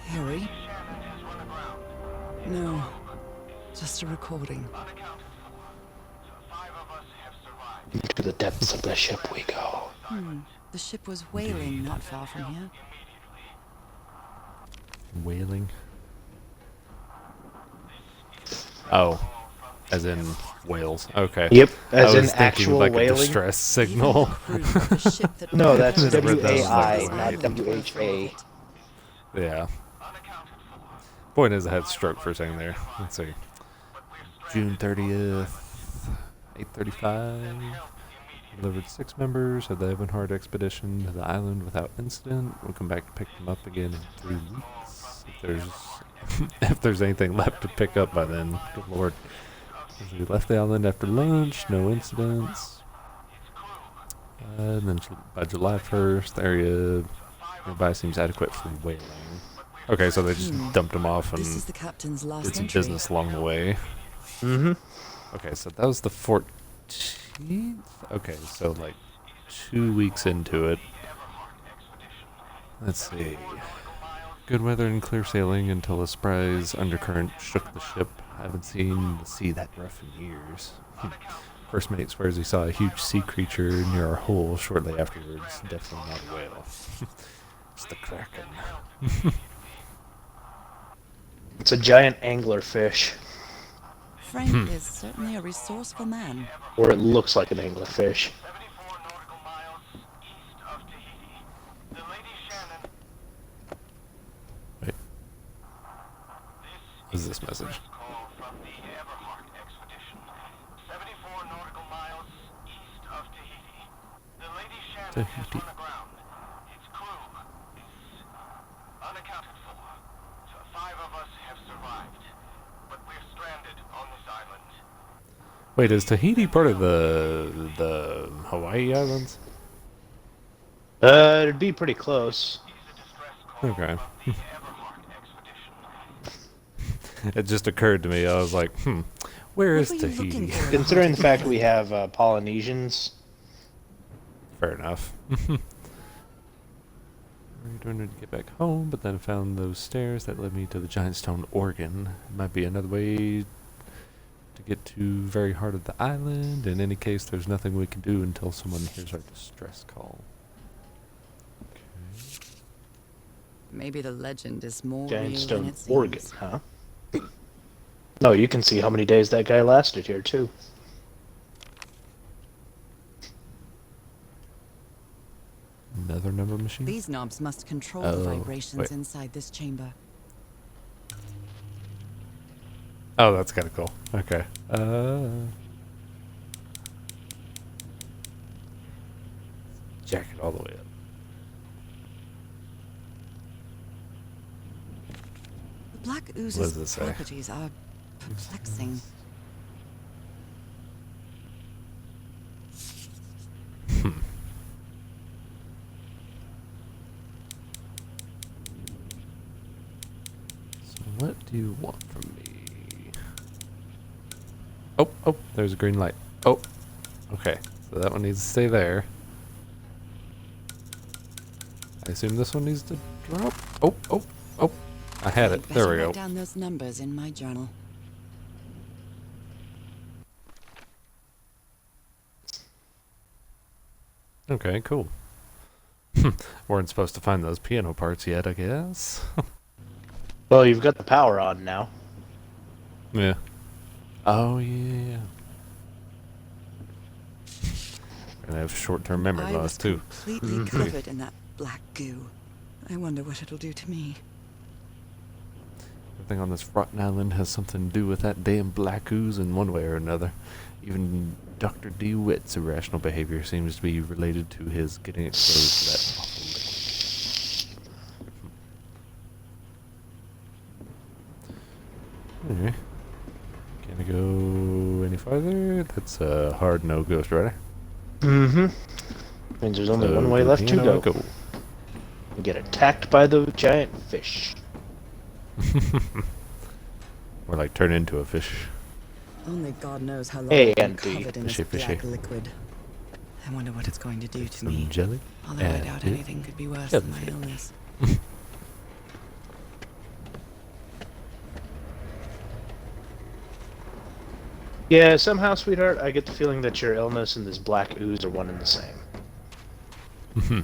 Harry? No, just a recording. Into the depths of the ship we go. The ship was whaling not far from here. Wailing. Oh, as in whales. Okay. Yep, I as was in thinking actual like a wailing. distress signal. Even the crew of the ship that No, that's I read that WAI, on not the WHA. Yeah. Point is, I had stroke for a second there. Let's see. June 30th, 8:35. Delivered 6 members of the Evanhard expedition to the island without incident. We'll come back to pick them up again in 3 weeks. If there's if there's anything left to pick up by then, good lord. We left the island after lunch, no incidents. And then by July 1st, the area nearby seems adequate for whaling. Okay, so they just dumped them off and This is the captain's last did some entry. business along the way. Mm-hmm. Okay, so that was the 14th. Okay, so like 2 weeks into it. Let's see. Good weather and clear sailing until a surprise undercurrent shook the ship. I haven't seen the sea that rough in years. First mate swears he saw a huge sea creature near our hull shortly afterwards. Definitely not a whale. It's the Kraken. It's a giant anglerfish. Frank is certainly a resourceful man. Or it looks like an anglerfish. Wait. What is this message? Tahiti. Wait, is Tahiti part of the Hawaii Islands? It'd be pretty close. Okay. It just occurred to me. I was like, where is What were you looking Tahiti? for? Considering the fact we have Polynesians. Fair enough. Returned to get back home, but then I found those stairs that led me to the giant stone organ. It might be another way to get to very heart of the island. In any case, there's nothing we can do until someone hears our distress call. Okay. Maybe the legend is more Giant real than stone it seems. organ, huh? No, you can see how many days that guy lasted here, too. Another number machine? These knobs must control Oh, the vibrations wait. inside this chamber. Oh, that's kind of cool. Okay. Jack it all the way up. The black What does ooze's it say? properties are perplexing. So what do you want from me? Oh, there's a green light. Oh, okay. So that one needs to stay there. I assume this one needs to drop. Oh. I had it. I'd There better we go. write down those numbers in my journal. Okay, cool. Weren't supposed to find those piano parts yet, I guess. Well, you've got the power on now. Yeah. Oh, yeah. Gonna have short-term memory I loss, was too. completely covered in that black goo. I wonder what it'll do to me. Everything on this rotten island has something to do with that damn black ooze in one way or another. Even Dr. DeWitt's irrational behavior seems to be related to his getting exposed to that awful liquid. Anyway. Can I go any farther? That's a hard no, Ghost Rider. Mm-hmm. Means there's only So one way left to piano go. You get attacked by the giant fish. Or like turn into a fish. Only God knows how long A I've been and B. covered in this Fishy, black fishy. liquid. I wonder what it's going to do to Some me. jelly. Although I and doubt it. anything could be worse than my Jellyfish. illness. Yeah, somehow, sweetheart, I get the feeling that your illness and this black ooze are one and the same.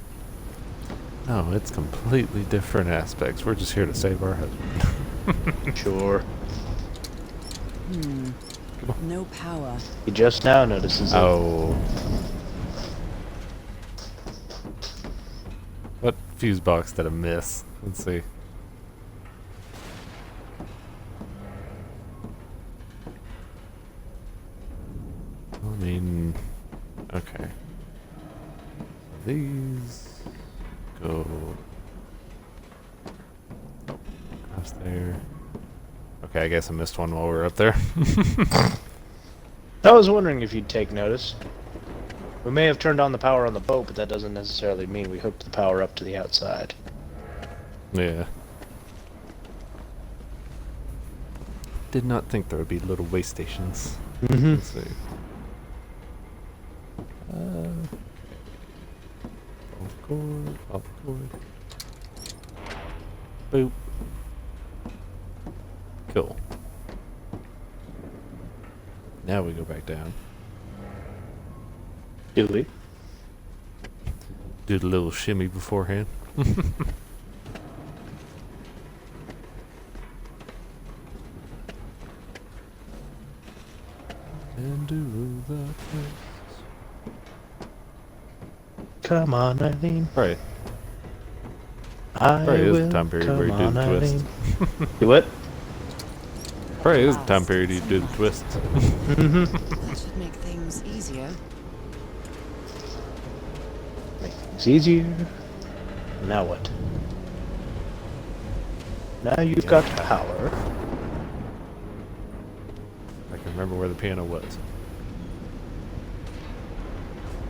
No, it's completely different aspects. We're just here to save our husband. Sure. No power. He just now notices it. Oh. What fuse box did I miss? Let's see. I mean, okay. These go across there. Okay, I guess I missed one while we were up there. I was wondering if you'd take notice. We may have turned on the power on the boat, but that doesn't necessarily mean we hooked the power up to the outside. Yeah. Did not think there would be little way stations. Mm-hmm. Let's see. Off cord. Boop. Cool. Now we go back down. Do we? Do the little shimmy beforehand. And do the twist. Come on, Eileen. Right. I Probably is the will. time period where you Come do the on, twist. Eileen. Do what? Probably is the time period you do the twist. Mm-hmm. That should make things easier. Make things easier. Now what? Now you've got power. I can remember where the piano was.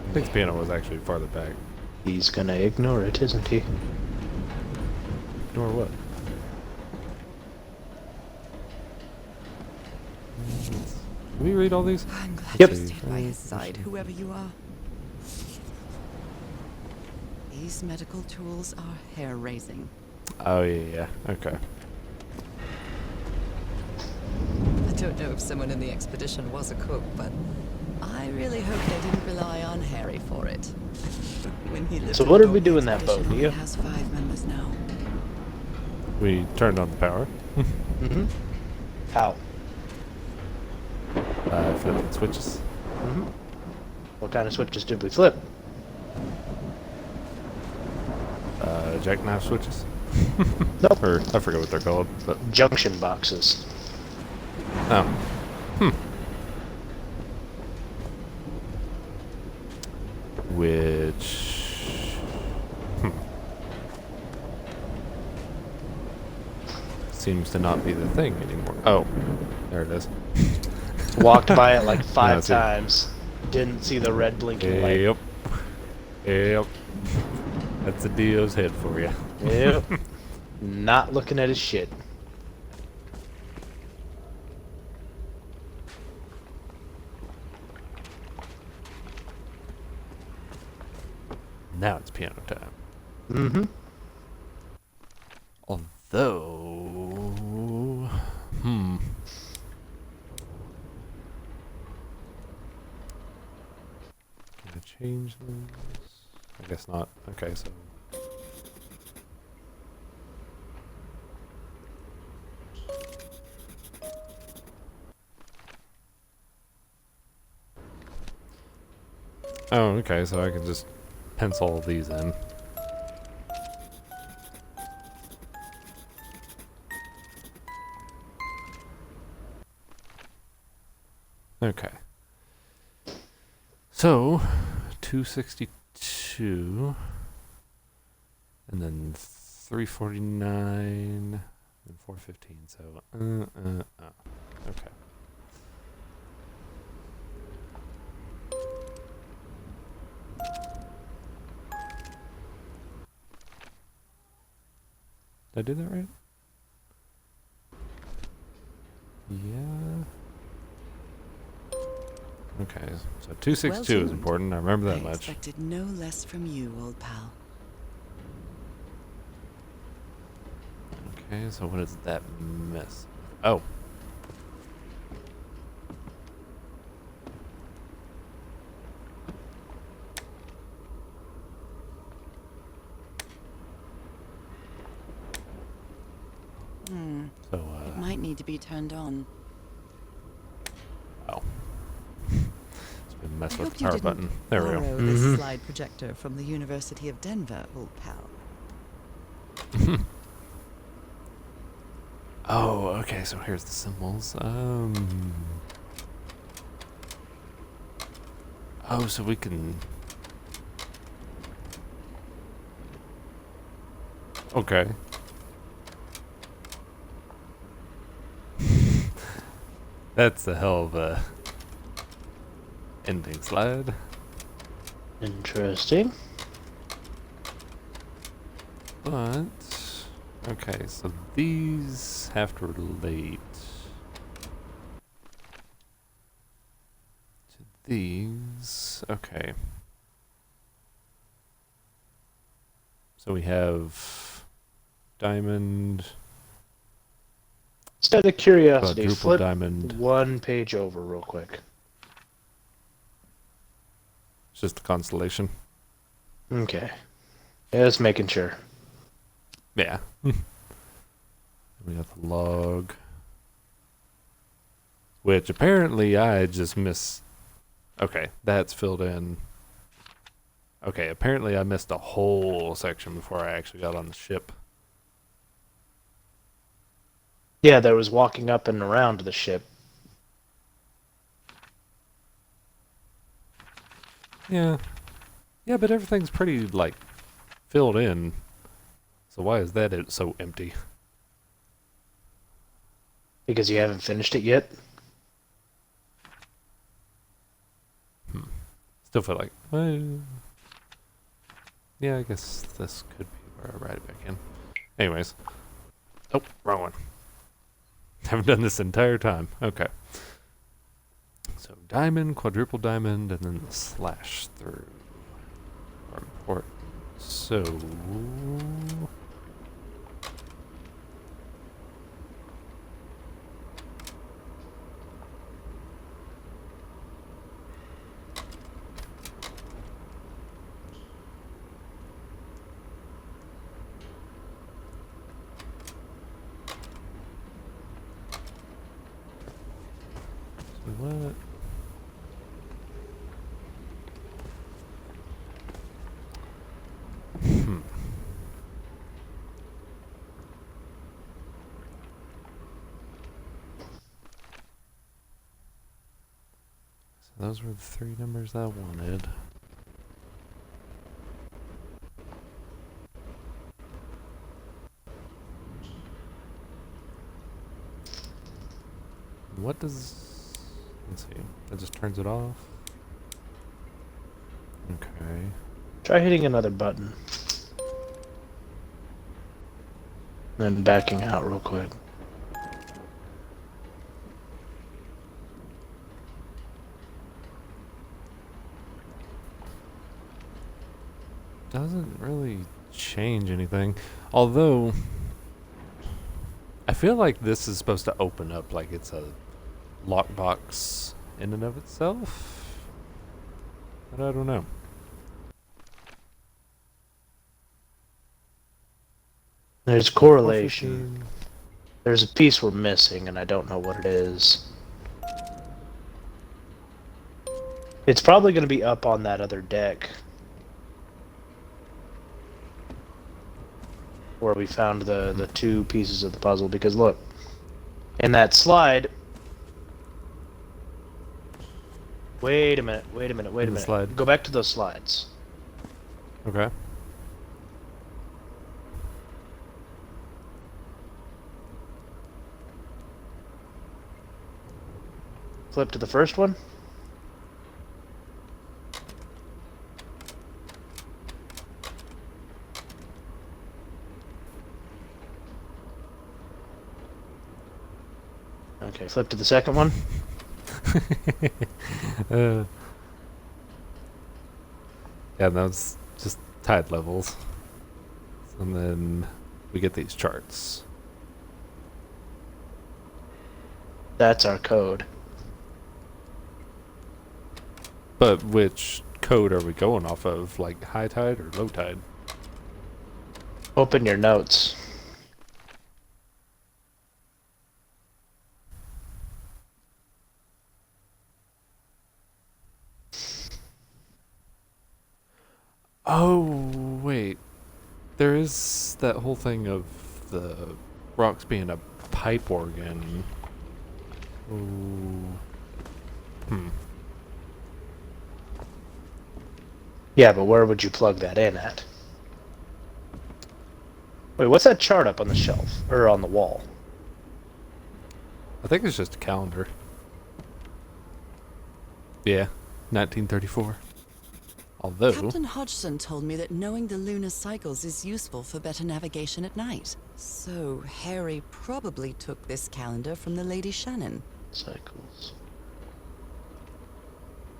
I think the piano was actually farther back. He's gonna ignore it, isn't he? Ignore what? Can we read all these? I'm glad Yep. you stayed by his side, whoever you are. These medical tools are hair-raising. Oh yeah. Okay. I don't know if someone in the expedition was a cook, but I really hope they didn't rely on Harry for it. When he lived So on what the did we do Dawn in that boat, expedition, Neo? It has 5 members now. We turned on the power. Mm-hmm. How? Flipping switches. Mm-hmm. What kind of switches did we flip? Flipping switches. Mm-hmm. Mm-hmm. What kind of switches did we flip? Mm-hmm. How? Flipping switches. Mm-hmm. How? Flipping switches. Come on, Eileen. jackknife switches? Nope. Or I forget what they're called, but Junction boxes. oh, which seems to not be the thing anymore. Oh, there it is. Walked by it like 5 No, see. times. Didn't see the red blinking light. Yep. Yep. That's a Dio's head for you. Yep. Not looking at his shit. Now it's piano time. Mm-hmm. Although, can I change this? I guess not. Okay, so. Oh, okay, so I can just pencil these in. Okay. So, 262, and then 349, and 415. So, okay. Did I do that right? Yeah. Okay, so 262 is important. I remember that I much. expected no less from you, old pal. Okay, so what does that miss? Oh. So, It might need to be turned on. oh. It's been messing with hope the you power didn't button. There we go. borrow this slide projector from the University of Denver, old pal. Oh, okay, so here's the symbols. Oh, so we can... Okay. That's a hell of a ending slide. Interesting. But... Okay, so these have to relate to these. Okay. So we have diamond, Just out of curiosity, quadruple flip diamond. one page over real quick. It's just a constellation. Okay. Just making sure. Yeah. We got the log. Which apparently I just missed. Okay, that's filled in. Okay, apparently I missed a whole section before I actually got on the ship. Yeah, there was walking up and around the ship. Yeah. Yeah, but everything's pretty, like, filled in. So why is that so empty? Because you haven't finished it yet? Still feel like, well, yeah, I guess this could be where I write it back in. Anyways. Oh, wrong one. Haven't done this the entire time. Okay. So diamond, quadruple diamond, and then the slash through are important. So... What? Those were the 3 numbers I wanted. What does... Let's see. That just turns it off? Okay. Try hitting another button. Then backing out real quick. Doesn't really change anything. Although, I feel like this is supposed to open up like it's a lockbox in and of itself. But I don't know. There's correlation. There's a piece we're missing, and I don't know what it is. It's probably going to be up on that other deck. Where we found the 2 pieces of the puzzle, because look, in that slide... Wait a minute. Slide. Go back to those slides. Okay. Flip to the first one. Okay, flip to the second one. Yeah, that's just tide levels. And then we get these charts. That's our code. But which code are we going off of? Like high tide or low tide? Open your notes. Oh, wait. There is that whole thing of the rocks being a pipe organ. Ooh. Yeah, but where would you plug that in at? Wait, what's that chart up on the shelf? Or on the wall? I think it's just a calendar. Yeah, 1934. Although... Captain Hodgson told me that knowing the lunar cycles is useful for better navigation at night. So Harry probably took this calendar from the Lady Shannon. Cycles.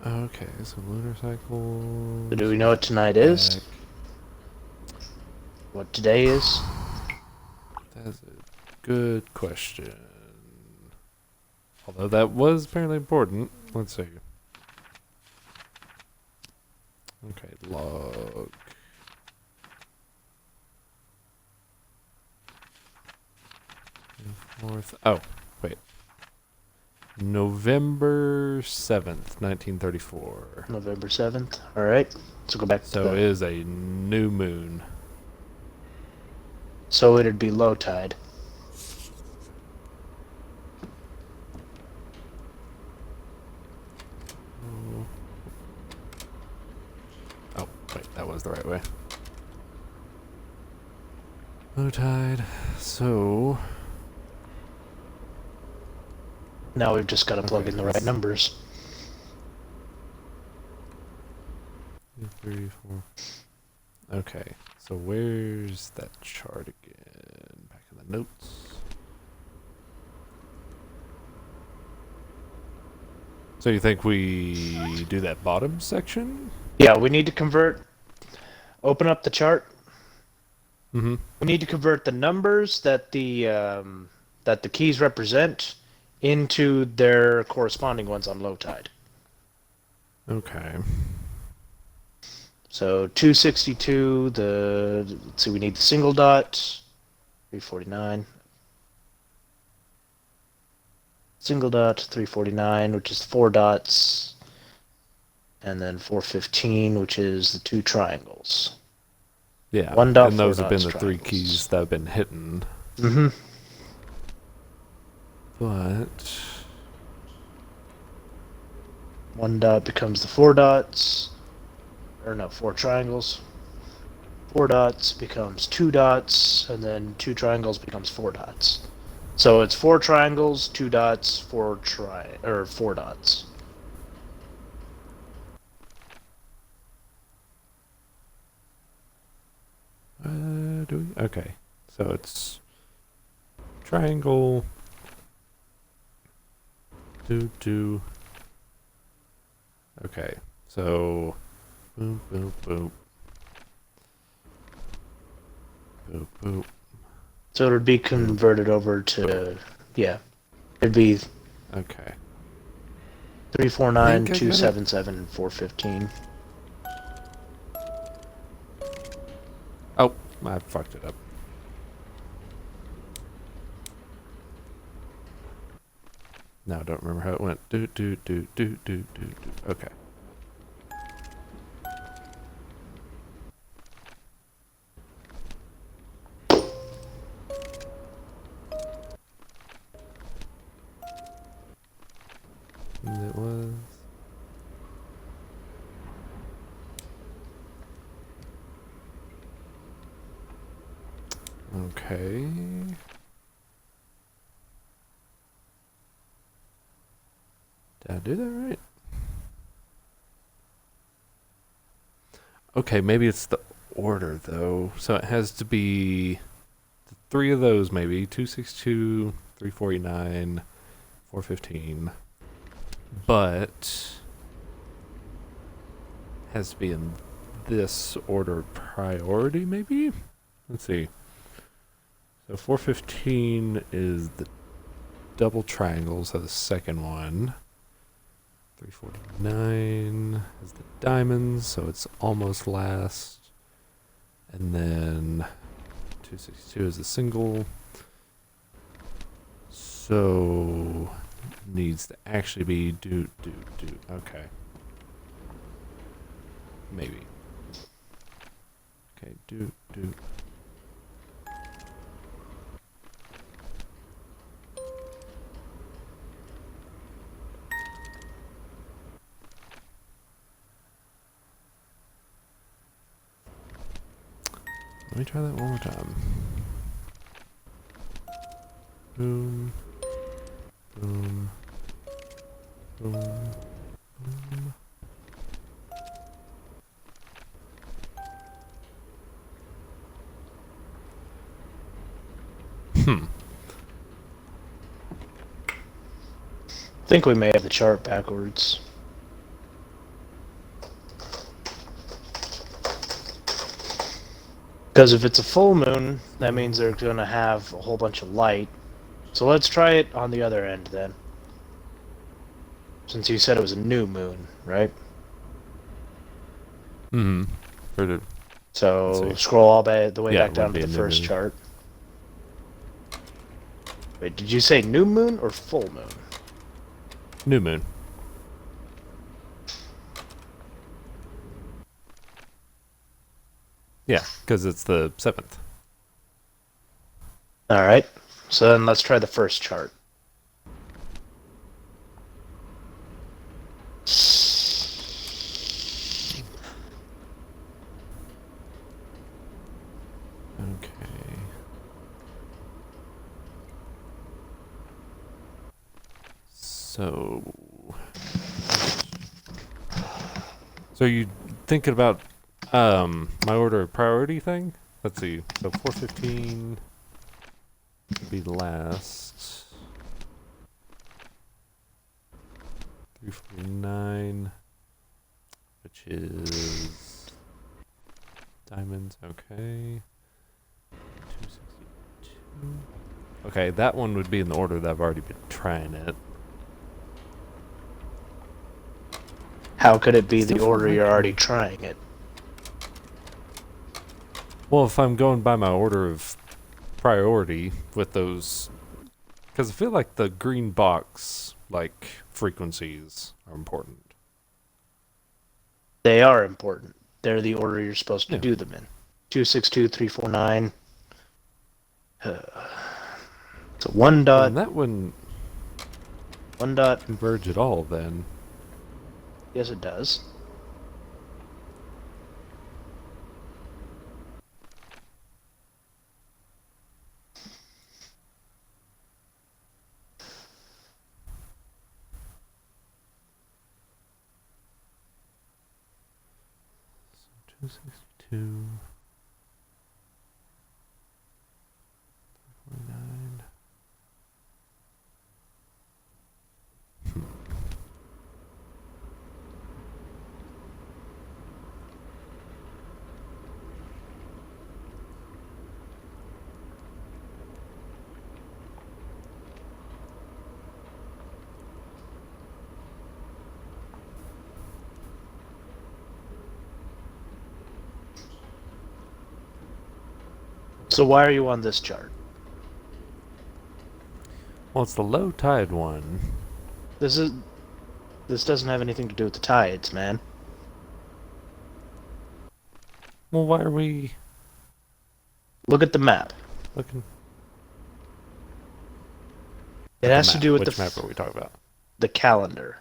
Okay, so lunar cycle... So do we know what tonight is? What today is? That's a good question. Although that was apparently important. Let's see. Okay, log. Fourth. Oh, wait. November 7th, 1934. November 7th. Alright. So go back to So it is a new moon. So it'd be low tide. Oh, wait, that was the right way. Low tide. So... Now we've just got to plug in the right numbers. 2, 3, 4. Okay, so where's that chart again? Back in the notes. So you think we do that bottom section? Yeah, we need to convert... Open up the chart. Mm-hmm. We need to convert the numbers that the keys represent into their corresponding ones on low tide. Okay. So 262, let's see, we need the single dot, 349. Single dot, 349, which is 4 dots. And then 415, which is the 2 triangles. Yeah, 1 dot, and those 4 have been dots, the 3 triangles. keys that have been hidden. Mm-hmm. But... 1 dot becomes the 4 dots. Or no, 4 triangles. 4 dots becomes 2 dots, and then 2 triangles becomes 4 dots. So it's 4 triangles, 2 dots, 4 dots. Do we? Okay. So it's triangle. Do. Okay. So boop boop boop. Boop boop. So it would be converted over to, yeah. It'd be Okay. 349, Think I got it. 277, 415. Oh, I fucked it up. Now I don't remember how it went. Do. Okay. And it was. Okay. Did I do that right? Okay, maybe it's the order though. So it has to be the 3 of those maybe. 262, 349, 415. But has to be in this order of priority maybe? Let's see. So 415 is the double triangles, so the second one. 349 is the diamonds, so it's almost last. And then 262 is the single. So needs to actually be do. Okay. Maybe. Okay, do. Let me try that one more time. Boom. Boom. Boom. Boom. I think we may have the chart backwards. Because if it's a full moon, that means they're going to have a whole bunch of light. So let's try it on the other end then. Since you said it was a new moon, right? Mm-hmm. So Let's see. scroll all the way Yeah, back it down would to be the a new first moon. chart. Wait, did you say new moon or full moon? New moon. Yeah, because it's the 7th. Alright, so then let's try the first chart. Okay. So you thinking about my order of priority thing? Let's see. So 415 would be last. 349, which is diamonds. Okay. 262. Okay, that one would be in the order that I've already been trying it. How could it be the Still order feel you're like- already trying it? Well, if I'm going by my order of priority with those, because I feel like the green box, like, frequencies are important. They are important. They're the order you're supposed to Yeah. do them in. 262, 349. So 1 dot, And that wouldn't 1 dot, converge at all then. Yes, it does. So 262. 49. So why are you on this chart? Well, it's the low tide one. This doesn't have anything to do with the tides, man. Well, why are we Look at the map. looking? It has to do with Which map are we talking about? the calendar.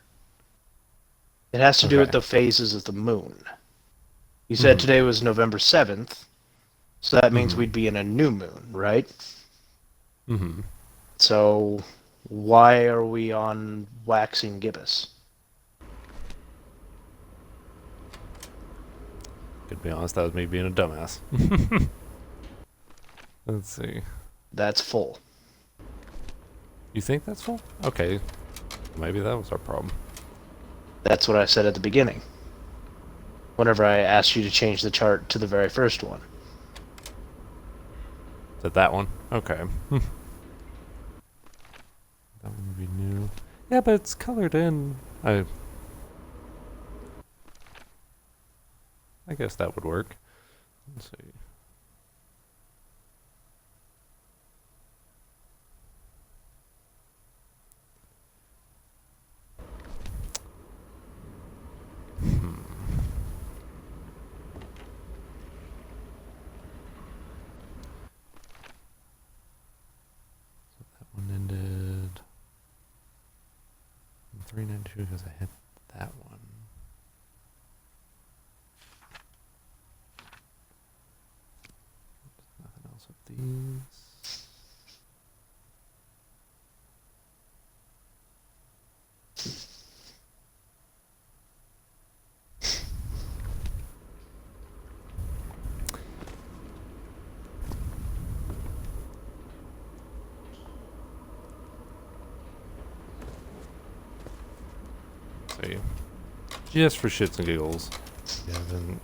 It has to do with Okay. the phases of the moon. You said today was November 7th, so that means we'd be in a new moon, right? Mm-hmm. So why are we on waxing gibbous? To be honest, that was me being a dumbass. Let's see. That's full. You think that's full? Okay. Maybe that was our problem. That's what I said at the beginning. Whenever I asked you to change the chart to the very first one. Is it that one? Okay. That one would be new. Yeah, but it's colored in. I guess that would work. Let's see. That one ended in 392 because I hit that one. Nothing else with these. See. Just for shits and giggles. You haven't.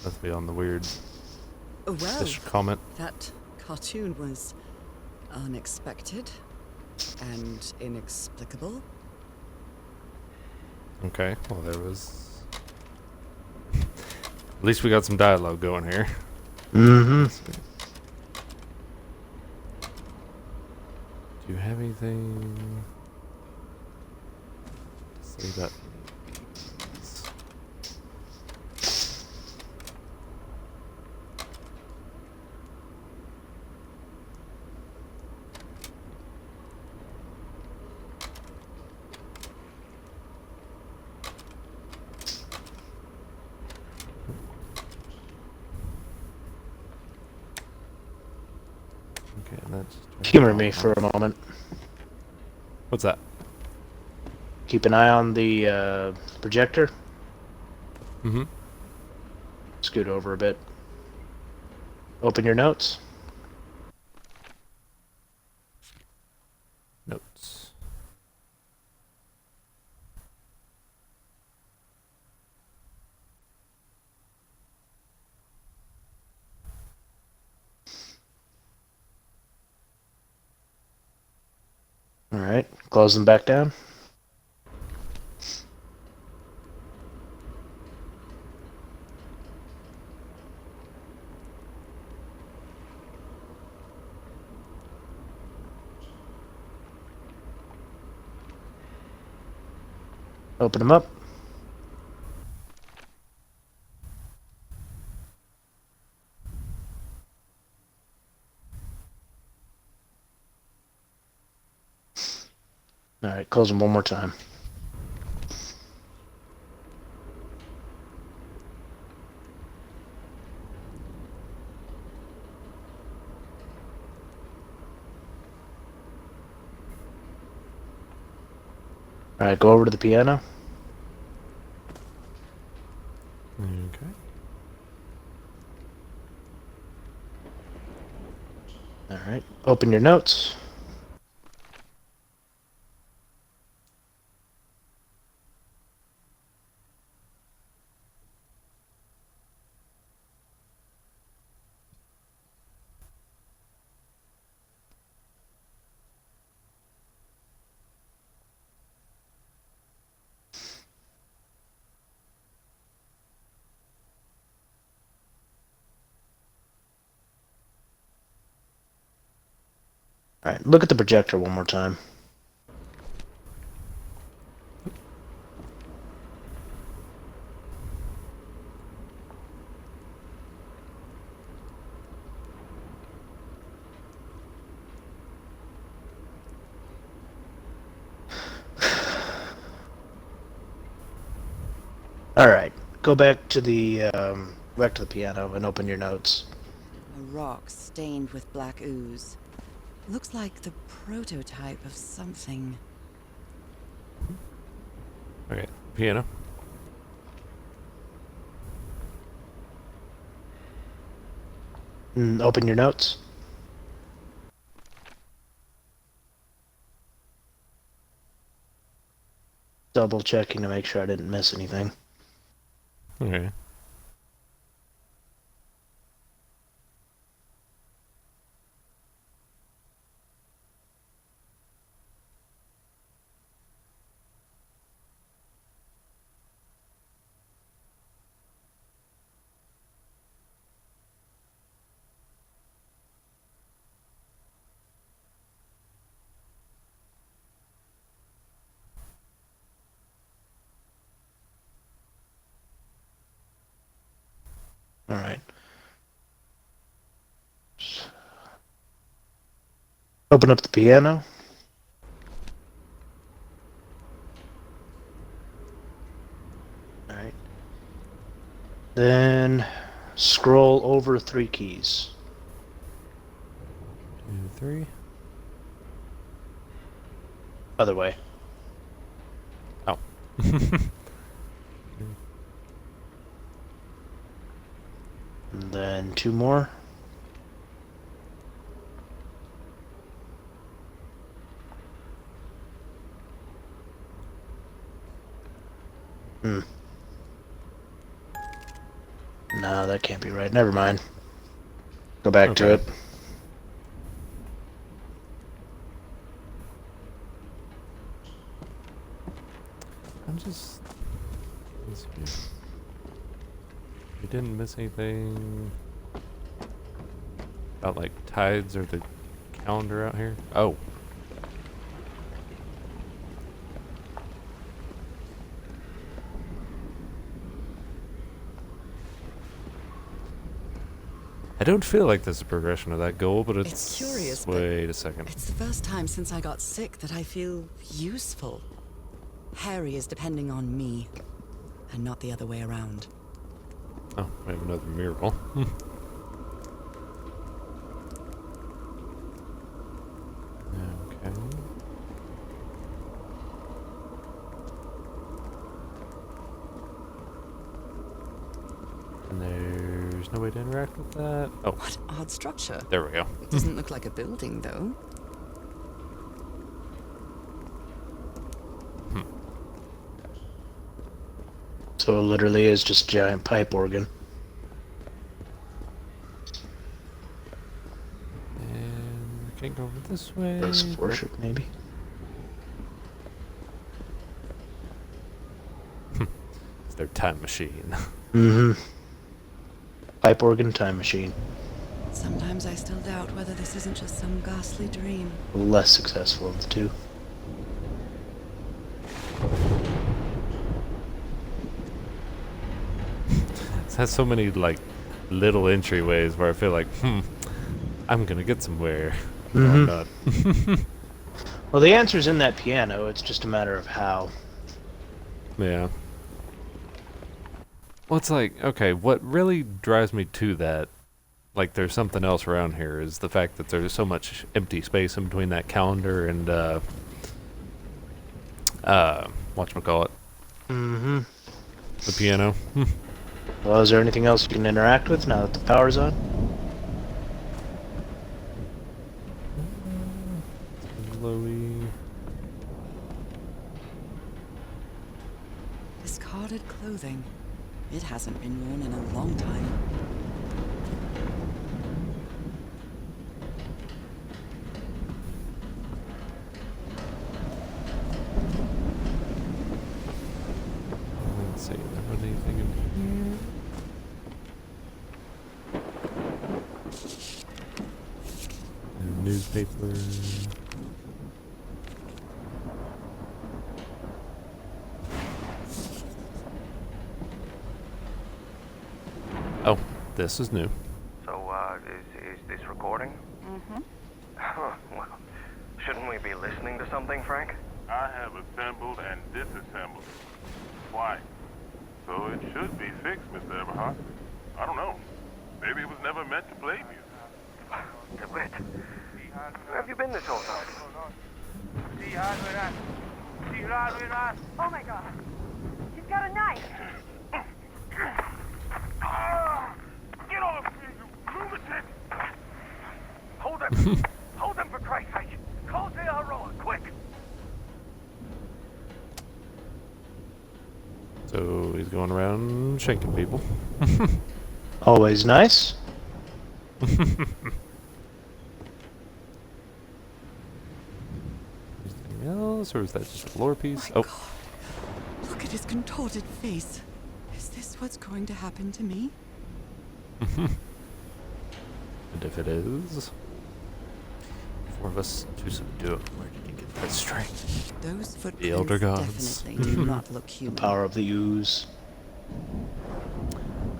Let's be on the weird Oh, well, fish comment. that cartoon was unexpected and inexplicable. Okay, well there was. At least we got some dialogue going here. Mm-hmm. Let's see. Do you have anything to say about these? Okay, and that's Humor me for a moment. What's that? Keep an eye on the projector. Mm-hmm. Scoot over a bit. Open your notes. Notes. Alright, close them back down. Open them up. Alright, close them one more time. Alright, go over to the piano. Okay. Alright, open your notes. Alright, look at the projector one more time. Alright, go back to the piano and open your notes. A rock stained with black ooze. Looks like the prototype of something. Okay. Piano. Open your notes. Double checking to make sure I didn't miss anything. Okay. Alright. Open up the piano. Alright. Then scroll over 3 keys. 2, 3. Other way. Oh. And then 2 more. No, that can't be right. Never mind. Go back to Okay. it. I'm just. Let's see. We didn't miss anything about like tides or the calendar out here. Oh. I don't feel like there's a progression of that goal, but It's curious, but Wait a second. It's the first time since I got sick that I feel useful. Harry is depending on me, and not the other way around. Oh, we have another miracle. Okay. And there's no way to interact with that. Oh, What odd structure. there we go. It doesn't look like a building, though. So it literally is just a giant pipe organ. And we can't go over this way. Place of worship, maybe. It's their time machine. Mm-hmm. Pipe organ time machine. Sometimes I still doubt whether this isn't just some ghastly dream. Less successful of the two. It has so many like little entryways where I feel like, I'm gonna get somewhere. No, I'm not. Well, the answer's in that piano. It's just a matter of how. Yeah. Well, it's like, okay, what really drives me to that, like there's something else around here, is the fact that there's so much empty space in between that calendar and, whatchamacallit, Mm-hmm. the piano. Well, is there anything else you can interact with now that the power's on? Chloe. Discarded clothing. It hasn't been worn in a long time. Let's see, have anything in here? Newspaper. Oh, this is new. So, is this recording? Mm-hmm. Well, shouldn't we be listening to something, Frank? I have assembled and disassembled. Why? So it should be fixed, Mr. Everhart. I don't know. Maybe it was never meant to play music. Wait. Where have you been this whole time? Oh my god. He's got a knife. Get off me, you lunatic! Hold him! Hold him for Christ's sake! Call the Aroa, quick! So he's going around shanking people. Always nice. Anything else, or is that just a lore piece? My Oh, God. Look at his contorted face. Is this what's going to happen to me? and if it is, four of us to subdue it. Where did you get that strength? Those footprints The Elder Gods. definitely do not look The human. power of the ooze.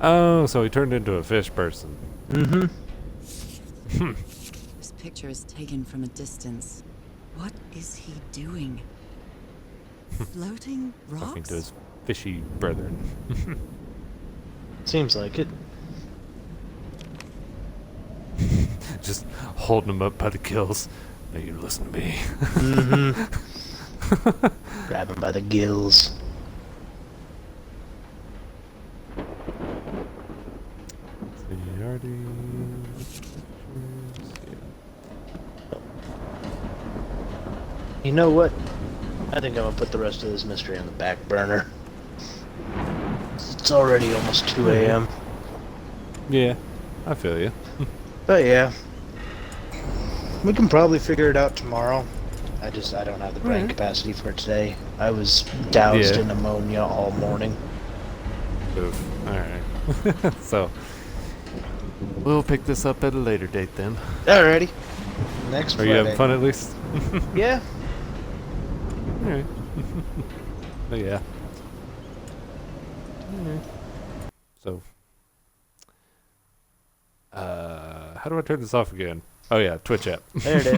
Oh, so he turned into a fish person. Mm-hmm. This picture is taken from a distance. What is he doing? Floating Talking rocks? to his fishy brethren. Seems like it. Just holding him up by the gills. Now you listen to me. Mm-hmm. Grab him by the gills. See, already. You know what? I think I'm gonna put the rest of this mystery on the back burner. It's already almost 2 a.m. Yeah, I feel you. But yeah. We can probably figure it out tomorrow. I don't have the brain capacity for it today. I was doused Yeah. in ammonia all morning. Oof. Alright. So, we'll pick this up at a later date then. Alrighty. Next Are Friday. you having fun at least? Yeah. Alright. But yeah. Alright. So, how do I turn this off again? Oh yeah, Twitch app. There it is.